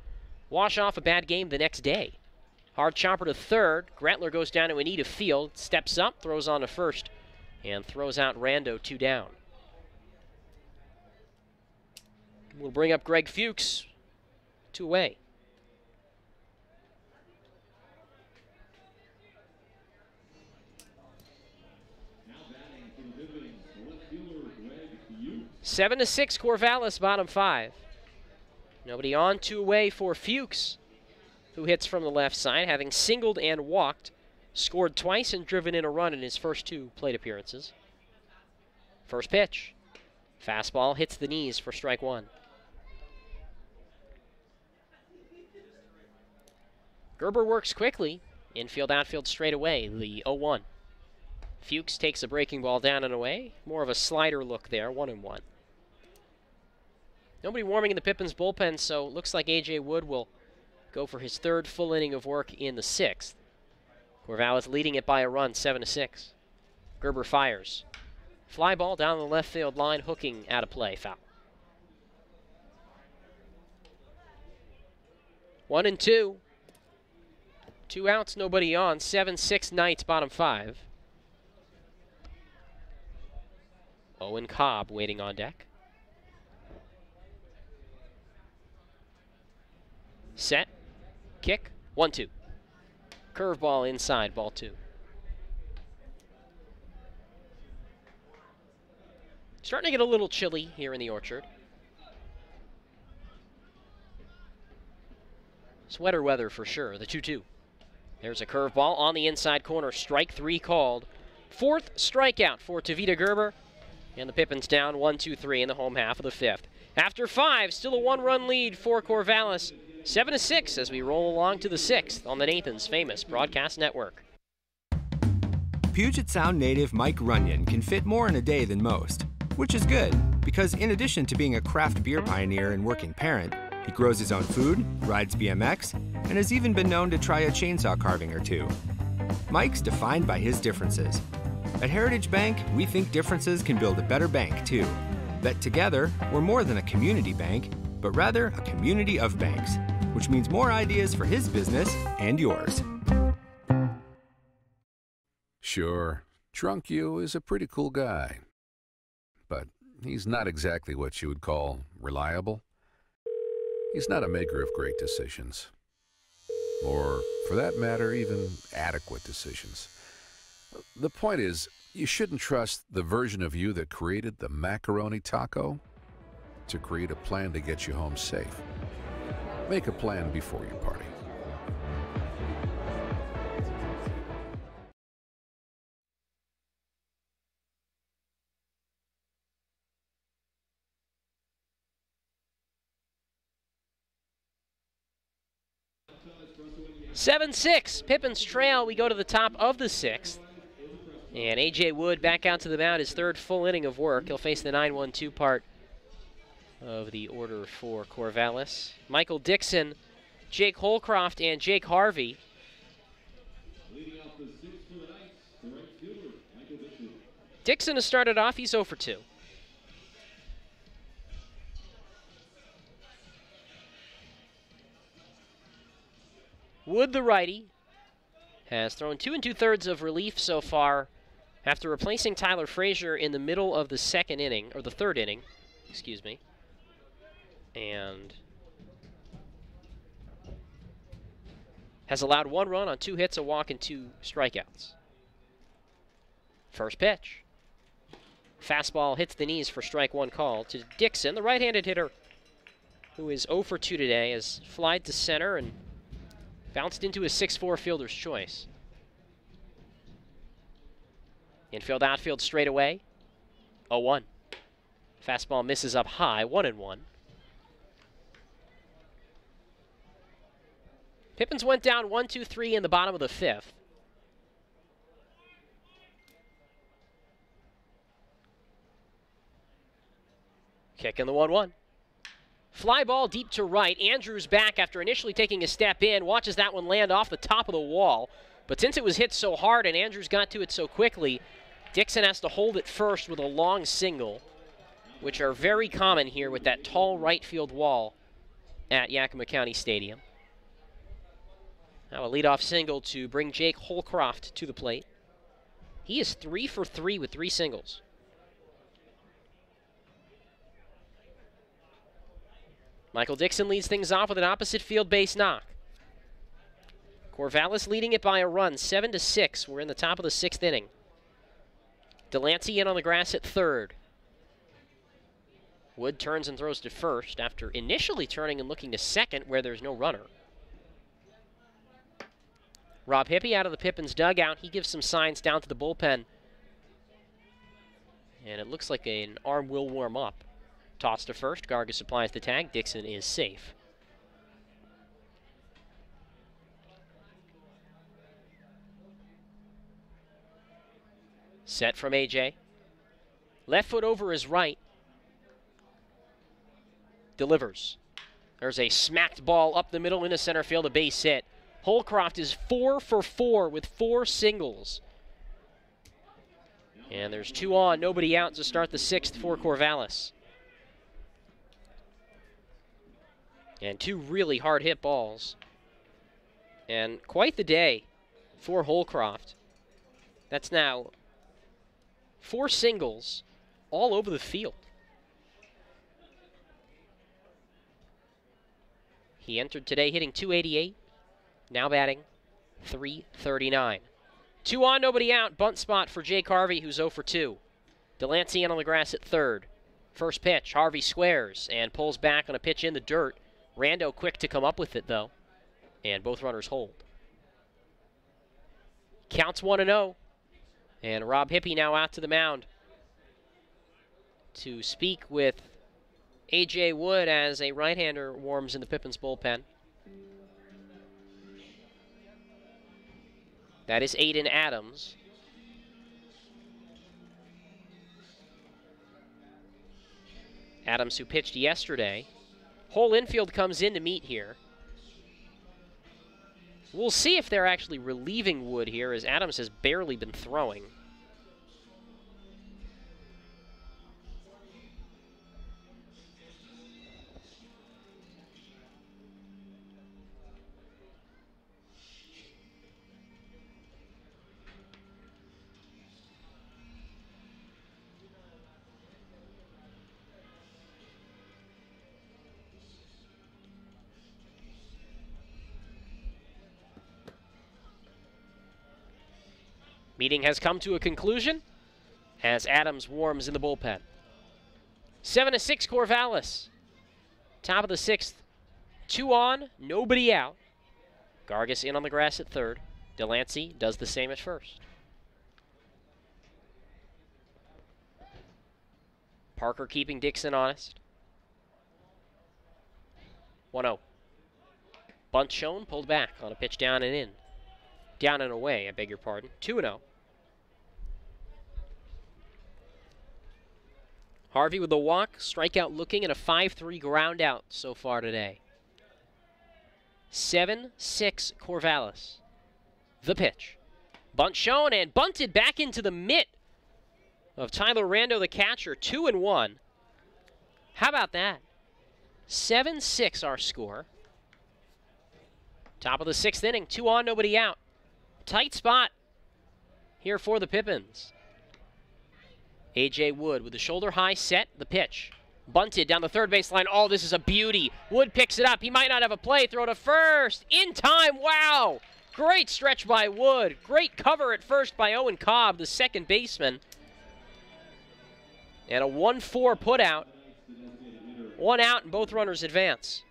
wash off a bad game the next day. Hard chopper to 3rd. Gretler goes down to Anita Field, steps up, throws on to 1st, and throws out Rando 2 down. We'll bring up Greg Fuchs, 2 away.
Now batting for the Pippins, the left fielder, Greg Fuchs.
7-6 Corvallis, bottom 5. Nobody on, 2 away for Fuchs, who hits from the left side, having singled and walked, scored twice and driven in a run in his first 2 plate appearances. First pitch. Fastball hits the knees for strike 1. Gerber works quickly. Infield, outfield straight away, the 0-1. Fuchs takes a breaking ball down and away. More of a slider look there, 1-1. Nobody warming in the Pippins bullpen, so looks like A.J. Wood will go for his 3rd full inning of work in the 6th. Corvallis leading it by a run, 7-6. Gerber fires. Fly ball down the left field line, hooking out of play, foul. 1-2. 2 outs, nobody on. 7-6 Knights, bottom 5. Owen Cobb waiting on deck. Set. Kick. 1-2. Curveball inside, ball 2. Starting to get a little chilly here in the orchard. Sweater weather for sure, the 2-2. There's a curveball on the inside corner, strike 3 called. 4th strikeout for Tavita Gerber. And the Pippins down 1-2-3 in the home half of the 5th. After 5, still a 1-run lead for Corvallis. 7-6 as we roll along to the 6th on the Nathan's Famous Broadcast Network.
Puget Sound native Mike Runyon can fit more in a day than most, which is good because in addition to being a craft beer pioneer and working parent, he grows his own food, rides BMX, and has even been known to try a chainsaw carving or 2. Mike's defined by his differences. At Heritage Bank, we think differences can build a better bank, too. That together, we're more than a community bank, but rather a community of banks, which means more ideas for his business and yours.
Sure, Drunk You is a pretty cool guy, but he's not exactly what you would call reliable. He's not a maker of great decisions, or, for that matter, even adequate decisions. The point is, you shouldn't trust the version of you that created the macaroni taco to create a plan to get you home safe. Make a plan before you party.
7-6, Pippins trail. We go to the top of the 6th. And A.J. Wood back out to the mound, his third full inning of work. He'll face the 9-1-2 part of the order for Corvallis. Michael Dixon, Jake Holcroft, and Jake Harvey. Dixon has started off, he's 0 for 2. Wood, the righty, has thrown 2 2/3 of relief so far after replacing Tyler Frazier in the middle of the second inning, or the third inning, excuse me. And has allowed 1 run on 2 hits, a walk, and 2 strikeouts. First pitch. Fastball hits the knees for strike 1 call to Dixon, the right-handed hitter, who is 0 for 2 today, has flied to center and bounced into a 6-4 fielder's choice. Infield, outfield straight away. 0-1. Fastball misses up high, 1-1. Pippins went down 1-2-3 in the bottom of the 5th. Kick in the 1-1. Fly ball deep to right. Andrews back after initially taking a step in. Watches that one land off the top of the wall. But since it was hit so hard and Andrews got to it so quickly, Dixon has to hold it first with a long single, which are very common here with that tall right field wall at Yakima County Stadium. Now a leadoff single to bring Jake Holcroft to the plate. He is 3 for 3 with 3 singles. Michael Dixon leads things off with an opposite field base knock. Corvallis leading it by a run, 7-6. We're in the top of the 6th inning. Delancey in on the grass at third. Wood turns and throws to first after initially turning and looking to second where there's no runner. Rob Hippie out of the Pippins dugout. He gives some signs down to the bullpen. And it looks like an arm will warm up. Toss to first. Gargas supplies the tag. Dixon is safe. Set from A.J. Left foot over his right. Delivers. There's a smacked ball up the middle into center field, a base hit. Holcroft is 4 for 4 with 4 singles. And there's 2 on, nobody out to start the 6th for Corvallis. And 2 really hard hit balls. And quite the day for Holcroft. That's now 4 singles all over the field. He entered today hitting .288, now batting .339. 2 on, nobody out. Bunt spot for Jake Harvey, who's 0 for 2. Delancey in on the grass at third. First pitch, Harvey squares and pulls back on a pitch in the dirt. Rando quick to come up with it, though, and both runners hold. Counts 1-0, and Rob Hippie now out to the mound to speak with A.J. Wood as a right-hander warms in the Pippins bullpen. That is Aiden Adams. Adams, who pitched yesterday. Whole infield comes in to meet here. We'll see if they're actually relieving Wood here, as Adams has barely been throwing. Meeting has come to a conclusion as Adams warms in the bullpen. 7-6 Corvallis. Top of the 6th. 2 on, nobody out. Gargas in on the grass at third. Delancey does the same at first. Parker keeping Dixon honest. 1-0. Bunt shown, pulled back on a pitch down and in. Down and away, I beg your pardon. 2-0. Harvey with a walk, strikeout looking, and a 5-3 ground out so far today. 7-6 Corvallis. The pitch. Bunt shown and bunted back into the mitt of Tyler Rando, the catcher. 2-1. How about that? 7-6 our score. Top of the 6th inning, 2 on, nobody out. Tight spot here for the Pippins. A.J. Wood with the shoulder high set, the pitch. Bunted down the third baseline. Oh, this is a beauty. Wood picks it up. He might not have a play. Throw to first. In time. Wow. Great stretch by Wood. Great cover at first by Owen Cobb, the second baseman. And a 1-4 put out. 1 out and both runners advance.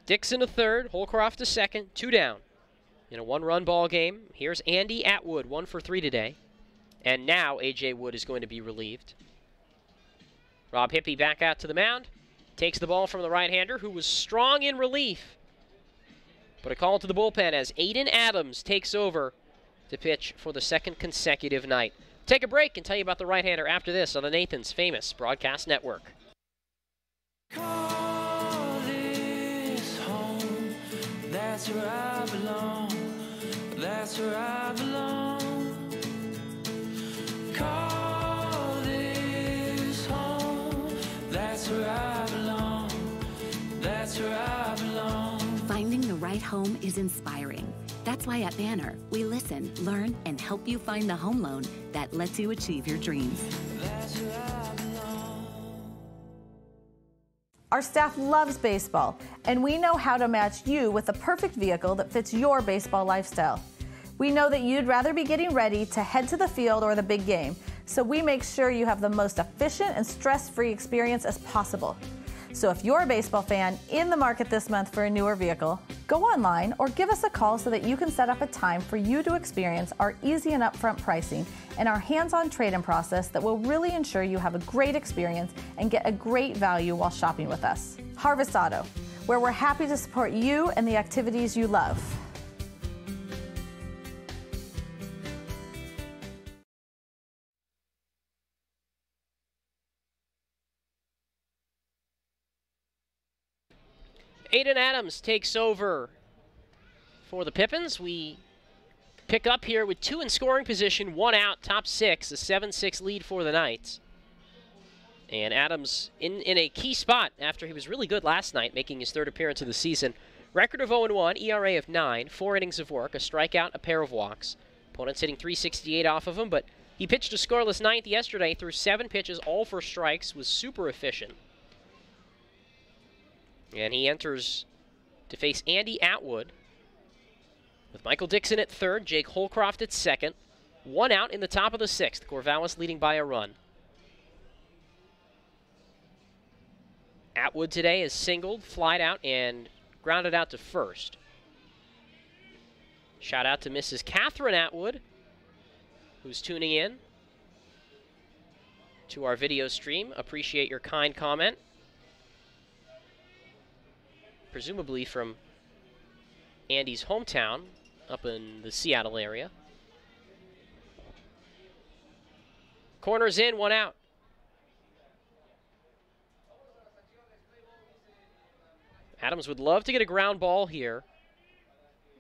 Dixon to third, Holcroft to second, 2 down. In a 1-run ball game, here's Andy Atwood, 1 for 3 today. And now A.J. Wood is going to be relieved. Rob Hippie back out to the mound. Takes the ball from the right-hander, who was strong in relief. But a call to the bullpen as Aiden Adams takes over to pitch for the 2nd consecutive night. Take a break and tell you about the right-hander after this on the Nathan's Famous Broadcast Network.
That's where I belong. That's where I belong. Call this home. That's where I belong. That's where I belong.
Finding the right home is inspiring. That's why at Banner, we listen, learn, and help you find the home loan that lets you achieve your dreams.
That's where I belong.
Our staff loves baseball, and we know how to match you with the perfect vehicle that fits your baseball lifestyle. We know that you'd rather be getting ready to head to the field or the big game, so we make sure you have the most efficient and stress-free experience as possible. So if you're a baseball fan in the market this month for a newer vehicle, go online or give us a call so that you can set up a time for you to experience our easy and upfront pricing and our hands-on trade-in process that will really ensure you have a great experience and get a great value while shopping with us. Harvest Auto, where we're happy to support you and the activities you love.
Aiden Adams takes over for the Pippins. We pick up here with 2 in scoring position, 1 out, top 6, a 7-6 lead for the Knights. And Adams in a key spot after he was really good last night, making his 3rd appearance of the season. Record of 0-1, ERA of 9, 4 innings of work, a strikeout, a pair of walks. Opponents hitting .368 off of him, but he pitched a scoreless 9th yesterday, threw 7 pitches, all for strikes, was super efficient. And he enters to face Andy Atwood with Michael Dixon at 3rd, Jake Holcroft at 2nd. 1 out in the top of the 6th, Corvallis leading by a run. Atwood today is singled, flied out, and grounded out to first. Shout out to Mrs. Catherine Atwood, who's tuning in to our video stream. Appreciate your kind comment. Presumably from Andy's hometown up in the Seattle area. Corner's in, 1 out. Adams would love to get a ground ball here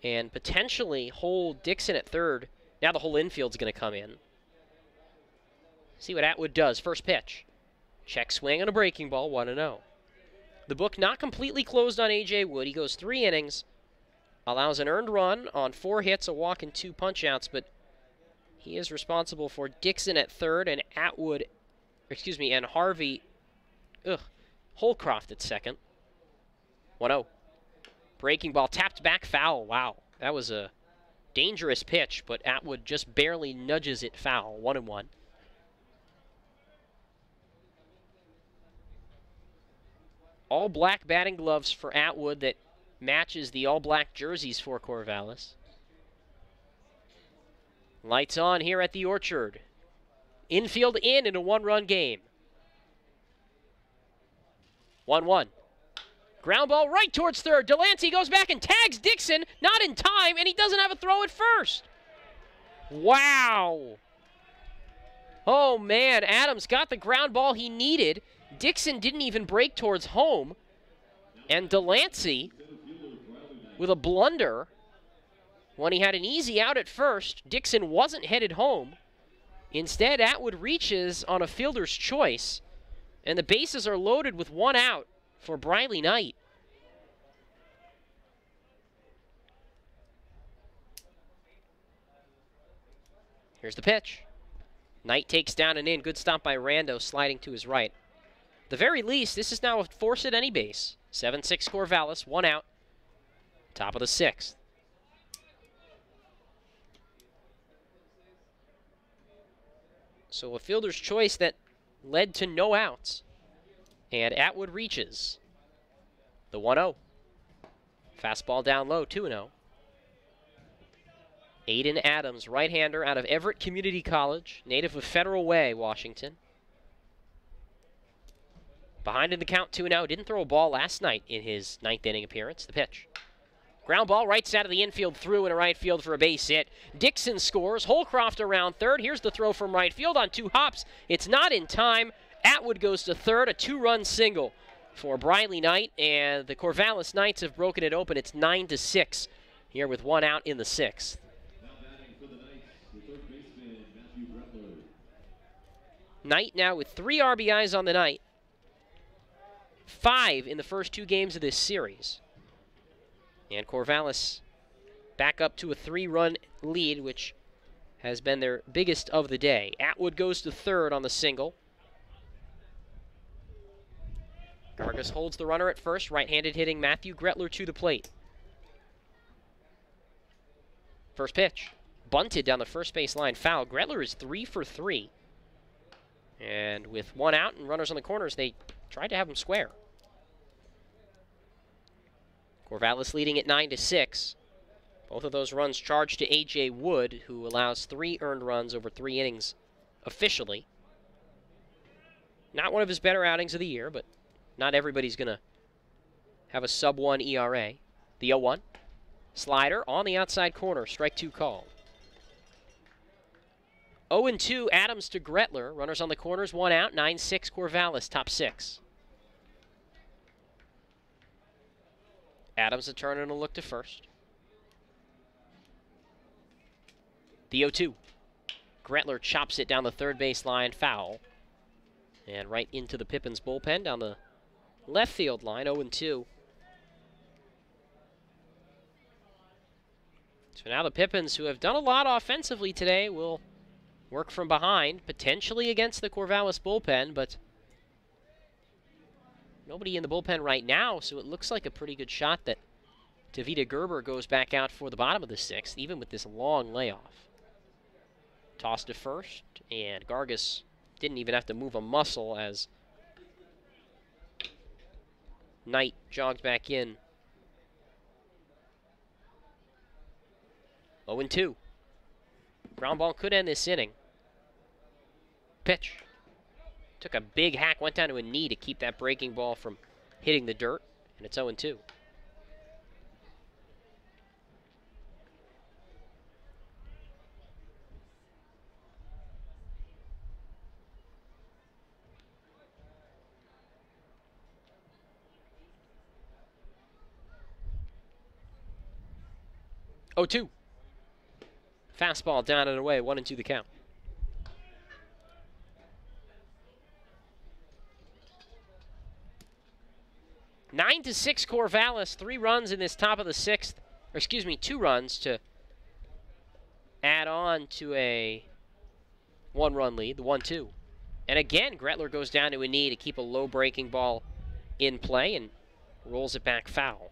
and potentially hold Dixon at 3rd. Now the whole infield's going to come in. See what Atwood does. First pitch. Check swing on a breaking ball, 1-0. The book not completely closed on A.J. Wood. He goes 3 innings, allows an earned run on 4 hits, a walk, and 2 punch-outs, but he is responsible for Dixon at 3rd and and Harvey, Holcroft at 2nd. 1-0. Breaking ball, tapped back, foul. Wow, that was a dangerous pitch, but Atwood just barely nudges it foul. 1-1. All black batting gloves for Atwood that matches the all black jerseys for Corvallis. Lights on here at the Orchard. Infield in a one-run game. 1-1. Ground ball right towards third. Delancey goes back and tags Dixon, not in time, and he doesn't have a throw at first. Wow. Oh, man, Adams got the ground ball he needed. Dixon didn't even break towards home. And Delancey, with a blunder, when he had an easy out at first, Dixon wasn't headed home. Instead, Atwood reaches on a fielder's choice, and the bases are loaded with one out for Briley Knight. Here's the pitch. Knight takes down and in. Good stop by Rando, sliding to his right. At the very least, this is now a force at any base. 7-6 Corvallis, one out. Top of the sixth. So a fielder's choice that led to no outs. And Atwood reaches the 1-0. Fastball down low, 2-0. Aiden Adams, right-hander out of Everett Community College, native of Federal Way, Washington. Behind in the count, 2-0. Didn't throw a ball last night in his ninth inning appearance. The pitch. Ground ball right side of the infield, through in a right field for a base hit. Dixon scores. Holcroft around third. Here's the throw from right field on two hops. It's not in time. Atwood goes to third, a two-run single for Briley Knight, and the Corvallis Knights have broken it open. It's 9-6 here with one out in the sixth. Knight now with 3 RBIs on the night. 5 in the first 2 games of this series. And Corvallis back up to a 3-run lead, which has been their biggest of the day. Atwood goes to third on the single. Gargas holds the runner at first, right-handed hitting Matthew Gretler to the plate. First pitch, bunted down the first base line, foul. Gretler is 3 for 3. And with one out and runners on the corners, they tried to have him square. Corvallis leading at 9-6. Both of those runs charged to A.J. Wood, who allows 3 earned runs over 3 innings officially. Not one of his better outings of the year, but not everybody's going to have a sub-1 ERA. The 0-1. Slider on the outside corner. Strike 2 call. 0-2, Adams to Gretler. Runners on the corners, 1 out. 9-6 Corvallis, top 6. Adams a turn and a look to first. The 0-2. Gretler chops it down the third base line, foul. And right into the Pippins bullpen down the left field line, 0-2. So now the Pippins, who have done a lot offensively today, will work from behind, potentially against the Corvallis bullpen, but nobody in the bullpen right now, so it looks like a pretty good shot that Tavita Gerber goes back out for the bottom of the sixth, even with this long layoff. Toss to first, and Gargas didn't even have to move a muscle as Knight jogged back in. 0-2. Ground ball could end this inning. Pitch. Took a big hack, went down to a knee to keep that breaking ball from hitting the dirt, and it's 0-2. Oh, 2. Fastball down and away, 1-2 the count. Nine to 6 Corvallis, 3 runs in this top of the sixth. Or excuse me, 2 runs to add on to a 1-run lead, the 1-2. And again, Gretler goes down to a knee to keep a low breaking ball in play and rolls it back foul.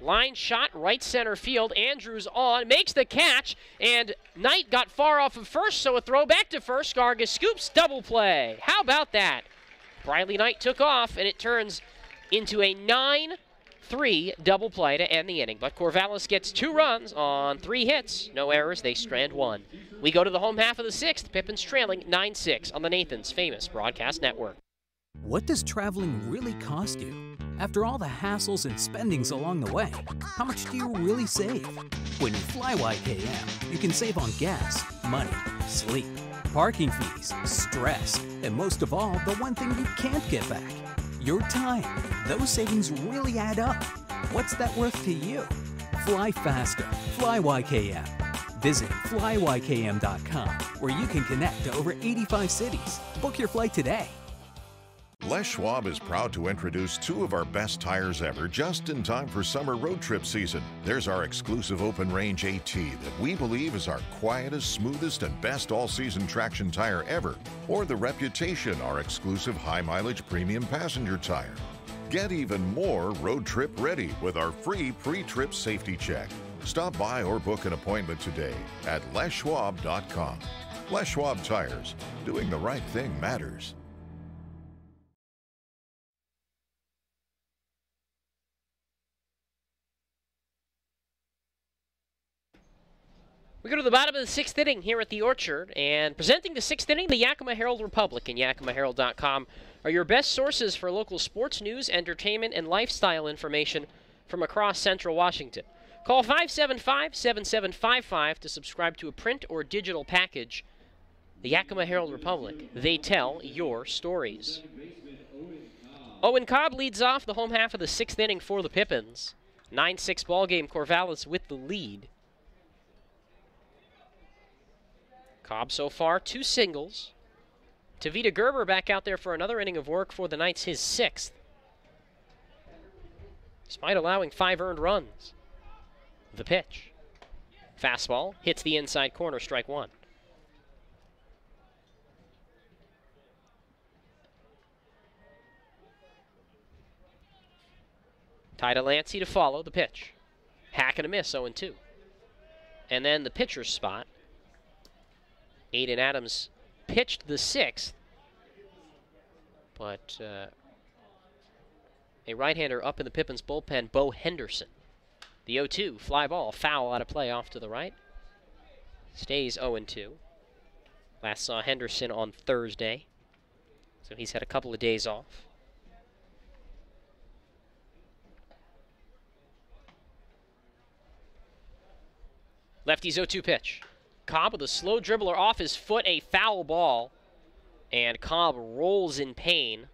Line shot, right center field. Andrews on, makes the catch, and Knight got far off of first, so a throw back to first. Gargas scoops, double play. How about that? Briley Knight took off, and it turns into a 9-3 double play to end the inning. But Corvallis gets 2 runs on 3 hits. No errors, they strand 1. We go to the home half of the 6th. Pippins trailing 9-6 on the Nathan's famous broadcast network.
What does traveling really cost you? After all the hassles and spendings along the way, how much do you really save? When you fly YKM, you can save on gas, money, sleep, parking fees, stress, and most of all, the one thing you can't get back, your time. Those savings really add up. What's that worth to you? Fly faster. Fly YKM. Visit flyykm.com, where you can connect to over 85 cities. Book your flight today.
Les Schwab is proud to introduce 2 of our best tires ever just in time for summer road trip season. There's our exclusive open range AT that we believe is our quietest, smoothest, and best all-season traction tire ever. Or the Reputation, our exclusive high-mileage premium passenger tire. Get even more road trip ready with our free pre-trip safety check. Stop by or book an appointment today at leschwab.com. Les Schwab Tires. Doing the right thing matters.
We go to the bottom of the 6th inning here at the Orchard, and presenting the 6th inning, the Yakima Herald Republic and yakimaherald.com are your best sources for local sports news, entertainment, and lifestyle information from across central Washington. Call 575-7755 to subscribe to a print or digital package. The Yakima Herald Republic, they tell your stories. Owen Cobb leads off the home half of the 6th inning for the Pippins. 9-6 ball game, Corvallis with the lead. Cobb so far 2 singles. Tavita Gerber back out there for another inning of work for the Knights, his 6th. Despite allowing 5 earned runs. The pitch. Fastball hits the inside corner, strike 1. Ty Delancey to follow the pitch. Hack and a miss, 0-2. And then the pitcher's spot. Aiden Adams pitched the 6th, but a right-hander up in the Pippins bullpen, Bo Henderson. The 0-2, fly ball, foul out of play off to the right. Stays 0-2. Last saw Henderson on Thursday, so he's had a couple of days off. Lefty's 0-2 pitch. Cobb with a slow dribbler off his foot, a foul ball. And Cobb rolls in pain,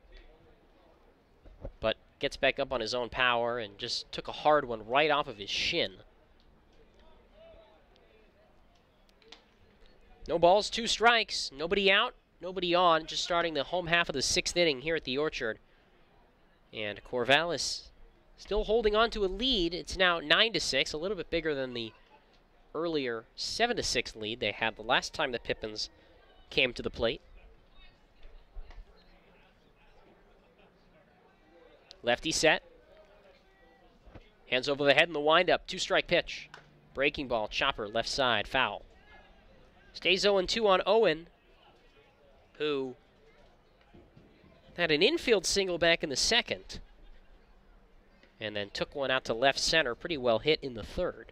but gets back up on his own power and just took a hard one right off of his shin. No balls, 2 strikes, nobody out, nobody on, just starting the home half of the 6th inning here at the Orchard. And Corvallis still holding on to a lead. It's now 9-6, a little bit bigger than the earlier 7-6 lead they had the last time the Pippins came to the plate. Lefty set. Hands over the head in the windup. 2-strike pitch. Breaking ball, chopper, left side, foul. Stays 0-2 on Owen, who had an infield single back in the 2nd. And then took one out to left center, pretty well hit in the 3rd.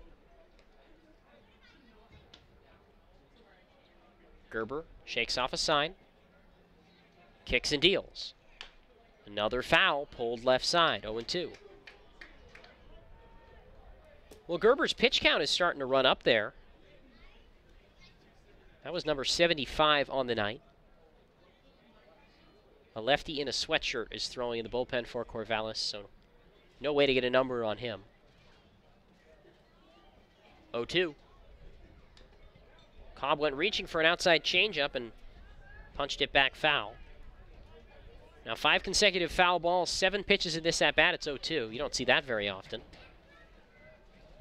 Gerber shakes off a sign, kicks and deals. Another foul, pulled left side, 0-2. Well, Gerber's pitch count is starting to run up there. That was number 75 on the night. A lefty in a sweatshirt is throwing in the bullpen for Corvallis, so no way to get a number on him. 0-2. Cobb went reaching for an outside changeup and punched it back foul. Now 5 consecutive foul balls, 7 pitches in this at-bat. It's 0-2. You don't see that very often.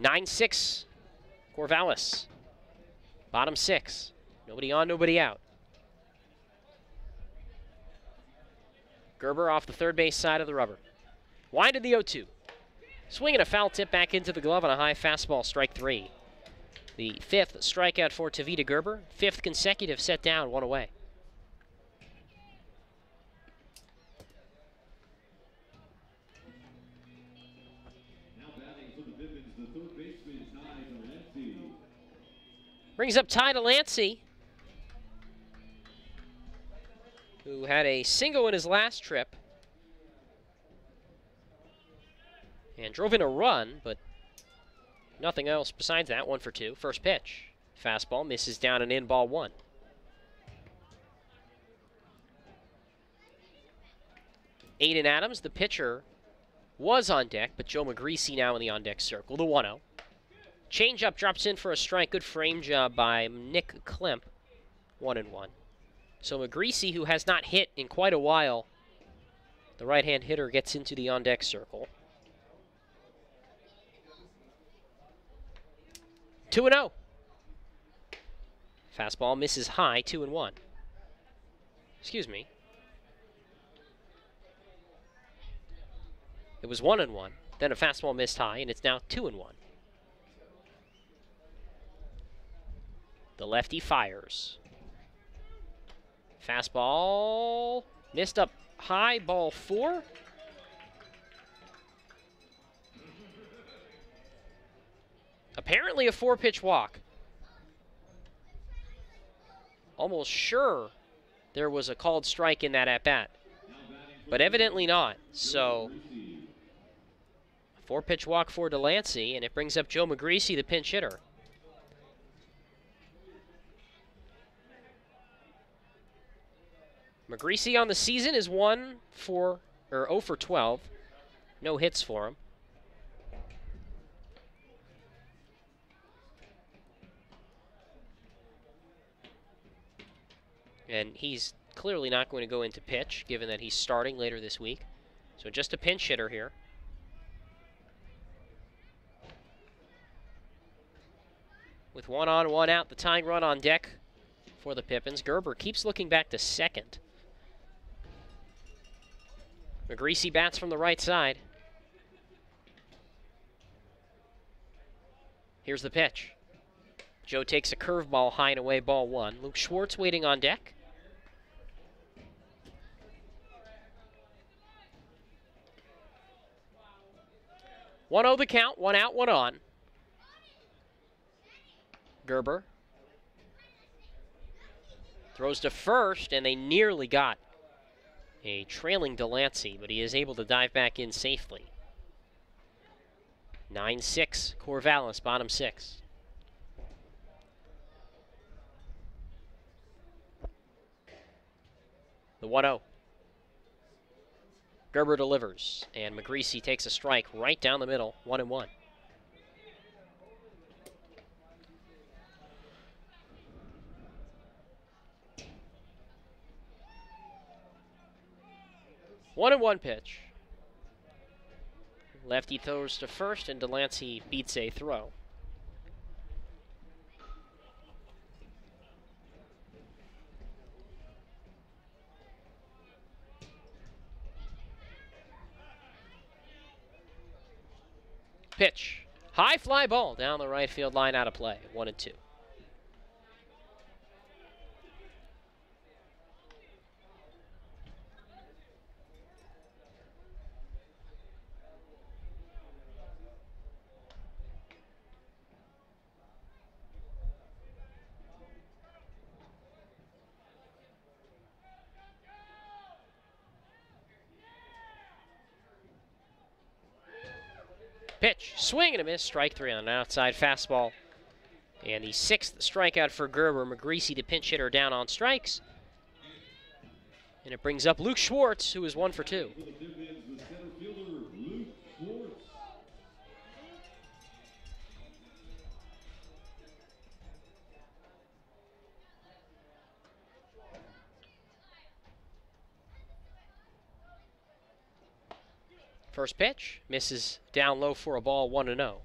9-6, Corvallis. Bottom 6. Nobody on, nobody out. Gerber off the third base side of the rubber. Winded the 0-2. Swinging a foul tip back into the glove on a high fastball, strike 3. The 5th strikeout for Tavita Gerber. 5th consecutive set down, 1 away.
Now batting for the Pippins, the third baseman, Ty Delancey.
Brings up Ty Delancey, who had a single in his last trip and drove in a run, but nothing else besides that. 1 for 2. First pitch. Fastball misses down and in, ball 1. Aiden Adams, the pitcher, was on deck, but Joe McGreasy now in the on-deck circle. The 1-0. Changeup drops in for a strike. Good frame job by Nick Klemp. 1-1. So McGreasy, who has not hit in quite a while, the right-hand hitter gets into the on-deck circle. 2-0. Fastball misses high, 2-1. Excuse me. It was 1-1. Then a fastball missed high, and it's now 2-1. The lefty fires. Fastball missed up high, ball 4. Apparently a 4-pitch walk. Almost sure there was a called strike in that at-bat, but evidently not. So, 4-pitch walk for Delancey, and it brings up Joe McGreasy, the pinch hitter. McGreasy on the season is 0 for 12. No hits for him. And he's clearly not going to go into pitch, given that he's starting later this week. So just a pinch hitter here. With 1 on, 1 out, the tying run on deck for the Pippins. Gerber keeps looking back to second. McGreasy bats from the right side. Here's the pitch. Joe takes a curveball high and away, ball 1. Luke Schwartz waiting on deck. One 0 the count, 1 out, 1 on. Gerber throws to first, and they nearly got a trailing Delancey, but he is able to dive back in safely. 9-6, Corvallis, bottom 6. The 1-0. Gerber delivers, and McGreasy takes a strike right down the middle, 1-1. One and 1 pitch. Lefty throws to first, and Delancey beats a throw. Pitch. High fly ball down the right field line, out of play. 1-2. Pitch, swing and a miss, strike 3 on an outside fastball. And the 6th strikeout for Gerber. McGreasy, the pinch hitter, down on strikes. And it brings up Luke Schwartz, who is 1 for 2. First pitch, misses down low for a ball, 1-0.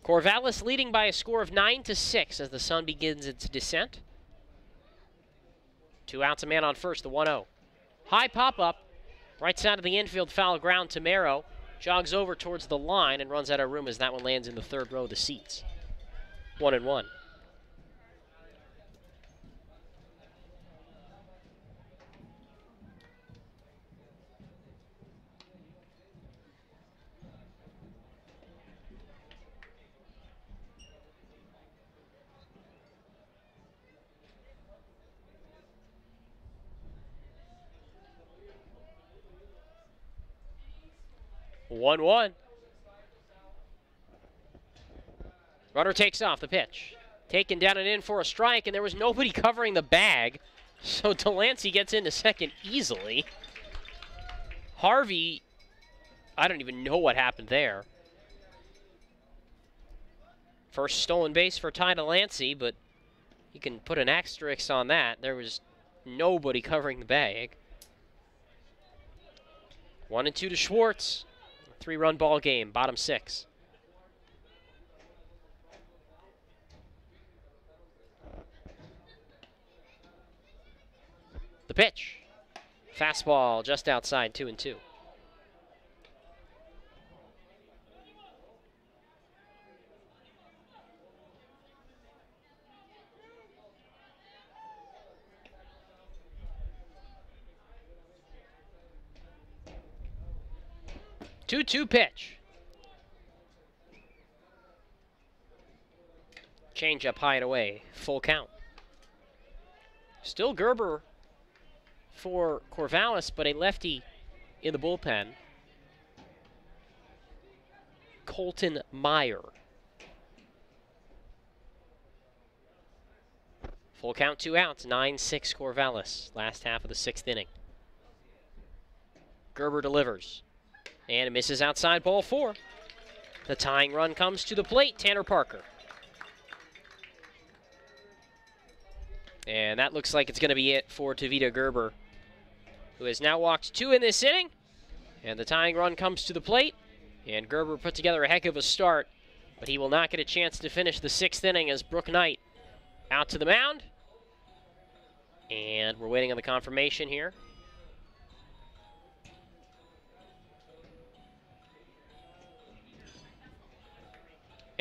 Corvallis leading by a score of 9-6 as the sun begins its descent. 2 outs, a man on first, the 1-0. High pop-up, right side of the infield, foul ground. Tamero jogs over towards the line and runs out of room as that one lands in the third row of the seats. 1-1. Runner takes off the pitch. Taken down and in for a strike, and there was nobody covering the bag, so Delancey gets into second easily. Harvey, I don't even know what happened there. First stolen base for Ty Delancey, but you can put an asterisk on that. There was nobody covering the bag. 1-2 to Schwartz. 3-run ball game, bottom 6. The pitch. Fastball just outside, 2-2. Two pitch. Change up high and away. Full count. Still Gerber for Corvallis, but a lefty in the bullpen. Colton Meyer. Full count, 2 outs, 9-6 Corvallis. Last half of the 6th inning. Gerber delivers. And it misses outside, ball 4. The tying run comes to the plate, Tanner Parker. And that looks like it's going to be it for Tavita Gerber, who has now walked 2 in this inning. And the tying run comes to the plate. And Gerber put together a heck of a start, but he will not get a chance to finish the 6th inning as Brooke Knight out to the mound. And we're waiting on the confirmation here.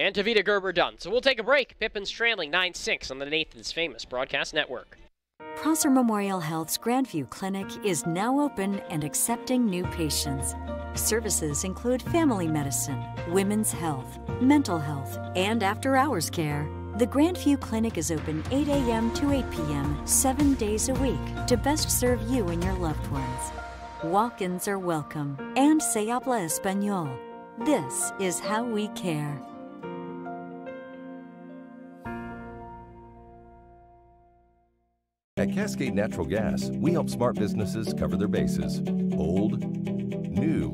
And Tavita Gerber done. So we'll take a break. Pippins trailing 9-6 on the Nathan's Famous Broadcast Network.
Prosser Memorial Health's Grandview Clinic is now open and accepting new patients. Services include family medicine, women's health, mental health, and after-hours care. The Grandview Clinic is open 8 a.m. to 8 p.m. 7 days a week to best serve you and your loved ones. Walk-ins are welcome, and se habla español. This is how we care.
At Cascade Natural Gas, we help smart businesses cover their bases. Old, new,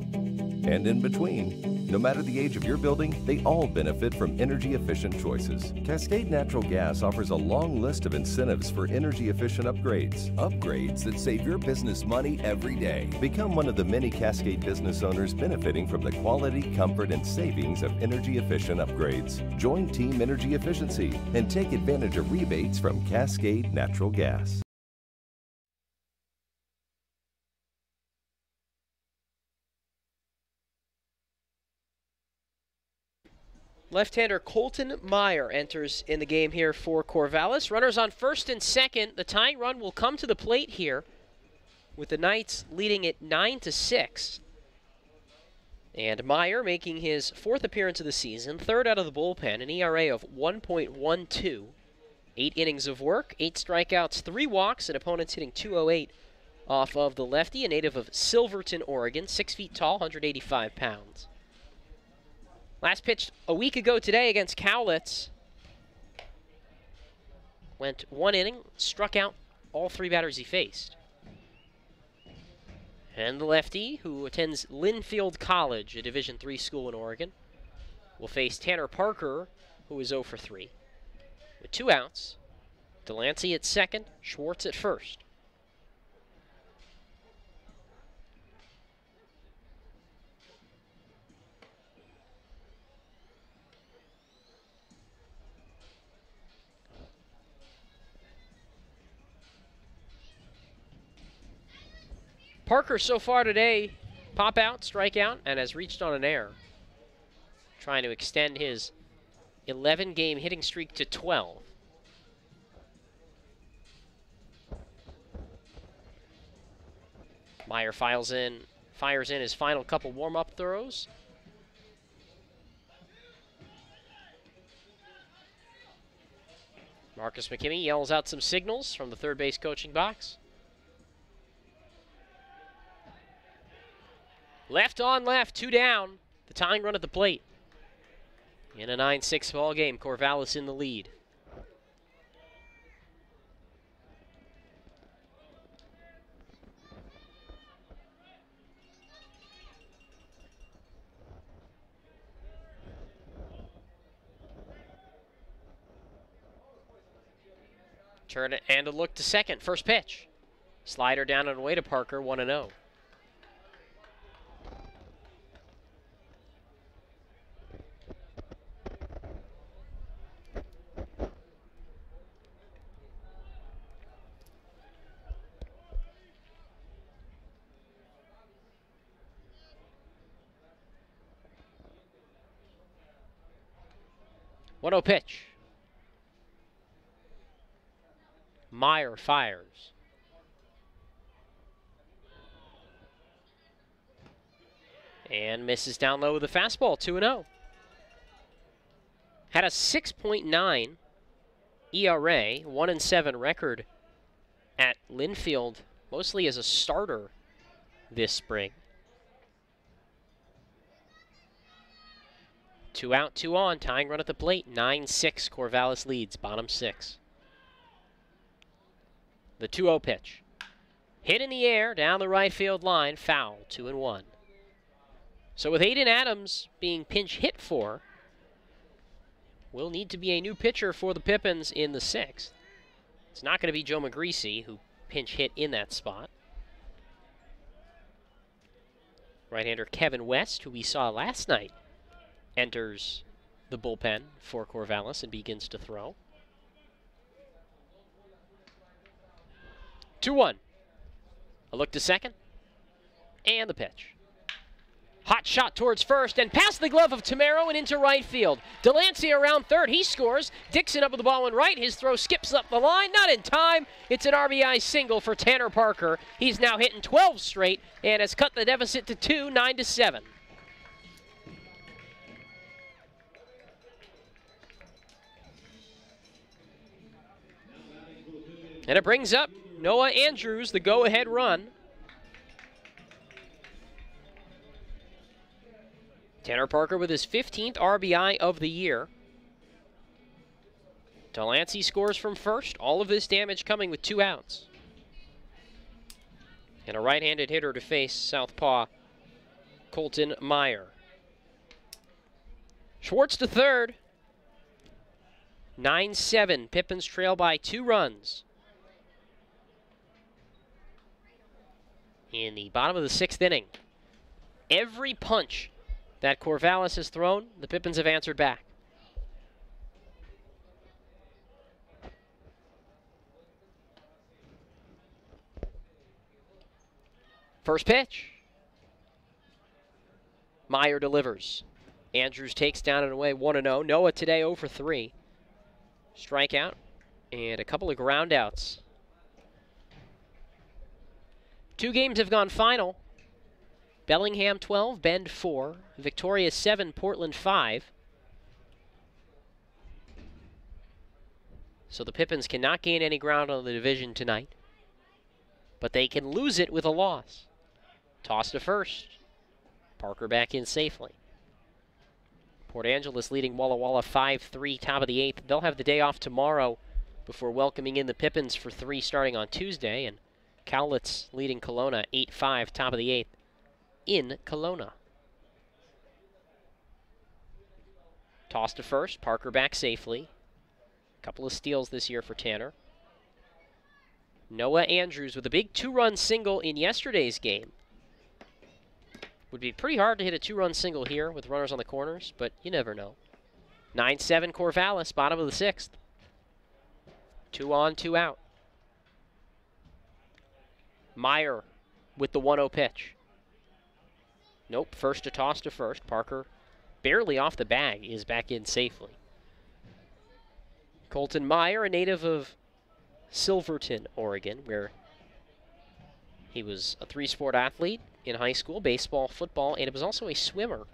and in between. No matter the age of your building, they all benefit from energy-efficient choices. Cascade Natural Gas offers a long list of incentives for energy-efficient upgrades. Upgrades that save your business money every day. Become one of the many Cascade business owners benefiting from the quality, comfort, and savings of energy-efficient upgrades. Join Team Energy Efficiency and take advantage of rebates from Cascade Natural Gas.
Left-hander Colton Meyer enters in the game here for Corvallis. Runners on first and second. The tying run will come to the plate here, with the Knights leading it 9-6. And Meyer making his 4th appearance of the season, 3rd out of the bullpen, an ERA of 1.12. 8 innings of work, 8 strikeouts, 3 walks, and opponents hitting .208 off of the lefty, a native of Silverton, Oregon, 6 feet tall, 185 pounds. Last pitched a week ago today against Cowlitz. Went 1 inning, struck out all 3 batters he faced. And the lefty, who attends Linfield College, a Division III school in Oregon, will face Tanner Parker, who is 0 for 3. With 2 outs, Delancey at second, Schwartz at first. Parker so far today, pop out, strike out, and has reached on an error. Trying to extend his 11-game hitting streak to 12. Meyer fires in his final couple warm-up throws. Marcus McKinney yells out some signals from the third base coaching box. Left on left, 2 down. The tying run at the plate. In a 9-6 ball game, Corvallis in the lead. Turn and a look to second. First pitch. Slider down and away to Parker, 1-0. One-0 pitch. Meyer fires. And misses down low with a fastball, 2-0. Had a 6.9 ERA, 1-7 record at Linfield, mostly as a starter this spring. 2 out, 2 on, tying run at the plate, 9-6, Corvallis leads, bottom 6. The 2-0 pitch. Hit in the air, down the right field line, foul, 2-1. So with Aiden Adams being pinch hit for, will need to be a new pitcher for the Pippins in the 6th. It's not going to be Joe McGreasy, who pinch hit in that spot. Right-hander Kevin West, who we saw last night, enters the bullpen for Corvallis and begins to throw. 2-1. A look to second. And the pitch. Hot shot towards first and past the glove of Tamero and into right field. Delancey around third. He scores. Dixon up with the ball in right. His throw skips up the line. Not in time. It's an RBI single for Tanner Parker. He's now hitting 12 straight and has cut the deficit to 2, 9-7. And it brings up Noah Andrews, the go-ahead run. Tanner Parker with his 15th RBI of the year. Delancey scores from first. All of this damage coming with 2 outs. And a right-handed hitter to face southpaw Colton Meyer. Schwartz to third. 9-7. Pippins trail by 2 runs. In the bottom of the 6th inning. Every punch that Corvallis has thrown, the Pippins have answered back. First pitch. Meyer delivers. Andrews takes down and away, 1-0. Noah today 0 for 3. Strikeout and a couple of ground outs. 2 games have gone final. Bellingham 12, Bend 4, Victoria 7, Portland 5. So the Pippins cannot gain any ground on the division tonight, but they can lose it with a loss. Toss to first. Parker back in safely. Port Angeles leading Walla Walla 5-3, top of the 8th. They'll have the day off tomorrow before welcoming in the Pippins for 3 starting on Tuesday, and Cowlitz leading Kelowna 8-5, top of the 8th in Kelowna. Toss to first, Parker back safely. Couple of steals this year for Tanner. Noah Andrews with a big 2-run single in yesterday's game. Would be pretty hard to hit a 2-run single here with runners on the corners, but you never know. 9-7 Corvallis, bottom of the 6th. 2 on, 2 out. Meyer with the 1-0 pitch. Nope, first to toss to first. Parker, barely off the bag, is back in safely. Colton Meyer, a native of Silverton, Oregon, where he was a 3-sport athlete in high school, baseball, football, and it was also a swimmer.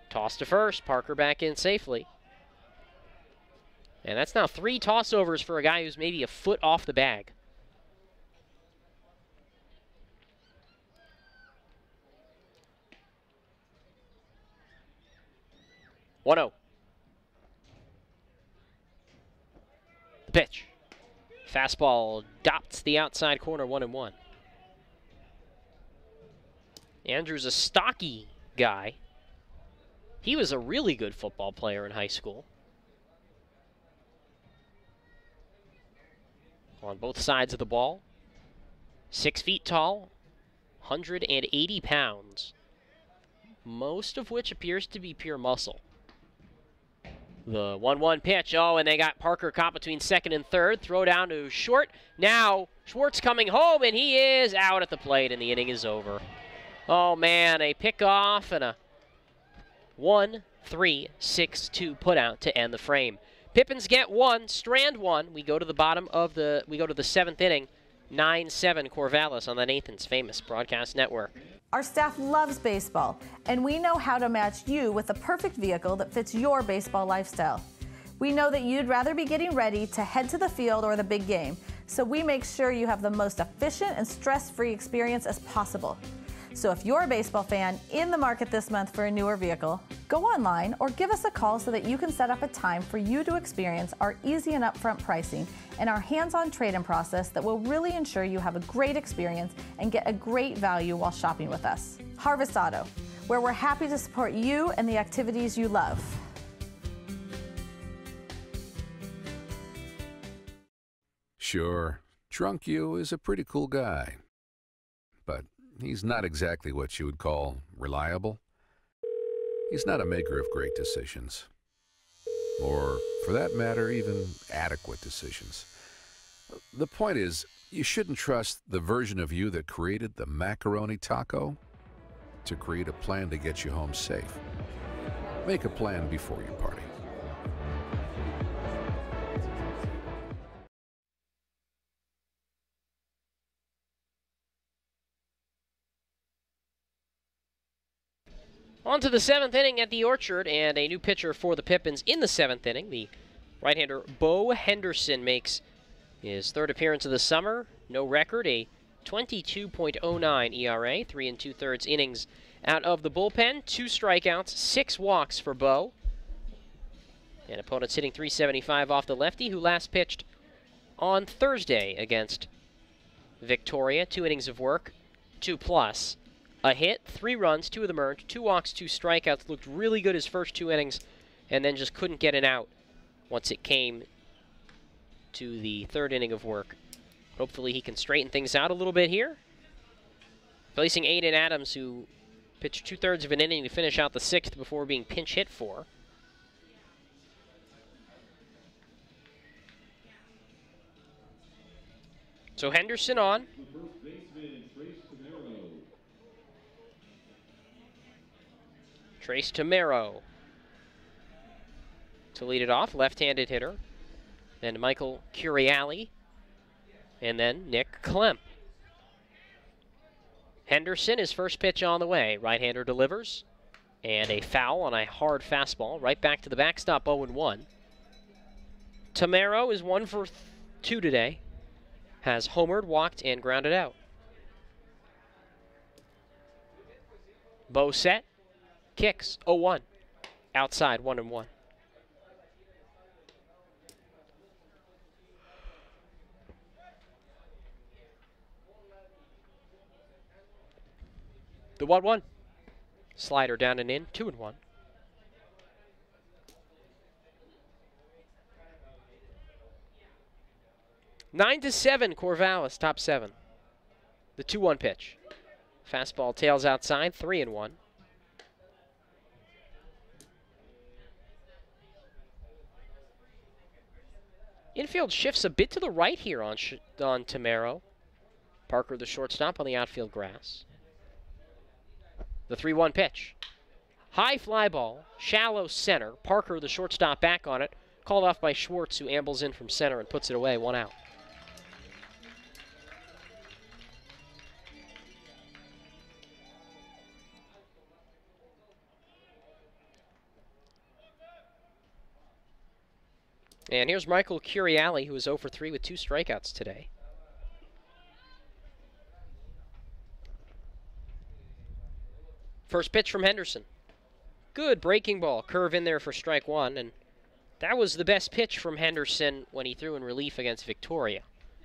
Toss to first, Parker back in safely. And that's now 3 tossovers for a guy who's maybe a foot off the bag. One-0. The pitch. Fastball dots the outside corner, 1-1. Andrew's a stocky guy. He was a really good football player in high school. On both sides of the ball. 6 feet tall, 180 pounds. Most of which appears to be pure muscle. The 1-1 pitch. Oh, and they got Parker caught between second and third. Throw down to short. Now, Schwartz coming home, and he is out at the plate, and the inning is over. Oh, man, a pickoff and a 1-3-6-2 putout to end the frame. Pippins get 1, Strand 1. We go to the 7th inning. 9-7 Corvallis on the Nathan's famous broadcast network.
Our staff loves baseball, and we know how to match you with the perfect vehicle that fits your baseball lifestyle. We know that you'd rather be getting ready to head to the field or the big game, so we make sure you have the most efficient and stress-free experience as possible. So if you're a baseball fan in the market this month for a newer vehicle, go online or give us a call so that you can set up a time for you to experience our easy and upfront pricing and our hands-on trade-in process that will really ensure you have a great experience and get a great value while shopping with us. Harvest Auto, where we're happy to support you and the activities you love.
Sure, Drunk You is a pretty cool guy, but he's not exactly what you would call reliable. He's not a maker of great decisions. Or, for that matter, even adequate decisions. The point is, you shouldn't trust the version of you that created the macaroni taco to create a plan to get you home safe. Make a plan before you party.
On to the 7th inning at the Orchard, and a new pitcher for the Pippins in the 7th inning. The right-hander Bo Henderson makes his 3rd appearance of the summer. No record, a 22.09 ERA, 3 2/3 innings out of the bullpen. 2 strikeouts, 6 walks for Bo. And opponents hitting .375 off the lefty, who last pitched on Thursday against Victoria. 2 innings of work, 2+. A hit, 3 runs, 2 of them earned, 2 walks, 2 strikeouts. Looked really good his first 2 innings, and then just couldn't get an out once it came to the 3rd inning of work. Hopefully he can straighten things out a little bit here. Facing Aiden Adams, who pitched 2/3 of an inning to finish out the 6th before being pinch hit for. So Henderson on. Trace Tamero to lead it off, left-handed hitter. Then Michael Curiali, and then Nick Clem. Henderson, his first pitch on the way. Right-hander delivers, and a foul on a hard fastball. Right back to the backstop, 0-1. Tamero is 1 for 2 today. Has homered, walked, and grounded out. Bo set. Kicks, 0-1. Outside, 1-1. The 1-1. Slider down and in, 2-1. Nine to 7, Corvallis, top 7. The 2-1 pitch. Fastball tails outside, 3-1. Infield shifts a bit to the right here on Tamero. Parker, the shortstop, on the outfield grass. The 3-1 pitch. High fly ball, shallow center. Parker, the shortstop, back on it. Called off by Schwartz, who ambles in from center and puts it away, 1 out. And here's Michael Curiali, who is 0 for 3 with 2 strikeouts today. First pitch from Henderson. Good breaking ball, curve in there for strike 1, and that was the best pitch from Henderson when he threw in relief against Victoria.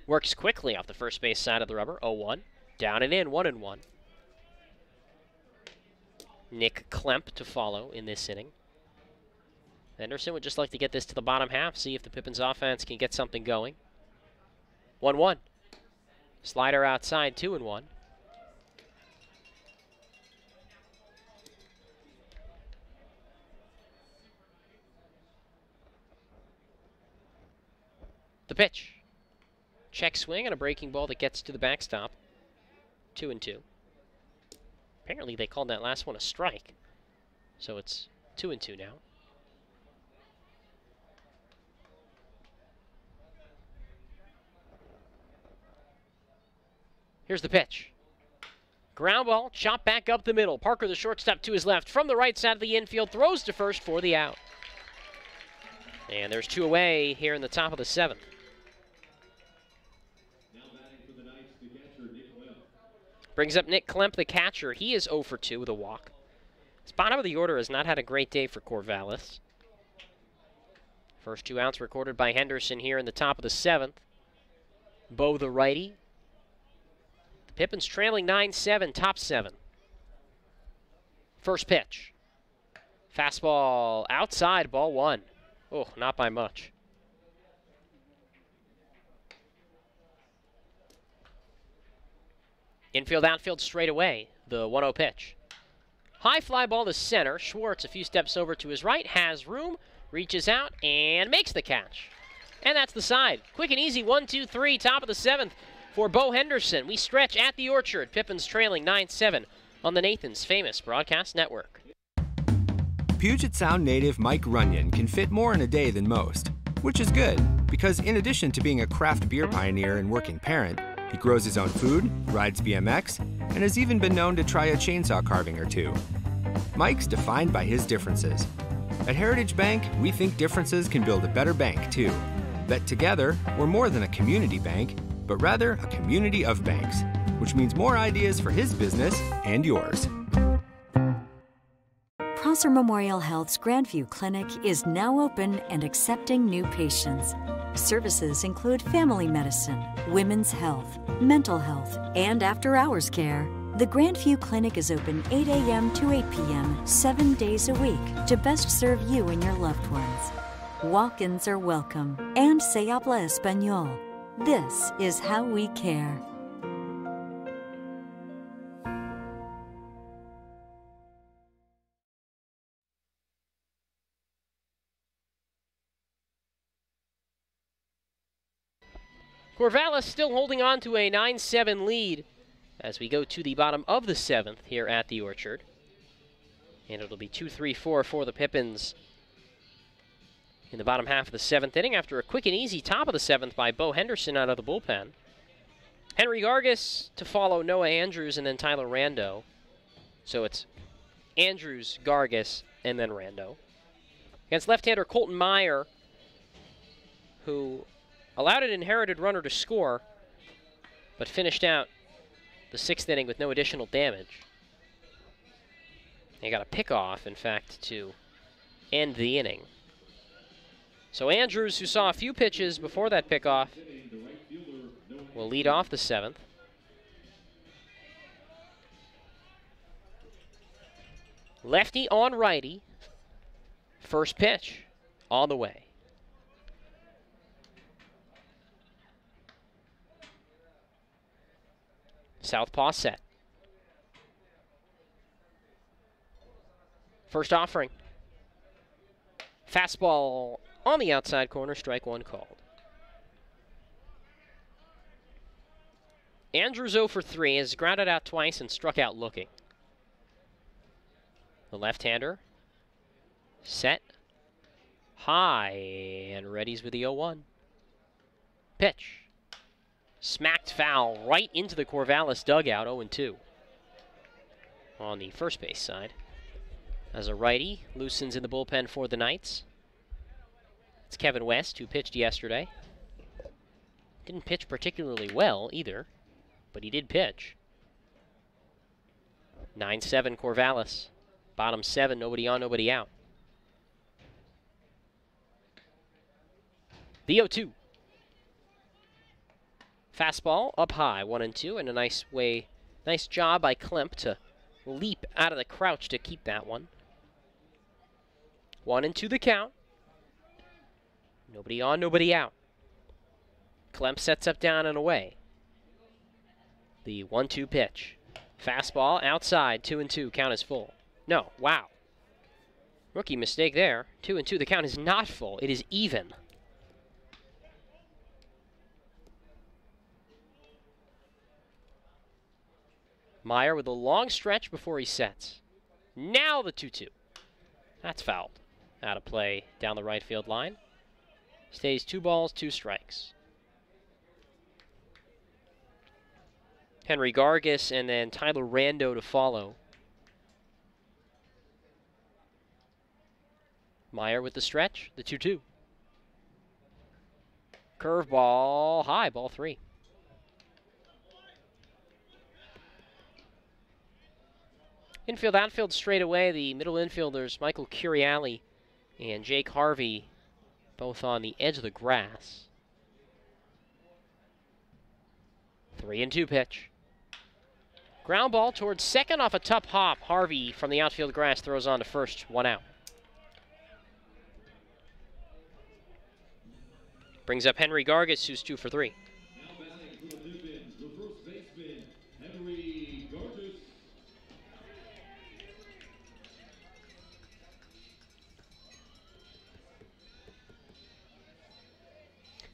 Works quickly off the first base side of the rubber, 0-1. Down and in, 1-1. Nick Klemp to follow in this inning. Henderson would just like to get this to the bottom half, see if the Pippins offense can get something going. 1-1. Slider outside, 2-1. The pitch. Check swing and a breaking ball that gets to the backstop. 2-2. Apparently they called that last one a strike. So it's 2-2 now. Here's the pitch. Ground ball, chop back up the middle. Parker, the shortstop, to his left. From the right side of the infield, throws to first for the out. And there's 2 away here in the top of the 7th.
Now batting for the Knights, the catcher, Nick Klemp.
Brings up Nick Klemp, the catcher. He is 0 for 2 with a walk. This bottom of the order has not had a great day for Corvallis. First 2 outs recorded by Henderson here in the top of the 7th. Bo, the righty. Pippins trailing 9-7, top 7. First pitch. Fastball outside, ball 1. Oh, not by much. Infield, outfield straight away, the 1-0 pitch. High fly ball to center. Schwartz a few steps over to his right, has room, reaches out, and makes the catch. And that's the side. Quick and easy, 1-2-3, top of the 7th. For Bo Henderson, we stretch at the Orchard. Pippins trailing 9-7 on the Nathan's Famous Broadcast Network.
Puget Sound native Mike Runyon can fit more in a day than most, which is good, because in addition to being a craft beer pioneer and working parent, he grows his own food, rides BMX, and has even been known to try a chainsaw carving or 2. Mike's defined by his differences. At Heritage Bank, we think differences can build a better bank, too. That together, we're more than a community bank, but rather a community of banks, which means more ideas for his business and yours.
Prosser Memorial Health's Grandview Clinic is now open and accepting new patients. Services include family medicine, women's health, mental health, and after-hours care. The Grandview Clinic is open 8 a.m. to 8 p.m. 7 days a week to best serve you and your loved ones. Walk-ins are welcome, and se habla español. This is how we care.
Corvallis still holding on to a 9-7 lead as we go to the bottom of the 7th here at the Orchard. And it'll be 2-3-4 for the Pippins in the bottom half of the 7th inning after a quick and easy top of the 7th by Bo Henderson out of the bullpen. Henry Gargas to follow Noah Andrews and then Tyler Rando. So it's Andrews, Gargas, and then Rando. Against left-hander Colton Meyer, who allowed an inherited runner to score, but finished out the 6th inning with no additional damage. He got a pickoff, in fact, to end the inning. So Andrews, who saw a few pitches before that pickoff, will lead off the 7th. Lefty on righty. First pitch on the way. Southpaw set. First offering. Fastball on the outside corner, strike 1 called. Andrews 0 for 3, has grounded out twice and struck out looking. The left-hander, set, high, and readies with the 0-1. Pitch. Smacked foul right into the Corvallis dugout, 0-2. On the first base side. As a righty, loosens in the bullpen for the Knights. It's Kevin West, who pitched yesterday. Didn't pitch particularly well, either, but he did pitch. 9-7 Corvallis. Bottom 7, nobody on, nobody out. The 0-2. Fastball up high, 1-2, and a nice job by Klemp to leap out of the crouch to keep that one. 1-2 the count. Nobody on, nobody out. Klemp sets up, down, and away. The 1-2 pitch. Fastball outside, 2-2, count is full. No, wow. Rookie mistake there. 2-2, the count is not full, it is even. Meyer with a long stretch before he sets. Now the 2-2. That's fouled. Out of play down the right field line. Stays 2 balls, 2 strikes. Henry Gargis and then Tyler Rando to follow. Meyer with the stretch, the 2-2. Curveball high, ball 3. Infield, outfield straight away. The middle infielders, Michael Curiali and Jake Harvey, both on the edge of the grass. 3-2 pitch. Ground ball towards second off a tough hop. Harvey from the outfield grass throws on to first, 1 out. Brings up Henry Gargis, who's 2 for 3.
Now batting for the Pippins, the first baseman, Henry Gargis.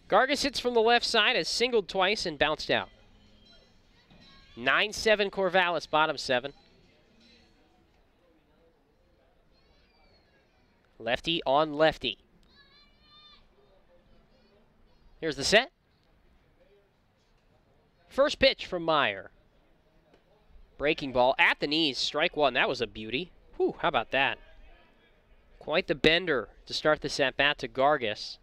Gargis hits from the left side, has singled twice and bounced out. 9-7 Corvallis, bottom 7. Lefty on lefty. Here's the set. First pitch from Meyer. Breaking ball at the knees, strike 1. That was a beauty. Whew, how about that? Quite the bender to start this at-bat to Gargis.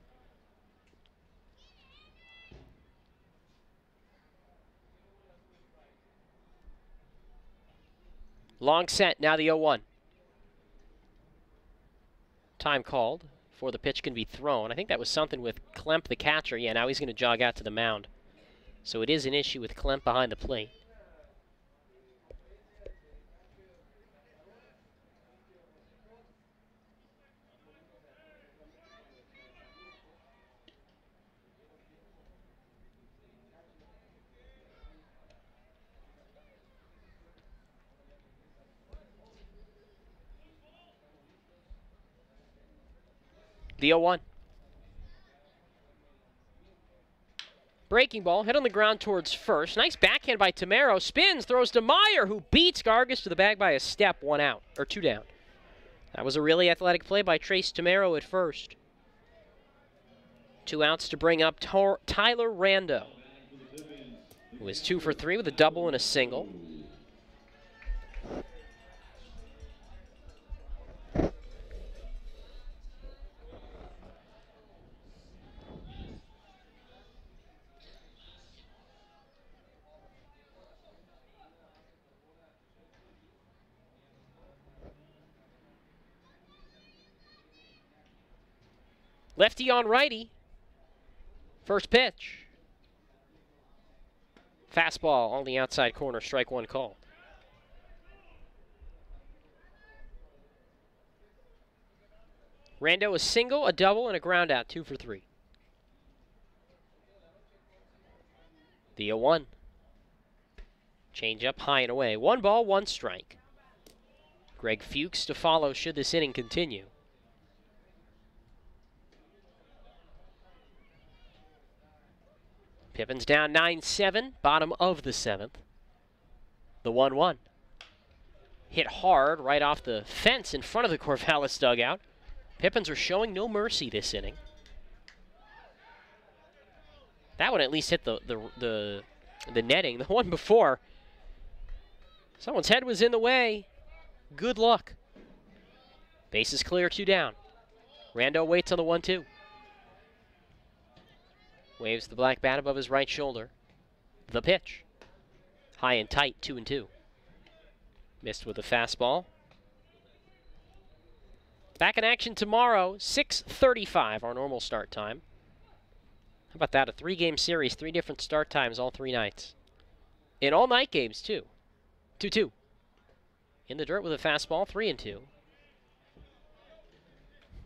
Long set, now the 0-1. Time called before the pitch can be thrown. I think that was something with Klemp, the catcher. Yeah, now he's going to jog out to the mound. So it is an issue with Klemp behind the plate. The 0-1. Breaking ball, hit on the ground towards first. Nice backhand by Tamero. Spins, throws to Meyer, who beats Gargis to the bag by a step. 1 out, or 2 down. That was a really athletic play by Trace Tamero at first. 2 outs to bring up Tyler Rando, who is 2 for 3 with a double and a single. Lefty on righty. First pitch. Fastball on the outside corner, strike 1 called. Rando a single, a double, and a ground out, 2 for 3. The 0-1. Change up high and away. 1 ball, 1 strike. Greg Fuchs to follow should this inning continue. Pippins down 9-7, bottom of the 7th. The 1-1. Hit hard right off the fence in front of the Corvallis dugout. Pippins are showing no mercy this inning. That one at least hit the netting. The one before, someone's head was in the way. Good luck. Base is clear, 2 down. Rando waits on the 1-2. Waves the black bat above his right shoulder. The pitch. High and tight, 2-2. Missed with a fastball. Back in action tomorrow, 6:35, our normal start time. How about that? A 3-game series, 3 different start times, all 3 nights. In all night games, too. 2-2. In the dirt with a fastball, 3-2.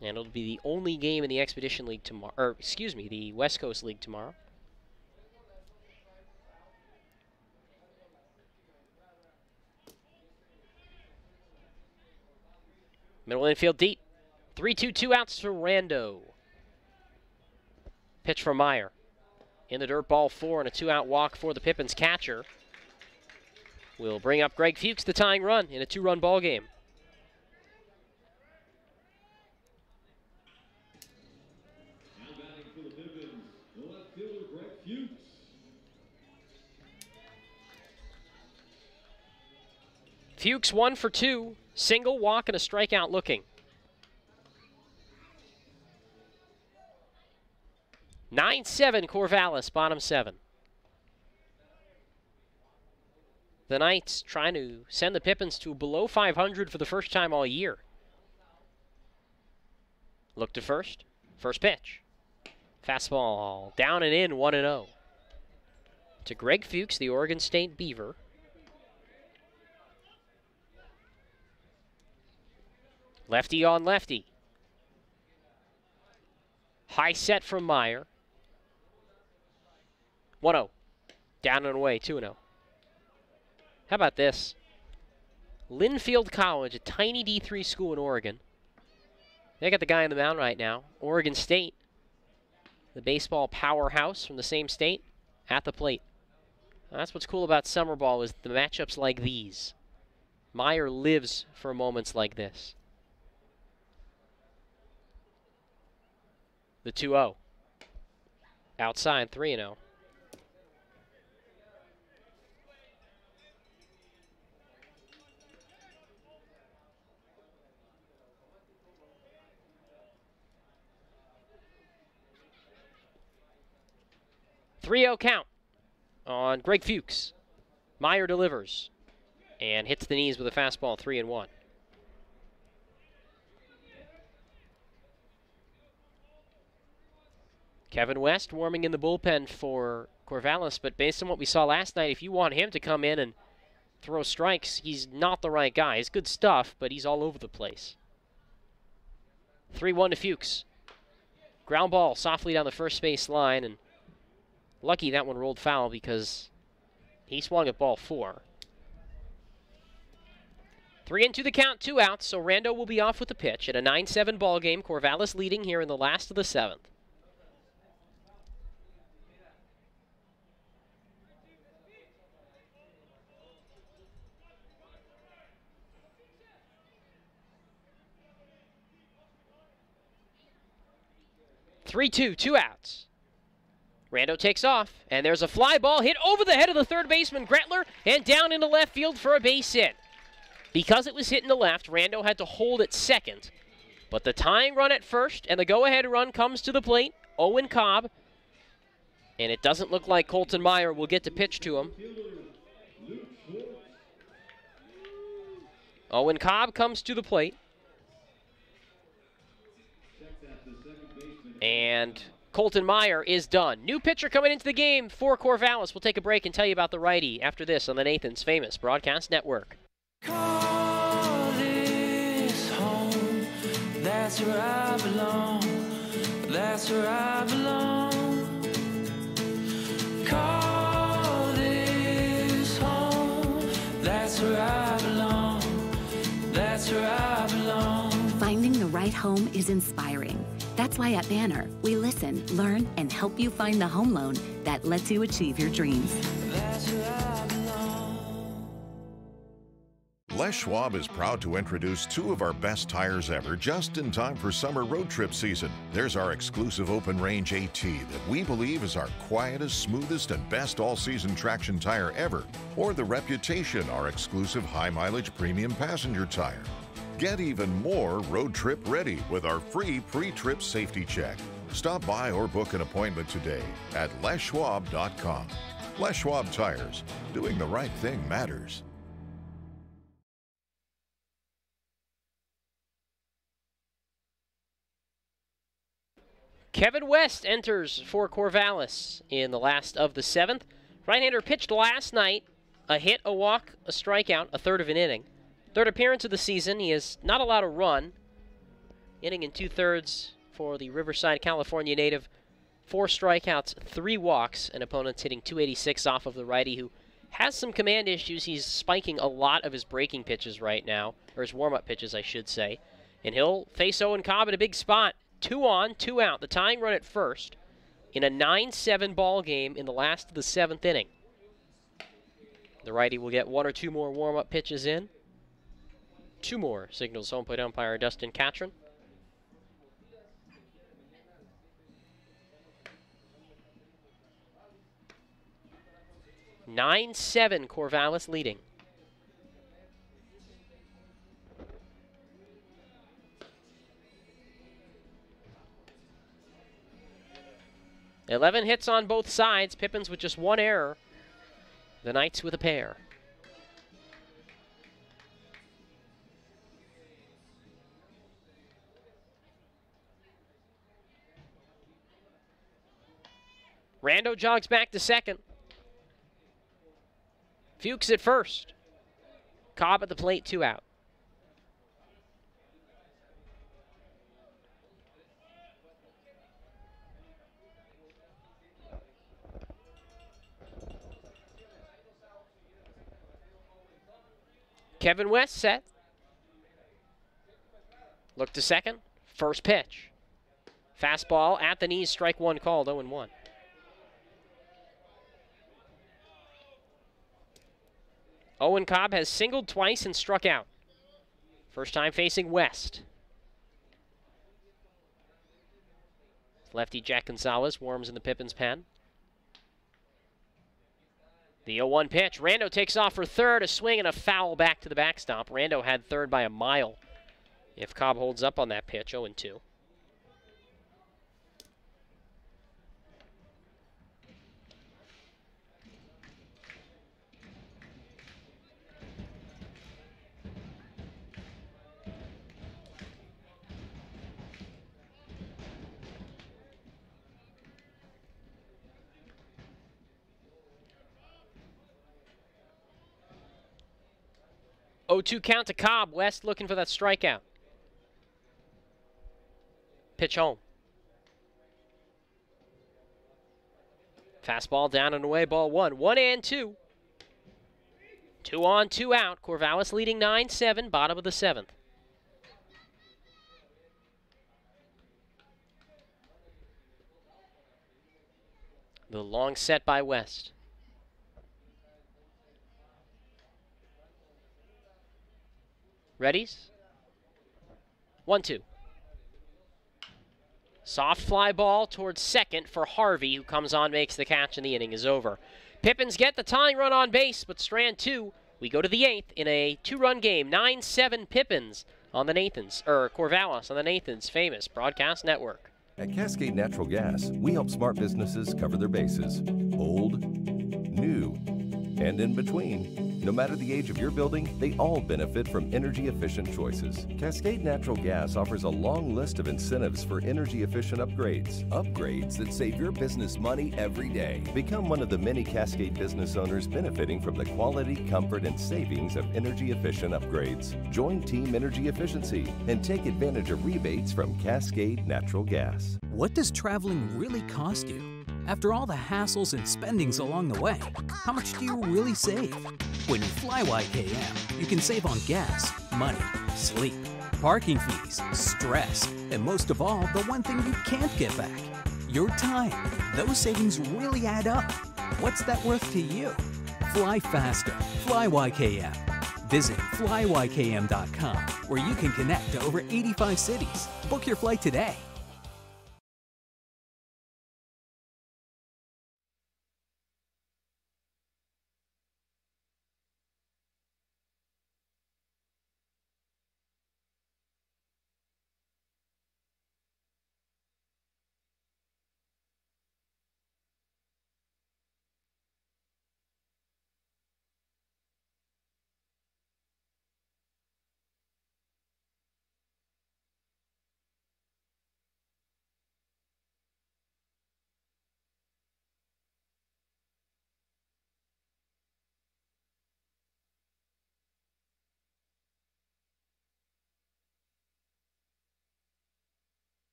And it'll be the only game in the Expedition League tomorrow, or excuse me, the West Coast League tomorrow. Middle infield deep. 3-2, 2 outs for Rando. Pitch for Meyer. In the dirt, ball 4 and a 2-out walk for the Pippins catcher. Will bring up Greg Fuchs, the tying run in a 2-run ball game.
Now batting for the Pippins, the left fielder Greg Fuchs.
Fuchs 1 for 2, single, walk, and a strikeout looking. 9-7 Corvallis, bottom 7. The Knights trying to send the Pippins to below 500 for the first time all year. Look to first. First pitch. Fastball down and in, 1-0. To Greg Fuchs, the Oregon State Beaver. Lefty on lefty. High set from Meyer. 1-0. Down and away, 2-0. How about this? Linfield College, a tiny D3 school in Oregon. They got the guy on the mound right now. Oregon State, the baseball powerhouse from the same state, at the plate. That's what's cool about summer ball, is the matchups like these. Meyer lives for moments like this. The 2-0. Outside, 3-0. Count on Greg Fuchs. Meyer delivers and hits the knees with a fastball, 3-1. Kevin West warming in the bullpen for Corvallis, but based on what we saw last night, if you want him to come in and throw strikes, he's not the right guy. He's good stuff, but he's all over the place. 3-1 to Fuchs. Ground ball softly down the first base line, and lucky that one rolled foul because he swung at ball 4. 3-2 the count, 2 outs, so Rando will be off with the pitch at a 9-7 ball game. Corvallis leading here in the last of the 7th. Three-two, 2 outs. Rando takes off, and there's a fly ball hit over the head of the third baseman, Gretler, and down into left field for a base hit. Because it was hit in the left, Rando had to hold at second. But the tying run at first, and the go-ahead run comes to the plate, Owen Cobb. And it doesn't look like Colton Meyer will get to pitch to him. Owen Cobb comes to the plate. And Colton Meyer is done. New pitcher coming into the game for Corvallis. We'll take a break and tell you about the righty after this on the Nathan's Famous Broadcast Network.
Call this home, that's where I belong, that's where I belong. Call this home, that's where I belong, that's where I belong.
Finding the right home is inspiring. That's why at Banner, we listen, learn, and help you find the home loan that lets you achieve your dreams.
That's where I belong.
Les Schwab is proud to introduce two of our best tires ever just in time for summer road trip season. There's our exclusive open range AT that we believe is our quietest, smoothest, and best all-season traction tire ever. Or the Reputation, our exclusive high-mileage premium passenger tire. Get even more road trip ready with our free pre-trip safety check. Stop by or book an appointment today at leschwab.com. Les Schwab Tires. Doing the right thing matters.
Kevin West enters for Corvallis in the last of the 7th. Right-hander pitched last night. A hit, a walk, a strikeout, a third of an inning. Third appearance of the season. He is not allowed a run. Inning and 2/3 for the Riverside, California native. 4 strikeouts, 3 walks, and opponents hitting .286 off of the righty, who has some command issues. He's spiking a lot of his breaking pitches right now, or his warm-up pitches, I should say. And he'll face Owen Cobb in a big spot. 2 on, 2 out. The tying run at first in a 9-7 ball game in the last of the 7th inning. The righty will get 1 or 2 more warm-up pitches in. 2 more, signals home plate umpire Dustin Catron. (9-7) Corvallis leading. (11 hits on both sides. Pippins with just 1 error. The Knights with a pair. Rando jogs back to second. Fuchs at first. Cobb at the plate, 2 out. Kevin West set. Look to second. First pitch. Fastball at the knees, strike 1 called, 0-1. Owen Cobb has singled twice and struck out. First time facing West. Lefty Jack Gonzalez warms in the Pippins pen. The 0-1 pitch. Rando takes off for third. A swing and a foul back to the backstop. Rando had third by a mile. If Cobb holds up on that pitch, 0-2. (0-2) count to Cobb. West looking for that strikeout. Pitch home. Fastball down and away, ball 1. 1-2. 2 on, 2 out. Corvallis leading 9-7, bottom of the 7th. The long set by West. Readies? 1-2. Soft fly ball towards second for Harvey, who comes on, makes the catch, and the inning is over. Pippins get the tying run on base, but strand 2. We go to the 8th in a 2-run game. 9-7 Pippins on the Corvallis on the Nathan's famous broadcast network.
At Cascade Natural Gas, we help smart businesses cover their bases. Old, new, and in between. No matter the age of your building, they all benefit from energy-efficient choices. Cascade Natural Gas offers a long list of incentives for energy-efficient upgrades. Upgrades that save your business money every day. Become one of the many Cascade business owners benefiting from the quality, comfort, and savings of energy-efficient upgrades. Join Team Energy Efficiency and take advantage of rebates from Cascade Natural Gas.
What does traveling really cost you? After all the hassles and spendings along the way, how much do you really save? When you fly YKM, you can save on gas, money, sleep, parking fees, stress, and most of all, the one thing you can't get back, your time. Those savings really add up. What's that worth to you? Fly faster. Fly YKM. Visit flywkm.com, where you can connect to over 85 cities. Book your flight today.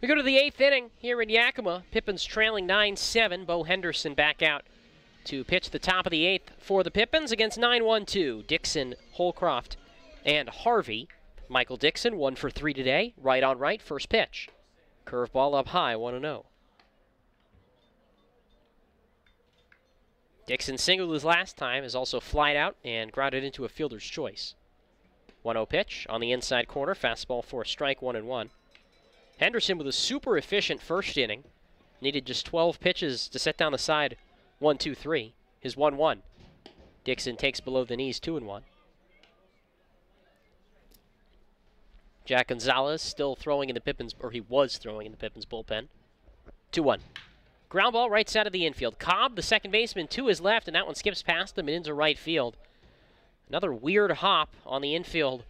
We go to the 8th inning here in Yakima. Pippins trailing 9-7. Bo Henderson back out to pitch the top of the 8th for the Pippins against 9-1-2. Dixon, Holcroft, and Harvey. Michael Dixon, 1 for 3 today. Right on right, first pitch. Curveball up high, 1-0. Dixon singled his last time, is also flied out and grounded into a fielder's choice. 1-0 pitch on the inside corner. Fastball for a strike, 1-1. Henderson with a super efficient first inning. Needed just 12 pitches to set down the side. 1-2-3. His 1-1. Dixon takes below the knees, 2-1. Jack Gonzalez still throwing in the Pippins, or he was throwing in the Pippins bullpen. 2-1. Ground ball right side of the infield. Cobb, the second baseman, to his left, and that one skips past him and into right field. Another weird hop on the infield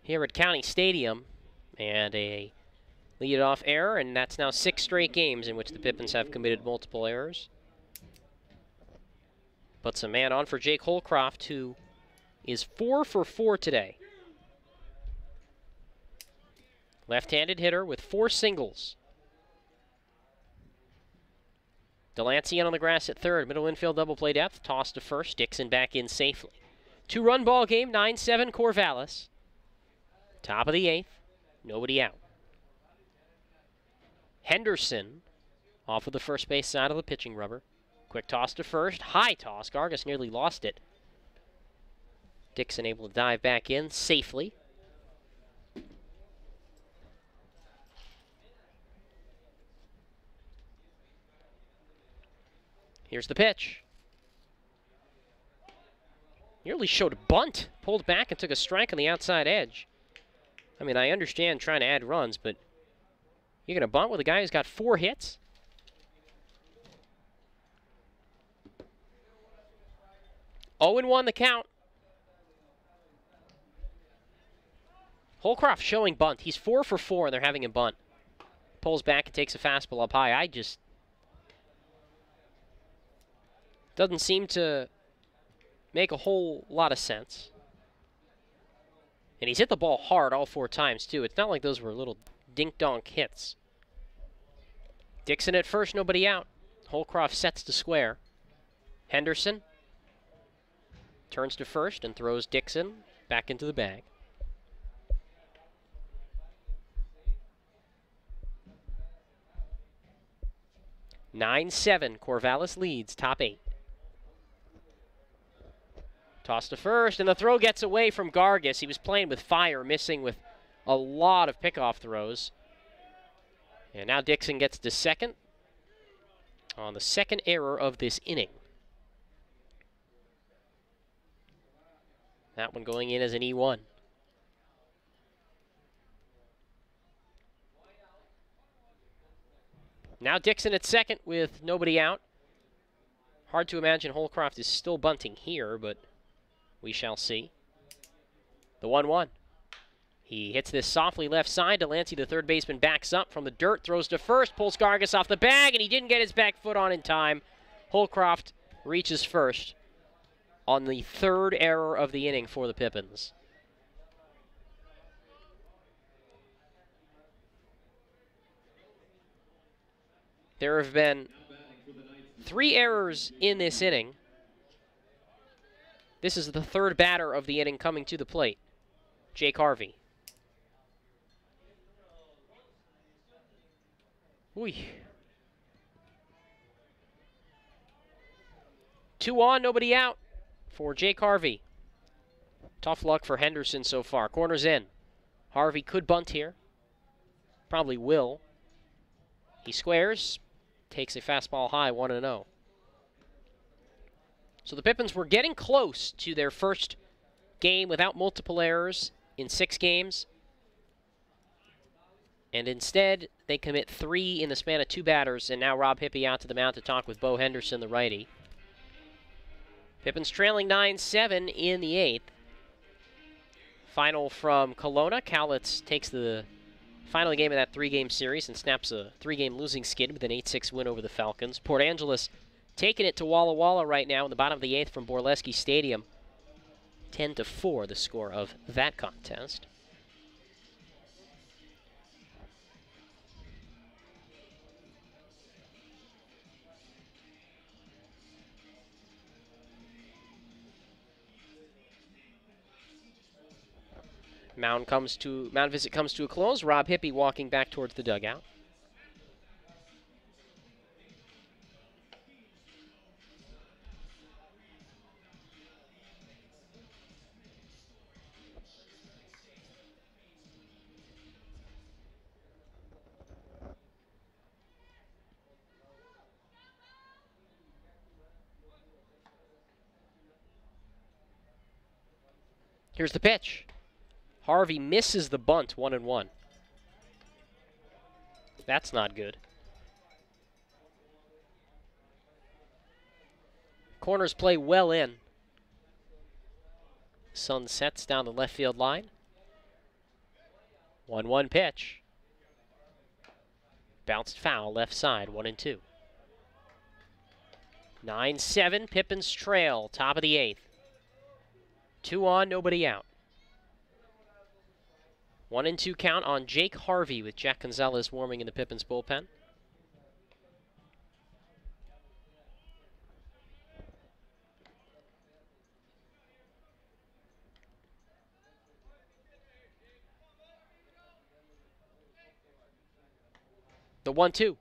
here at County Stadium. And a lead-off error, and that's now 6 straight games in which the Pippins have committed multiple errors. Puts a man on for Jake Holcroft, who is 4 for 4 today. Left-handed hitter with 4 singles. Delancey in on the grass at third. Middle infield double play depth. Toss to first. Dixon back in safely. 2-run ball game. 9-7 Corvallis. Top of the 8th. Nobody out. Henderson off of the first base side of the pitching rubber. Quick toss to first. High toss. Gargas nearly lost it. Dixon able to dive back in safely. Here's the pitch. Nearly showed a bunt. Pulled back and took a strike on the outside edge. I mean, I understand trying to add runs, but you're going to bunt with a guy who's got 4 hits? Oh, 0-1 the count. Holcroft showing bunt. He's 4 for 4, and they're having him bunt. Pulls back and takes a fastball up high. Doesn't seem to make a whole lot of sense. And he's hit the ball hard all 4 times, too. It's not like those were little dink-donk hits. Dixon at first, nobody out. Holcroft sets to square. Henderson turns to first and throws Dixon back into the bag. (9-7) Corvallis leads, top 8. Toss to first, and the throw gets away from Gargas. He was playing with fire, missing with a lot of pickoff throws. And now Dixon gets to second on the second error of this inning. That one going in as an E1. Now Dixon at second with nobody out. Hard to imagine Holcroft is still bunting here, but we shall see. The 1-1. He hits this softly left side. Delancey, the third baseman, backs up from the dirt, throws to first, pulls Gargas off the bag, and he didn't get his back foot on in time. Holcroft reaches first on the third error of the inning for the Pippins. There have been 3 errors in this inning. This is the third batter of the inning coming to the plate, Jake Harvey. Ooh. 2 on, nobody out for Jake Harvey. Tough luck for Henderson so far. Corner's in. Harvey could bunt here. Probably will. He squares. Takes a fastball high, 1-0. So the Pippins were getting close to their first game without multiple errors in 6 games. And instead, they commit 3 in the span of 2 batters, and now Rob Hippie out to the mound to talk with Bo Henderson, the righty. Pippins trailing 9-7 in the 8th. Final from Kelowna. Cowlitz takes the final game of that 3-game series and snaps a 3-game losing skid with an 8-6 win over the Falcons. Port Angeles taking it to Walla Walla right now in the bottom of the 8th from Borleski Stadium. 10-4 the score of that contest. Mound visit comes to a close. Rob Hippie walking back towards the dugout. Here's the pitch. Harvey misses the bunt, 1-1. That's not good. Corners play well in. Sun sets down the left field line. 1-1 pitch. Bounced foul, left side, 1-2. 9-7, Pippins trail, top of the 8th. 2 on, nobody out. 1-2 count on Jake Harvey with Jack Gonzalez warming in the Pippins bullpen. The 1-2.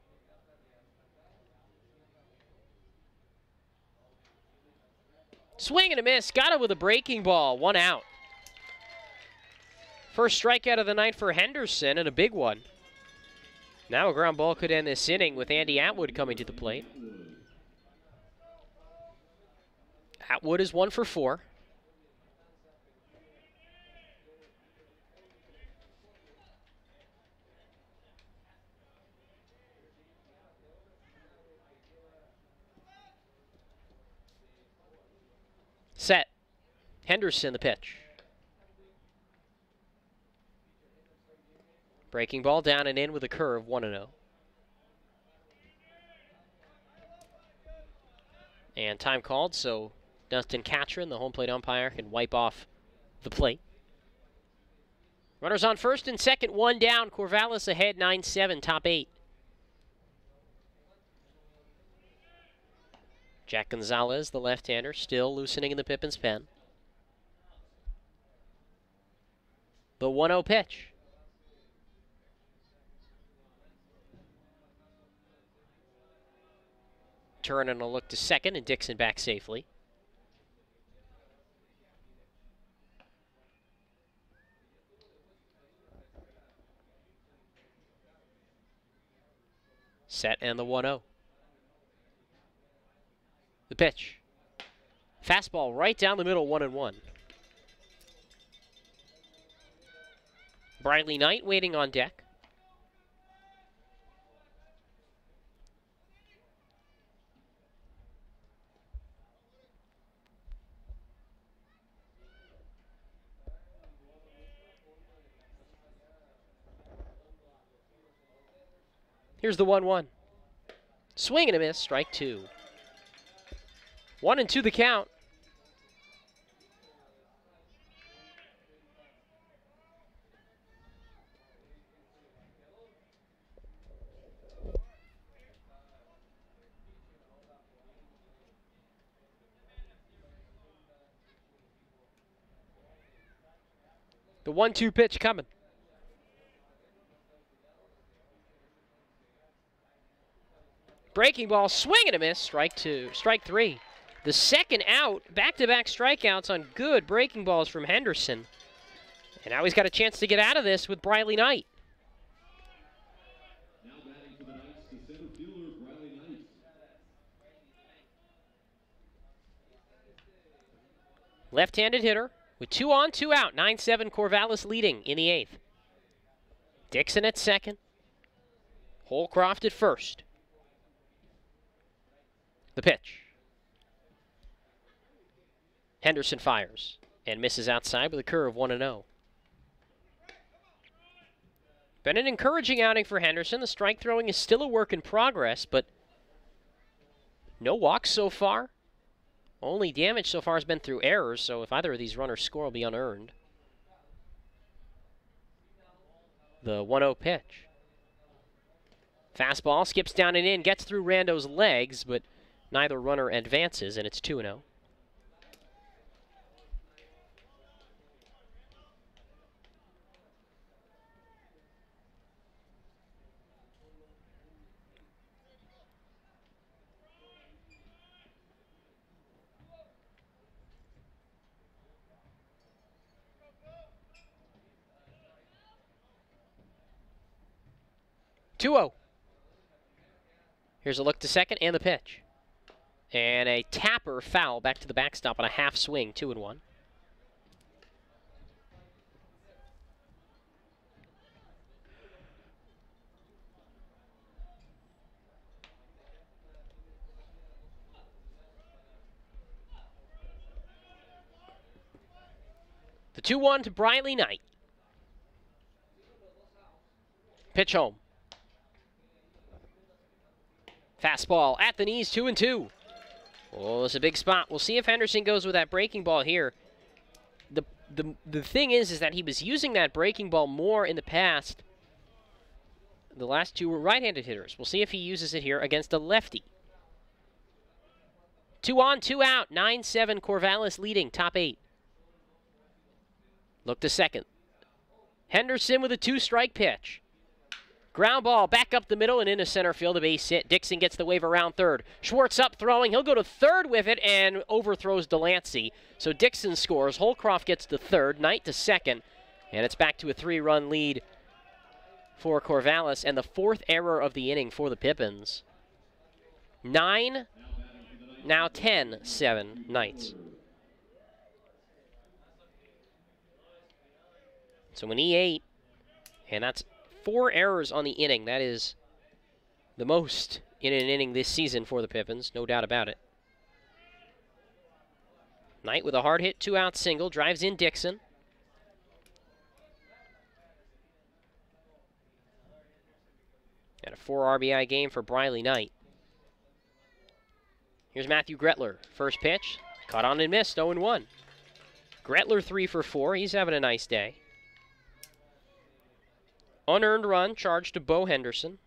Swing and a miss. Got it with a breaking ball. 1 out. First strikeout of the night for Henderson, and a big one. Now a ground ball could end this inning with Andy Atwood coming to the plate. Atwood is 1 for 4. Set. Henderson the pitch. Breaking ball down and in with a curve, 1-0. And time called, so Dustin Catron, the home plate umpire, can wipe off the plate. Runners on first and second, 1 down. Corvallis ahead, 9-7, top 8. Jack Gonzalez, the left-hander, still loosening in the Pippins pen. The 1-0 pitch. Turn and a look to second, and Dixon back safely. Set and the 1-0. The pitch. Fastball right down the middle, 1-1. Briley Knight waiting on deck. Here's the 1-1. Swing and a miss, strike 2. 1-2 the count. The 1-2 pitch coming. Breaking ball, swing and a miss. Strike three. The second out, back-to-back strikeouts on good breaking balls from Henderson. And now he's got a chance to get out of this with Briley Knight.
Now batting for the Knights, the center fielder, Briley Knight.
Left-handed hitter with 2 on, 2 out. 9-7 Corvallis leading in the 8th. Dixon at second. Holcroft at first. The pitch. Henderson fires and misses outside with a curve 1-0. Been an encouraging outing for Henderson. The strike throwing is still a work in progress, but no walks so far. Only damage so far has been through errors, so if either of these runners score, it'll be unearned. The 1-0 pitch. Fastball skips down and in, gets through Rando's legs, but neither runner advances, and it's 2-0. Here's a look to second and the pitch. And a tapper foul back to the backstop on a half swing, 2-1. The 2-1 to Briley Knight. Pitch home. Fastball at the knees, 2-2. Oh, it's a big spot. We'll see if Henderson goes with that breaking ball here. The thing is that he was using that breaking ball more in the past. The last two were right-handed hitters. We'll see if he uses it here against a lefty. 2 on, 2 out. 9-7 Corvallis leading, top 8. Look to second. Henderson with a 2-strike pitch. Ground ball back up the middle and into center field, a base hit. Dixon gets the wave around third. Schwartz up throwing. He'll go to third with it and overthrows Delancey. So Dixon scores. Holcroft gets to third. Knight to second. And it's back to a 3-run lead for Corvallis. And the 4th error of the inning for the Pippins. 9, now 10-7 Knights. So an E8, and that's 4 errors on the inning. That is the most in an inning this season for the Pippins, no doubt about it. Knight with a hard hit, 2-out single, drives in Dixon. And a 4 RBI game for Briley Knight. Here's Matthew Gretler. First pitch, caught on and missed, 0-1. Gretler 3 for 4, he's having a nice day. Unearned run charged to Bo Henderson.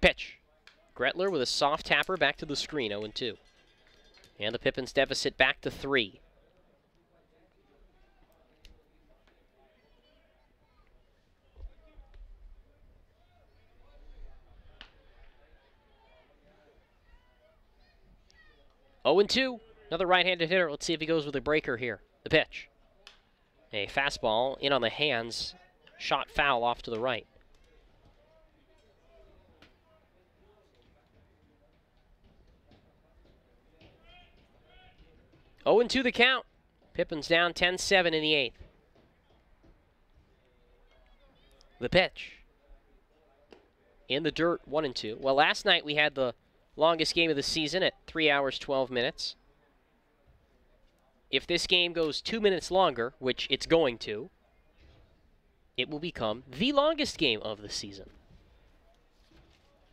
Pitch. Gretler with a soft tapper back to the screen, 0-2. And the Pippins deficit back to 3. Oh and 2. Another right-handed hitter. Let's see if he goes with a breaker here. The pitch. A fastball in on the hands, shot foul off to the right. Oh and 2 the count. Pippins down 10-7 in the 8th. The pitch. In the dirt, 1-2. Well, last night we had the longest game of the season at 3 hours, 12 minutes. If this game goes 2 minutes longer, which it's going to, it will become the longest game of the season.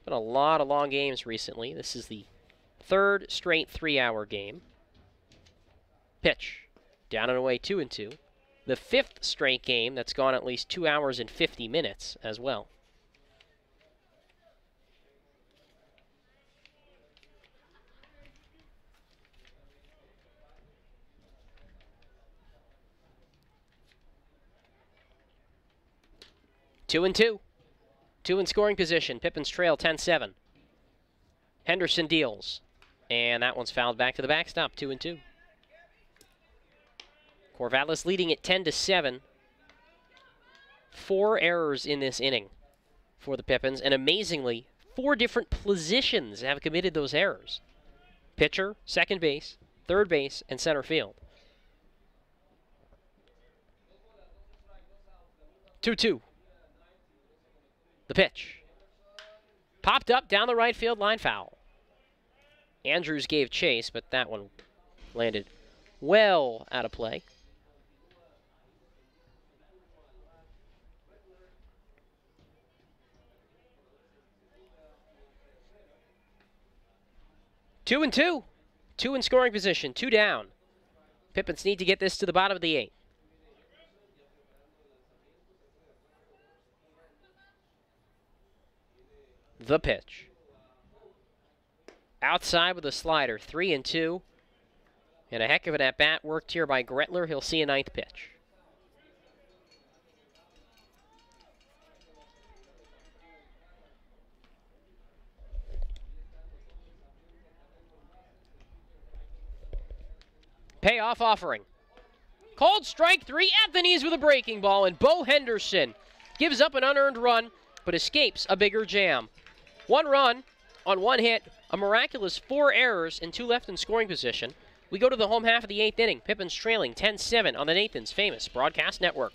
Been a lot of long games recently. This is the 3rd straight 3-hour game. Pitch. Down and away, 2-2. The 5th straight game that's gone at least 2 hours and 50 minutes as well. 2-2. 2 in scoring position. Pippins trail 10-7. Henderson deals. And that one's fouled back to the backstop. 2-2. Corvallis leading at 10-7. 4 errors in this inning for the Pippins. And amazingly, 4 different positions have committed those errors. Pitcher, second base, third base, and center field. 2-2. The pitch. Popped up down the right field line, foul. Andrews gave chase, but that one landed well out of play. Two and two. 2 in scoring position, 2 down. Pippins need to get this to the bottom of the 8th. The pitch. Outside with a slider, 3-2. And a heck of an at-bat worked here by Gretler. He'll see a 9th pitch. Payoff offering. Called strike 3 at the knees with a breaking ball, and Bo Henderson gives up an unearned run, but escapes a bigger jam. 1 run on 1 hit, a miraculous 4 errors, and 2 left in scoring position. We go to the home half of the 8th inning. Pippins trailing 10-7 on the Nathan's famous broadcast network.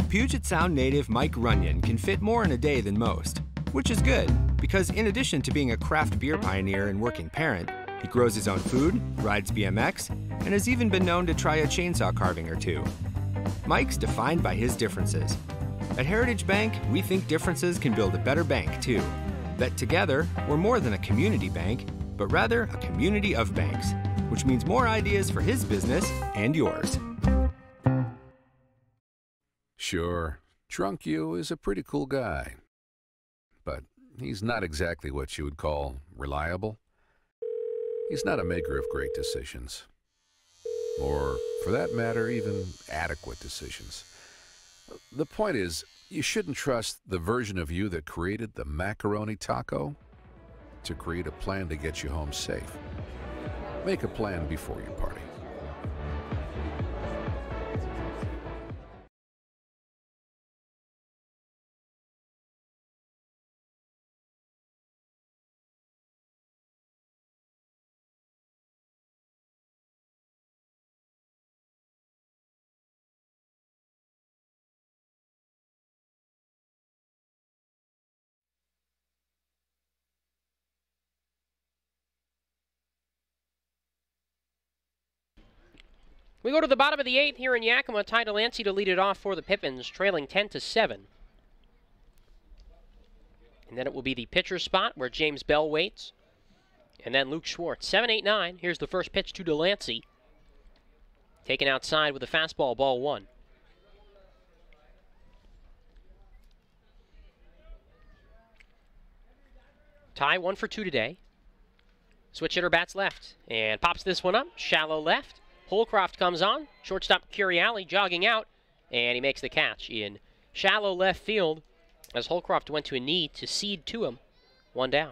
Puget Sound native Mike Runyon can fit more in a day than most, which is good, because in addition to being a craft beer pioneer and working parent, he grows his own food, rides BMX, and has even been known to try a chainsaw carving or 2. Mike's defined by his differences. At Heritage Bank, we think differences can build a better bank, too. That together, we're more than a community bank, but rather a community of banks, which means more ideas for his business and yours.
Sure, Drunk You is a pretty cool guy, but he's not exactly what you would call reliable. He's not a maker of great decisions, or, for that matter, even adequate decisions. The point is, you shouldn't trust the version of you that created the macaroni taco to create a plan to get you home safe. Make a plan before you party.
We go to the bottom of the 8th here in Yakima. Ty Delancey to lead it off for the Pippins, trailing 10-7. And then it will be the pitcher spot where James Bell waits. And then Luke Schwartz. 7-8-9. Here's the first pitch to Delancey. Taken outside with a fastball, ball 1. Ty 1 for 2 today. Switch hitter bats left and pops this one up. Shallow left. Holcroft comes on. Shortstop Curiali jogging out, and he makes the catch in shallow left field as Holcroft went to a knee to cede to him. 1 down.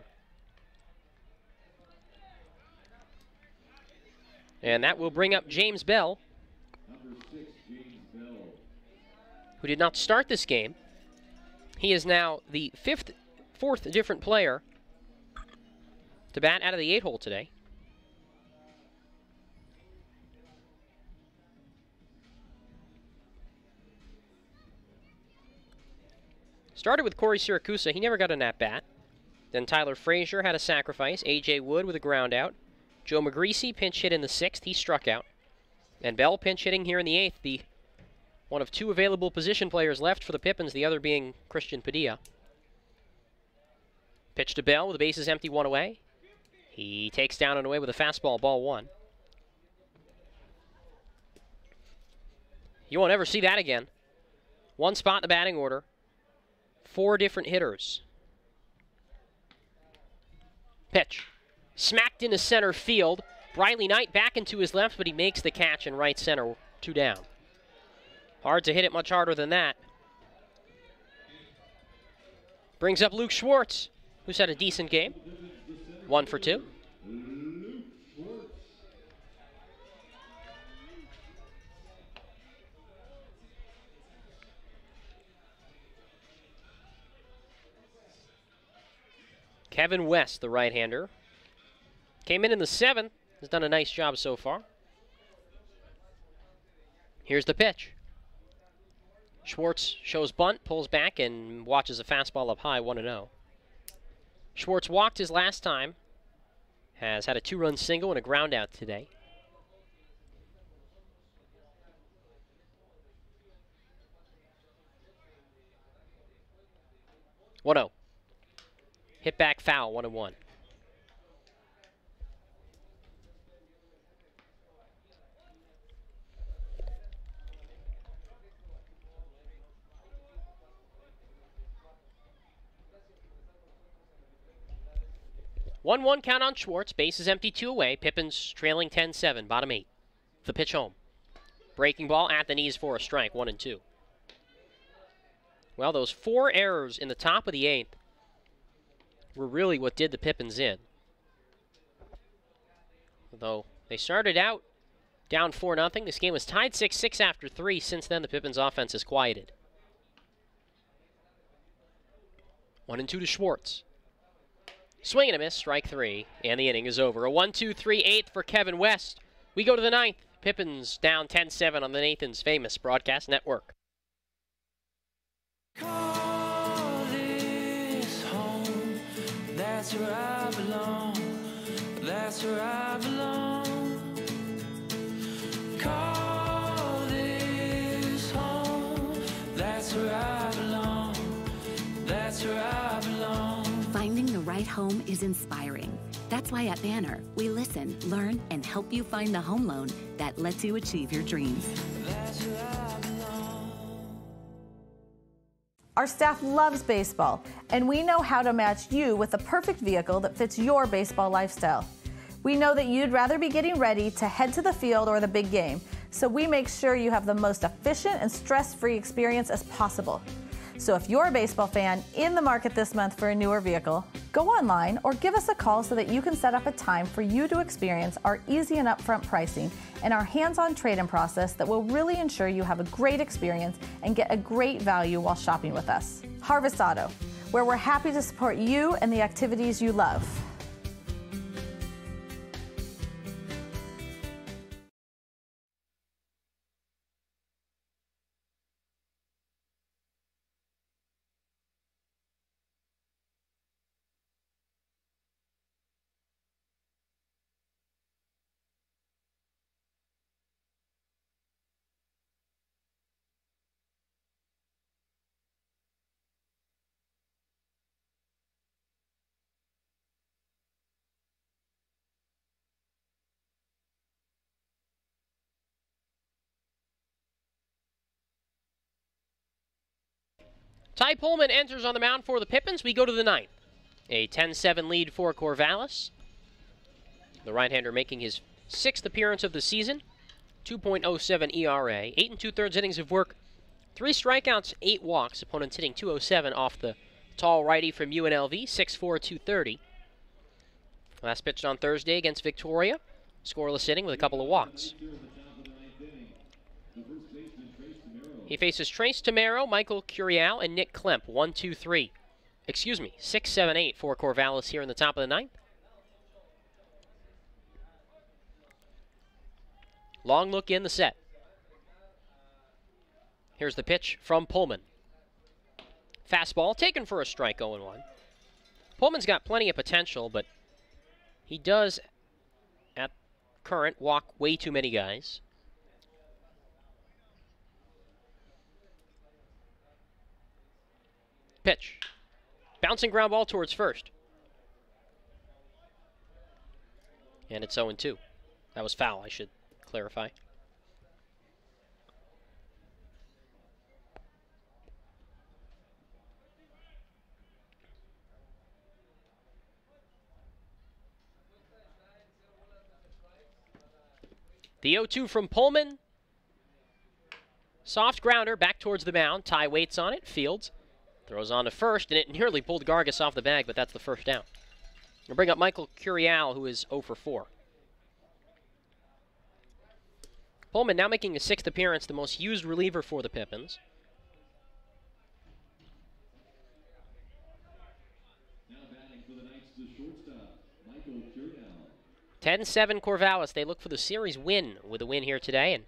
And that will bring up James Bell, who did not start this game. He is now the fourth different player to bat out of the 8-hole today. Started with Corey Siracusa. He never got an at-bat. Then Tyler Frazier had a sacrifice. A.J. Wood with a ground out. Joe McGreasy pinch hit in the 6th. He struck out. And Bell pinch hitting here in the 8th. The one of 2 available position players left for the Pippins, the other being Christian Padilla. Pitch to Bell with the bases empty, 1 away. He takes down and away with a fastball, ball 1. You won't ever see that again. 1 spot in the batting order. 4 different hitters. Pitch. Smacked into center field. Briley Knight back into his left, but he makes the catch in right center. 2 down. Hard to hit it much harder than that. Brings up Luke Schwartz, who's had a decent game. 1 for 2. Kevin West, the right-hander, came in the 7th. Has done a nice job so far. Here's the pitch. Schwartz shows bunt, pulls back, and watches a fastball up high, 1-0. Schwartz walked his last time. Has had a 2-run single and a ground out today. One-0. Hit back foul, 1-1. One count on Schwartz. Base is empty, 2 away. Pippins trailing 10-7, bottom 8. The pitch home. Breaking ball at the knees for a strike, 1-2. Well, those 4 errors in the top of the 8th were really what did the Pippins in. Although they started out down 4-0. This game was tied 6-6 after 3. Since then, the Pippins offense has quieted. 1-2 to Schwartz. Swing and a miss, strike 3, and the inning is over. A 1-2-3-8 for Kevin West. We go to the 9th. Pippins down 10-7 on the Nathan's Famous Broadcast Network.
Call this home. That's where I belong. That's where I belong. Call this home. That's where I belong. That's where I belong.
Finding the right home is inspiring. That's why at Banner, we listen, learn, and help you find the home loan that lets you achieve your dreams.
Our staff loves baseball, and we know how to match you with the perfect vehicle that fits your baseball lifestyle. We know that you'd rather be getting ready to head to the field or the big game, so we make sure you have the most efficient and stress-free experience as possible. So if you're a baseball fan in the market this month for a newer vehicle, go online or give us a call so that you can set up a time for you to experience our easy and upfront pricing and our hands-on trade-in process that will really ensure you have a great experience and get a great value while shopping with us. Harvest Auto, where we're happy to support you and the activities you love.
Ty Pullman enters on the mound for the Pippins. We go to the 9th. A 10-7 lead for Corvallis. The right-hander making his 6th appearance of the season. 2.07 ERA. 8 2/3 innings of work. 3 strikeouts, 8 walks. Opponents hitting .207 off the tall righty from UNLV. 6'4", 230. Last pitched on Thursday against Victoria. Scoreless inning with a couple of walks. He faces Trace Tamero, Michael Curiel, and Nick Klemp. 1, 2, 3. Excuse me, 6, 7, 8 for Corvallis here in the top of the 9th. Long look in the set. Here's the pitch from Pullman. Fastball taken for a strike, 0-1. Pullman's got plenty of potential, but he does, at current, walk way too many guys. Pitch. Bouncing ground ball towards first. And it's 0-2. That was foul, I should clarify. The 0-2 from Pullman. Soft grounder back towards the mound. Ty waits on it, fields. Throws on to first, and it nearly pulled Gargas off the bag, but that's the first down. We'll bring up Michael Curial, who is 0 for 4. Pullman now making his 6th appearance, the most used reliever for the Pippins.
Now batting for the Knights, the shortstop, Michael Curial.
10-7 Corvallis. They look for the series win with a win here today, and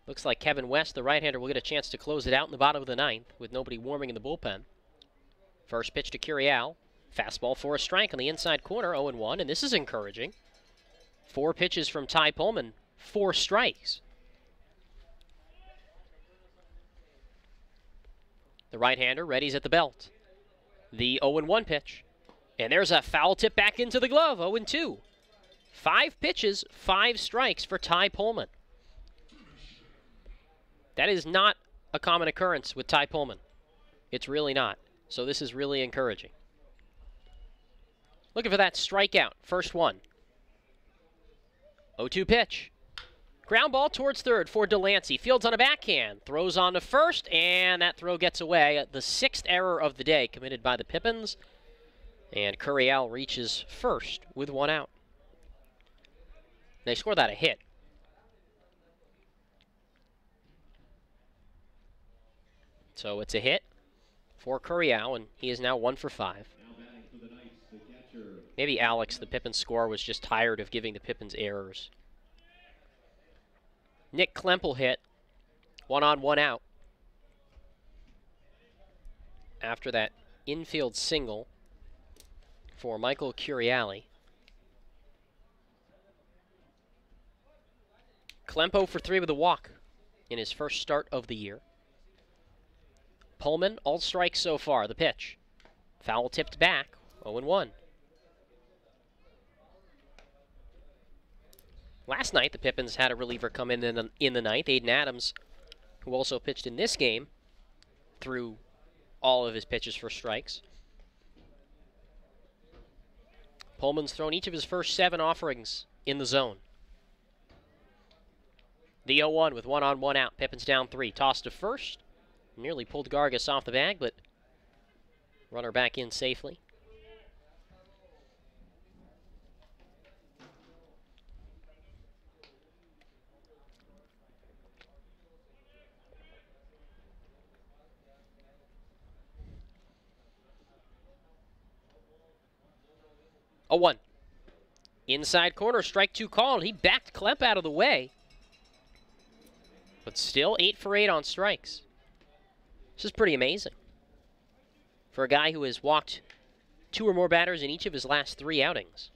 looks like Kevin West, the right-hander, will get a chance to close it out in the bottom of the 9th with nobody warming in the bullpen. First pitch to Curial. Fastball for a strike on the inside corner, 0-1, and this is encouraging. 4 pitches from Ty Pullman, 4 strikes. The right-hander readies at the belt. The 0-1 pitch. And there's a foul tip back into the glove, 0-2. 5 pitches, 5 strikes for Ty Pullman. That is not a common occurrence with Ty Pullman. It's really not. So this is really encouraging. Looking for that strikeout. First one. 0-2 pitch. Ground ball towards third for Delancey. Fields on a backhand. Throws on to first, and that throw gets away. The 6th error of the day committed by the Pippins. And Curial reaches first with 1 out. They score that a hit. So it's a hit for Curial, and he is now 1 for 5. Maybe Alex, the Pippins scorer, was just tired of giving the Pippins errors. Nick Klempel hit. 1 on, 1 out. After that infield single for Michael Curiali. Klempo for 3 with a walk in his first start of the year. Pullman, all strikes so far. The pitch. Foul tipped back, 0-1. Last night, the Pippins had a reliever come in the 9th, Aiden Adams, who also pitched in this game, threw all of his pitches for strikes. Pullman's thrown each of his first 7 offerings in the zone. The 0-1 with 1 on, 1 out. Pippins down 3. Toss to first. Nearly pulled Gargas off the bag, but runner back in safely. A 1. Inside corner, strike 2 called. He backed Klemp out of the way. But still 8 for 8 on strikes. This is pretty amazing for a guy who has walked 2 or more batters in each of his last 3 outings.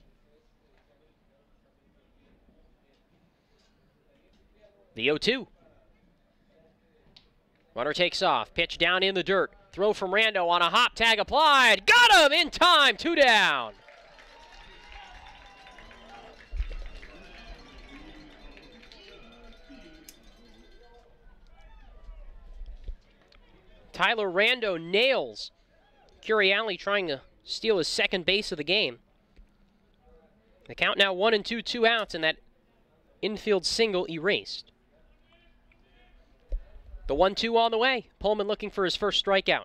The 0-2. Runner takes off. Pitch down in the dirt. Throw from Rando on a hop. Tag applied. Got him in time. 2 down. Tyler Rando nails Curiali, trying to steal his 2nd base of the game. The count now 1-2, 2 outs, and that infield single erased. The 1-2 on the way. Pullman looking for his first strikeout.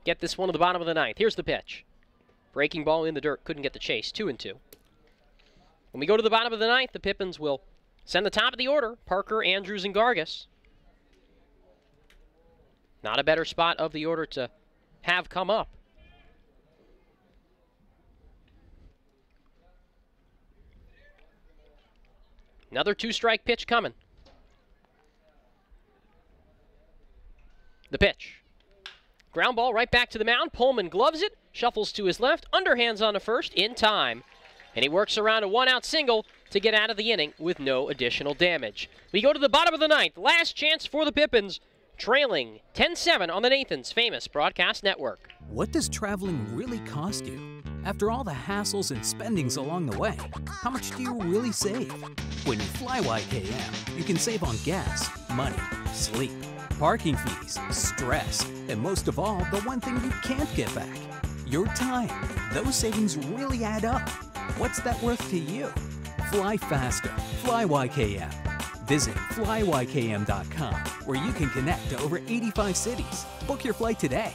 Get this one to the bottom of the 9th. Here's the pitch. Breaking ball in the dirt. Couldn't get the chase. 2-2. When we go to the bottom of the 9th, the Pippins will send the top of the order. Parker, Andrews, and Gargas. Not a better spot of the order to have come up. Another 2-strike pitch coming. The pitch. Ground ball right back to the mound. Pullman gloves it, shuffles to his left, underhands on to first in time. And he works around a 1-out single to get out of the inning with no additional damage. We go to the bottom of the 9th. Last chance for the Pippins, trailing 10-7 on the Nathan's famous broadcast network.
What does traveling really cost you? After all the hassles and spendings along the way, how much do you really save? When you fly YKM, you can save on gas, money, sleep, parking fees, stress, and most of all, the one thing you can't get back, your time. Those savings really add up. What's that worth to you? Fly faster. Fly YKM. Visit flyykm.com, where you can connect to over 85 cities. Book your flight today.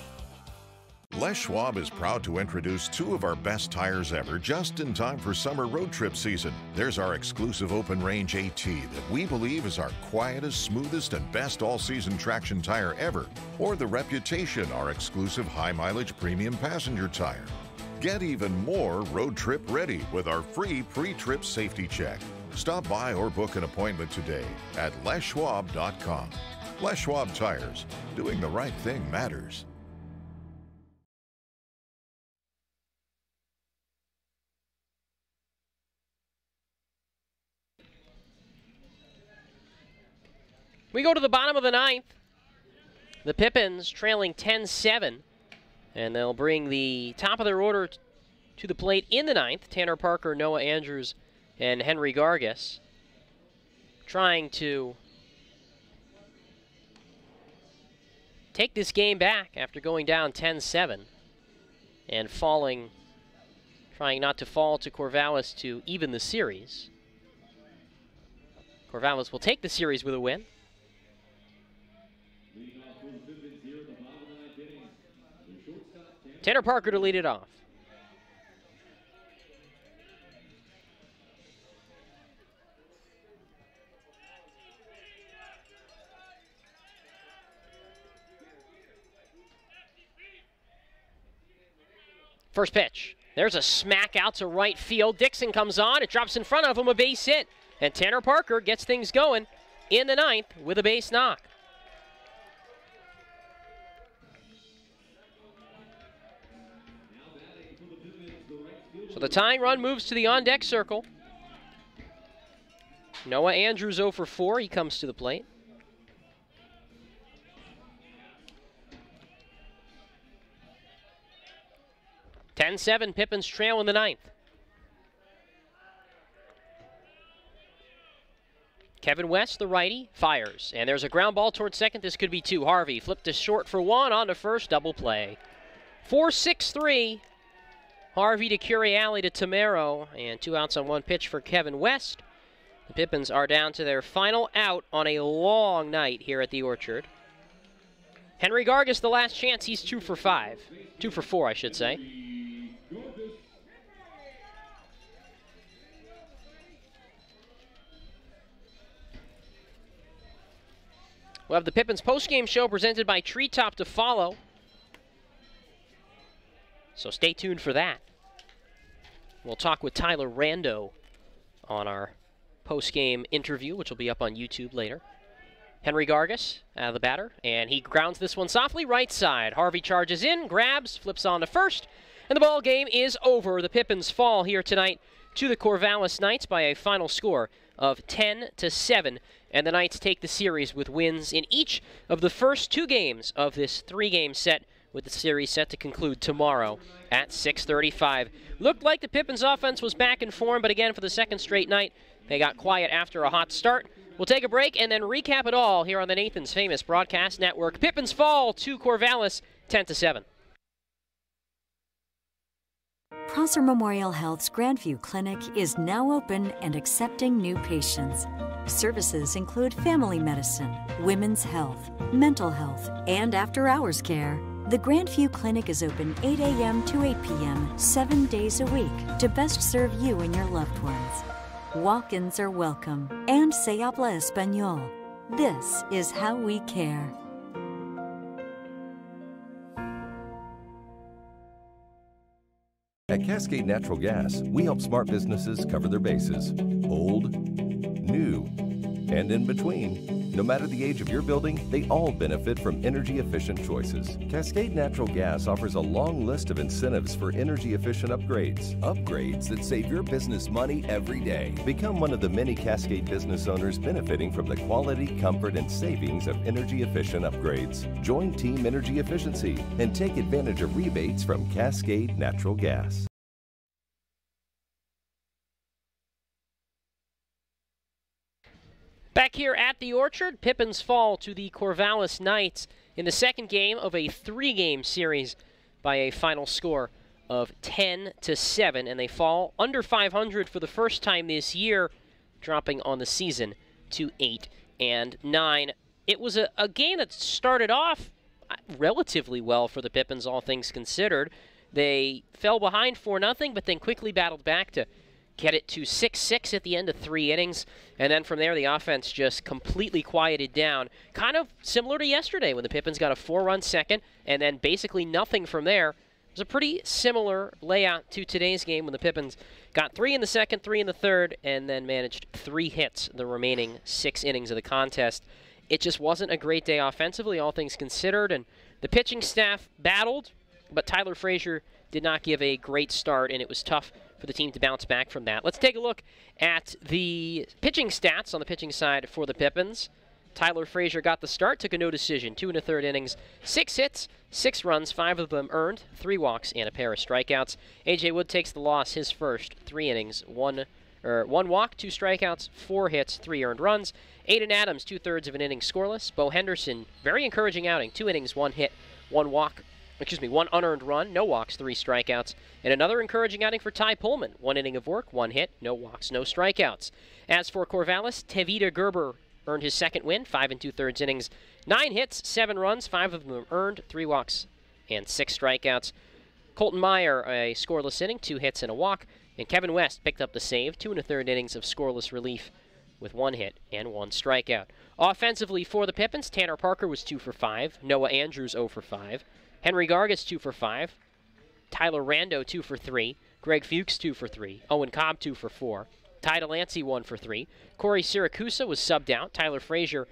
Les Schwab is proud to introduce two of our best tires ever just in time for summer road trip season. There's our exclusive open range AT that we believe is our quietest, smoothest, and best all-season traction tire ever. Or the Reputation, our exclusive high-mileage premium passenger tire. Get even more road trip ready with our free pre-trip safety check. Stop by or book an appointment today at leschwab.com. Les Schwab Tires. Doing the right thing matters.
We go to the bottom of the ninth. The Pippins trailing 10-7. And they'll bring the top of their order to the plate in the ninth. Tanner Parker, Noah Andrews, and Henry Gargas. Trying to take this game back after going down 10-7. And trying not to fall to Corvallis to even the series. Corvallis will take the series with a win. Tanner Parker to lead it off. First pitch. There's a smack out to right field. Dixon comes on. It drops in front of him, a base hit. And Tanner Parker gets things going in the ninth with a base knock. So the tying run moves to the on-deck circle. Noah Andrews 0 for 4. He comes to the plate. (10-7) Pippins trail in the ninth. Kevin West, the righty, fires. And there's a ground ball towards second. This could be two. Harvey flipped to short for one. On to first. Double play. 4-6-3. Harvey to Curiali to Tamero, and 2 outs on 1 pitch for Kevin West. The Pippins are down to their final out on a long night here at the Orchard. Henry Gargas, the last chance, he's 2 for 5. 2 for 4, I should say. We'll have the Pippins postgame show presented by Treetop to follow. So stay tuned for that. We'll talk with Tyler Rando on our post-game interview, which will be up on YouTube later. Henry Gargas, the batter, and he grounds this one softly right side. Harvey charges in, grabs, flips on to first, and the ball game is over. The Pippins fall here tonight to the Corvallis Knights by a final score of 10-7, and the Knights take the series with wins in each of the first 2 games of this 3-game set, with the series set to conclude tomorrow at 6:35. Looked like the Pippins offense was back in form, but again, for the second straight night, they got quiet after a hot start. We'll take a break and then recap it all here on the Nathan's Famous Broadcast Network. Pippins fall to Corvallis 10-7.
Prosser Memorial Health's Grandview Clinic is now open and accepting new patients. Services include family medicine, women's health, mental health, and after-hours care. The Grandview Clinic is open 8 a.m. to 8 p.m. 7 days a week to best serve you and your loved ones. Walk-ins are welcome, and se habla español. This is how we care.
At Cascade Natural Gas, we help smart businesses cover their bases. Old, new, and in between. No matter the age of your building, they all benefit from energy-efficient choices. Cascade Natural Gas offers a long list of incentives for energy-efficient upgrades. Upgrades that save your business money every day. Become one of the many Cascade business owners benefiting from the quality, comfort, and savings of energy-efficient upgrades. Join Team Energy Efficiency and take advantage of rebates from Cascade Natural Gas.
Back here at the Orchard, Pippins fall to the Corvallis Knights in the second game of a 3-game series by a final score of 10-7, and they fall under 500 for the first time this year, dropping on the season to 8-9. It was a game that started off, relatively well for the Pippins, all things considered. They fell behind 4-0, but then quickly battled back to get it to 6-6 at the end of 3 innings. And then from there, the offense just completely quieted down. Kind of similar to yesterday when the Pippins got a 4-run second and then basically nothing from there. It was a pretty similar layout to today's game when the Pippins got 3 in the second, 3 in the third, and then managed 3 hits the remaining 6 innings of the contest. It just wasn't a great day offensively, all things considered, and the pitching staff battled, but Tyler Frazier did not give a great start, and it was tough for the team to bounce back from that. Let's take a look at the pitching stats on the pitching side for the Pippins. Tyler Frazier got the start, took a no decision, 2 1/3 innings, 6 hits, 6 runs, 5 of them earned, 3 walks, and a pair of strikeouts. A.J. Wood takes the loss, his first 3 innings, 1 walk, 2 strikeouts, 4 hits, 3 earned runs. Aiden Adams, 2/3 of an inning scoreless. Bo Henderson, very encouraging outing, 2 innings, 1 hit, 1 unearned run, no walks, 3 strikeouts. And another encouraging outing for Ty Pullman, 1 inning of work, 1 hit, no walks, no strikeouts. As for Corvallis, Tevita Gerber earned his second win, 5 2/3 innings, 9 hits, 7 runs, 5 of them earned, 3 walks, and 6 strikeouts. Colton Meyer, a scoreless inning, 2 hits and a walk. And Kevin West picked up the save, 2 1/3 innings of scoreless relief with 1 hit and 1 strikeout. Offensively for the Pippins, Tanner Parker was 2 for 5, Noah Andrews 0 for 5, Henry Gargas 2 for 5, Tyler Rando 2 for 3, Greg Fuchs 2 for 3, Owen Cobb 2 for 4, Ty Delancey 1 for 3, Corey Siracusa was subbed out, Tyler Frazier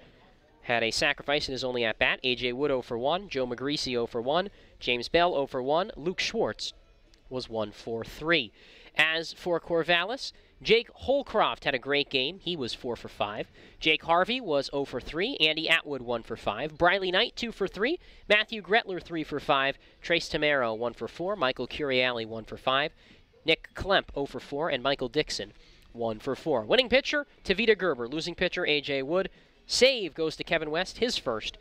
had a sacrifice in his only at-bat, A.J. Wood 0 for 1, Joe Magrice 0 for 1, James Bell 0 for 1, Luke Schwartz was 1 for 3. As for Corvallis, Jake Holcroft had a great game. He was 4 for 5. Jake Harvey was 0 for 3. Andy Atwood 1 for 5. Briley Knight 2 for 3. Matthew Gretler 3 for 5. Trace Tamaro 1 for 4. Michael Curiali 1 for 5. Nick Klemp 0 for 4. And Michael Dixon 1 for 4. Winning pitcher, Tevita Gerber. Losing pitcher, A.J. Wood. Save goes to Kevin West, his first.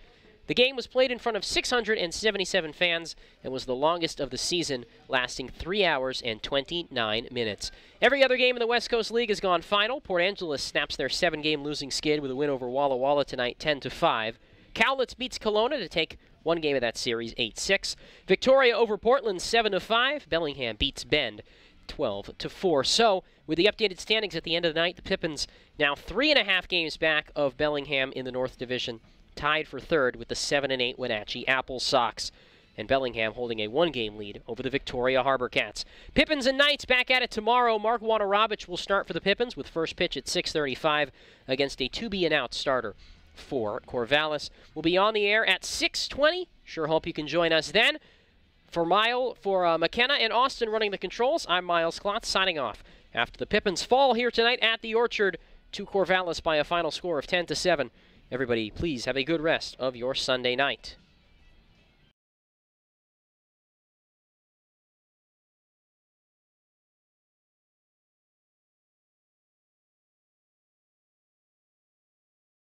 The game was played in front of 677 fans and was the longest of the season, lasting 3 hours and 29 minutes. Every other game in the West Coast League has gone final. Port Angeles snaps their 7-game losing skid with a win over Walla Walla tonight, 10-5. Cowlitz beats Kelowna to take 1 game of that series, 8-6. Victoria over Portland, 7-5. Bellingham beats Bend, 12-4. So, with the updated standings at the end of the night, the Pippins now 3.5 games back of Bellingham in the North Division, tied for third with the 7-8 Wenatchee Apple Sox, and Bellingham holding a 1-game lead over the Victoria Harbor Cats. Pippins and Knights back at it tomorrow. Mark Wanarobich will start for the Pippins with first pitch at 6:35 against a to-be-announced starter for Corvallis. We'll be on the air at 6:20. Sure hope you can join us then. For McKenna and Austin running the controls, I'm Miles Klotz signing off. After the Pippins fall here tonight at the Orchard to Corvallis by a final score of 10-7. Everybody, please have a good rest of your Sunday night.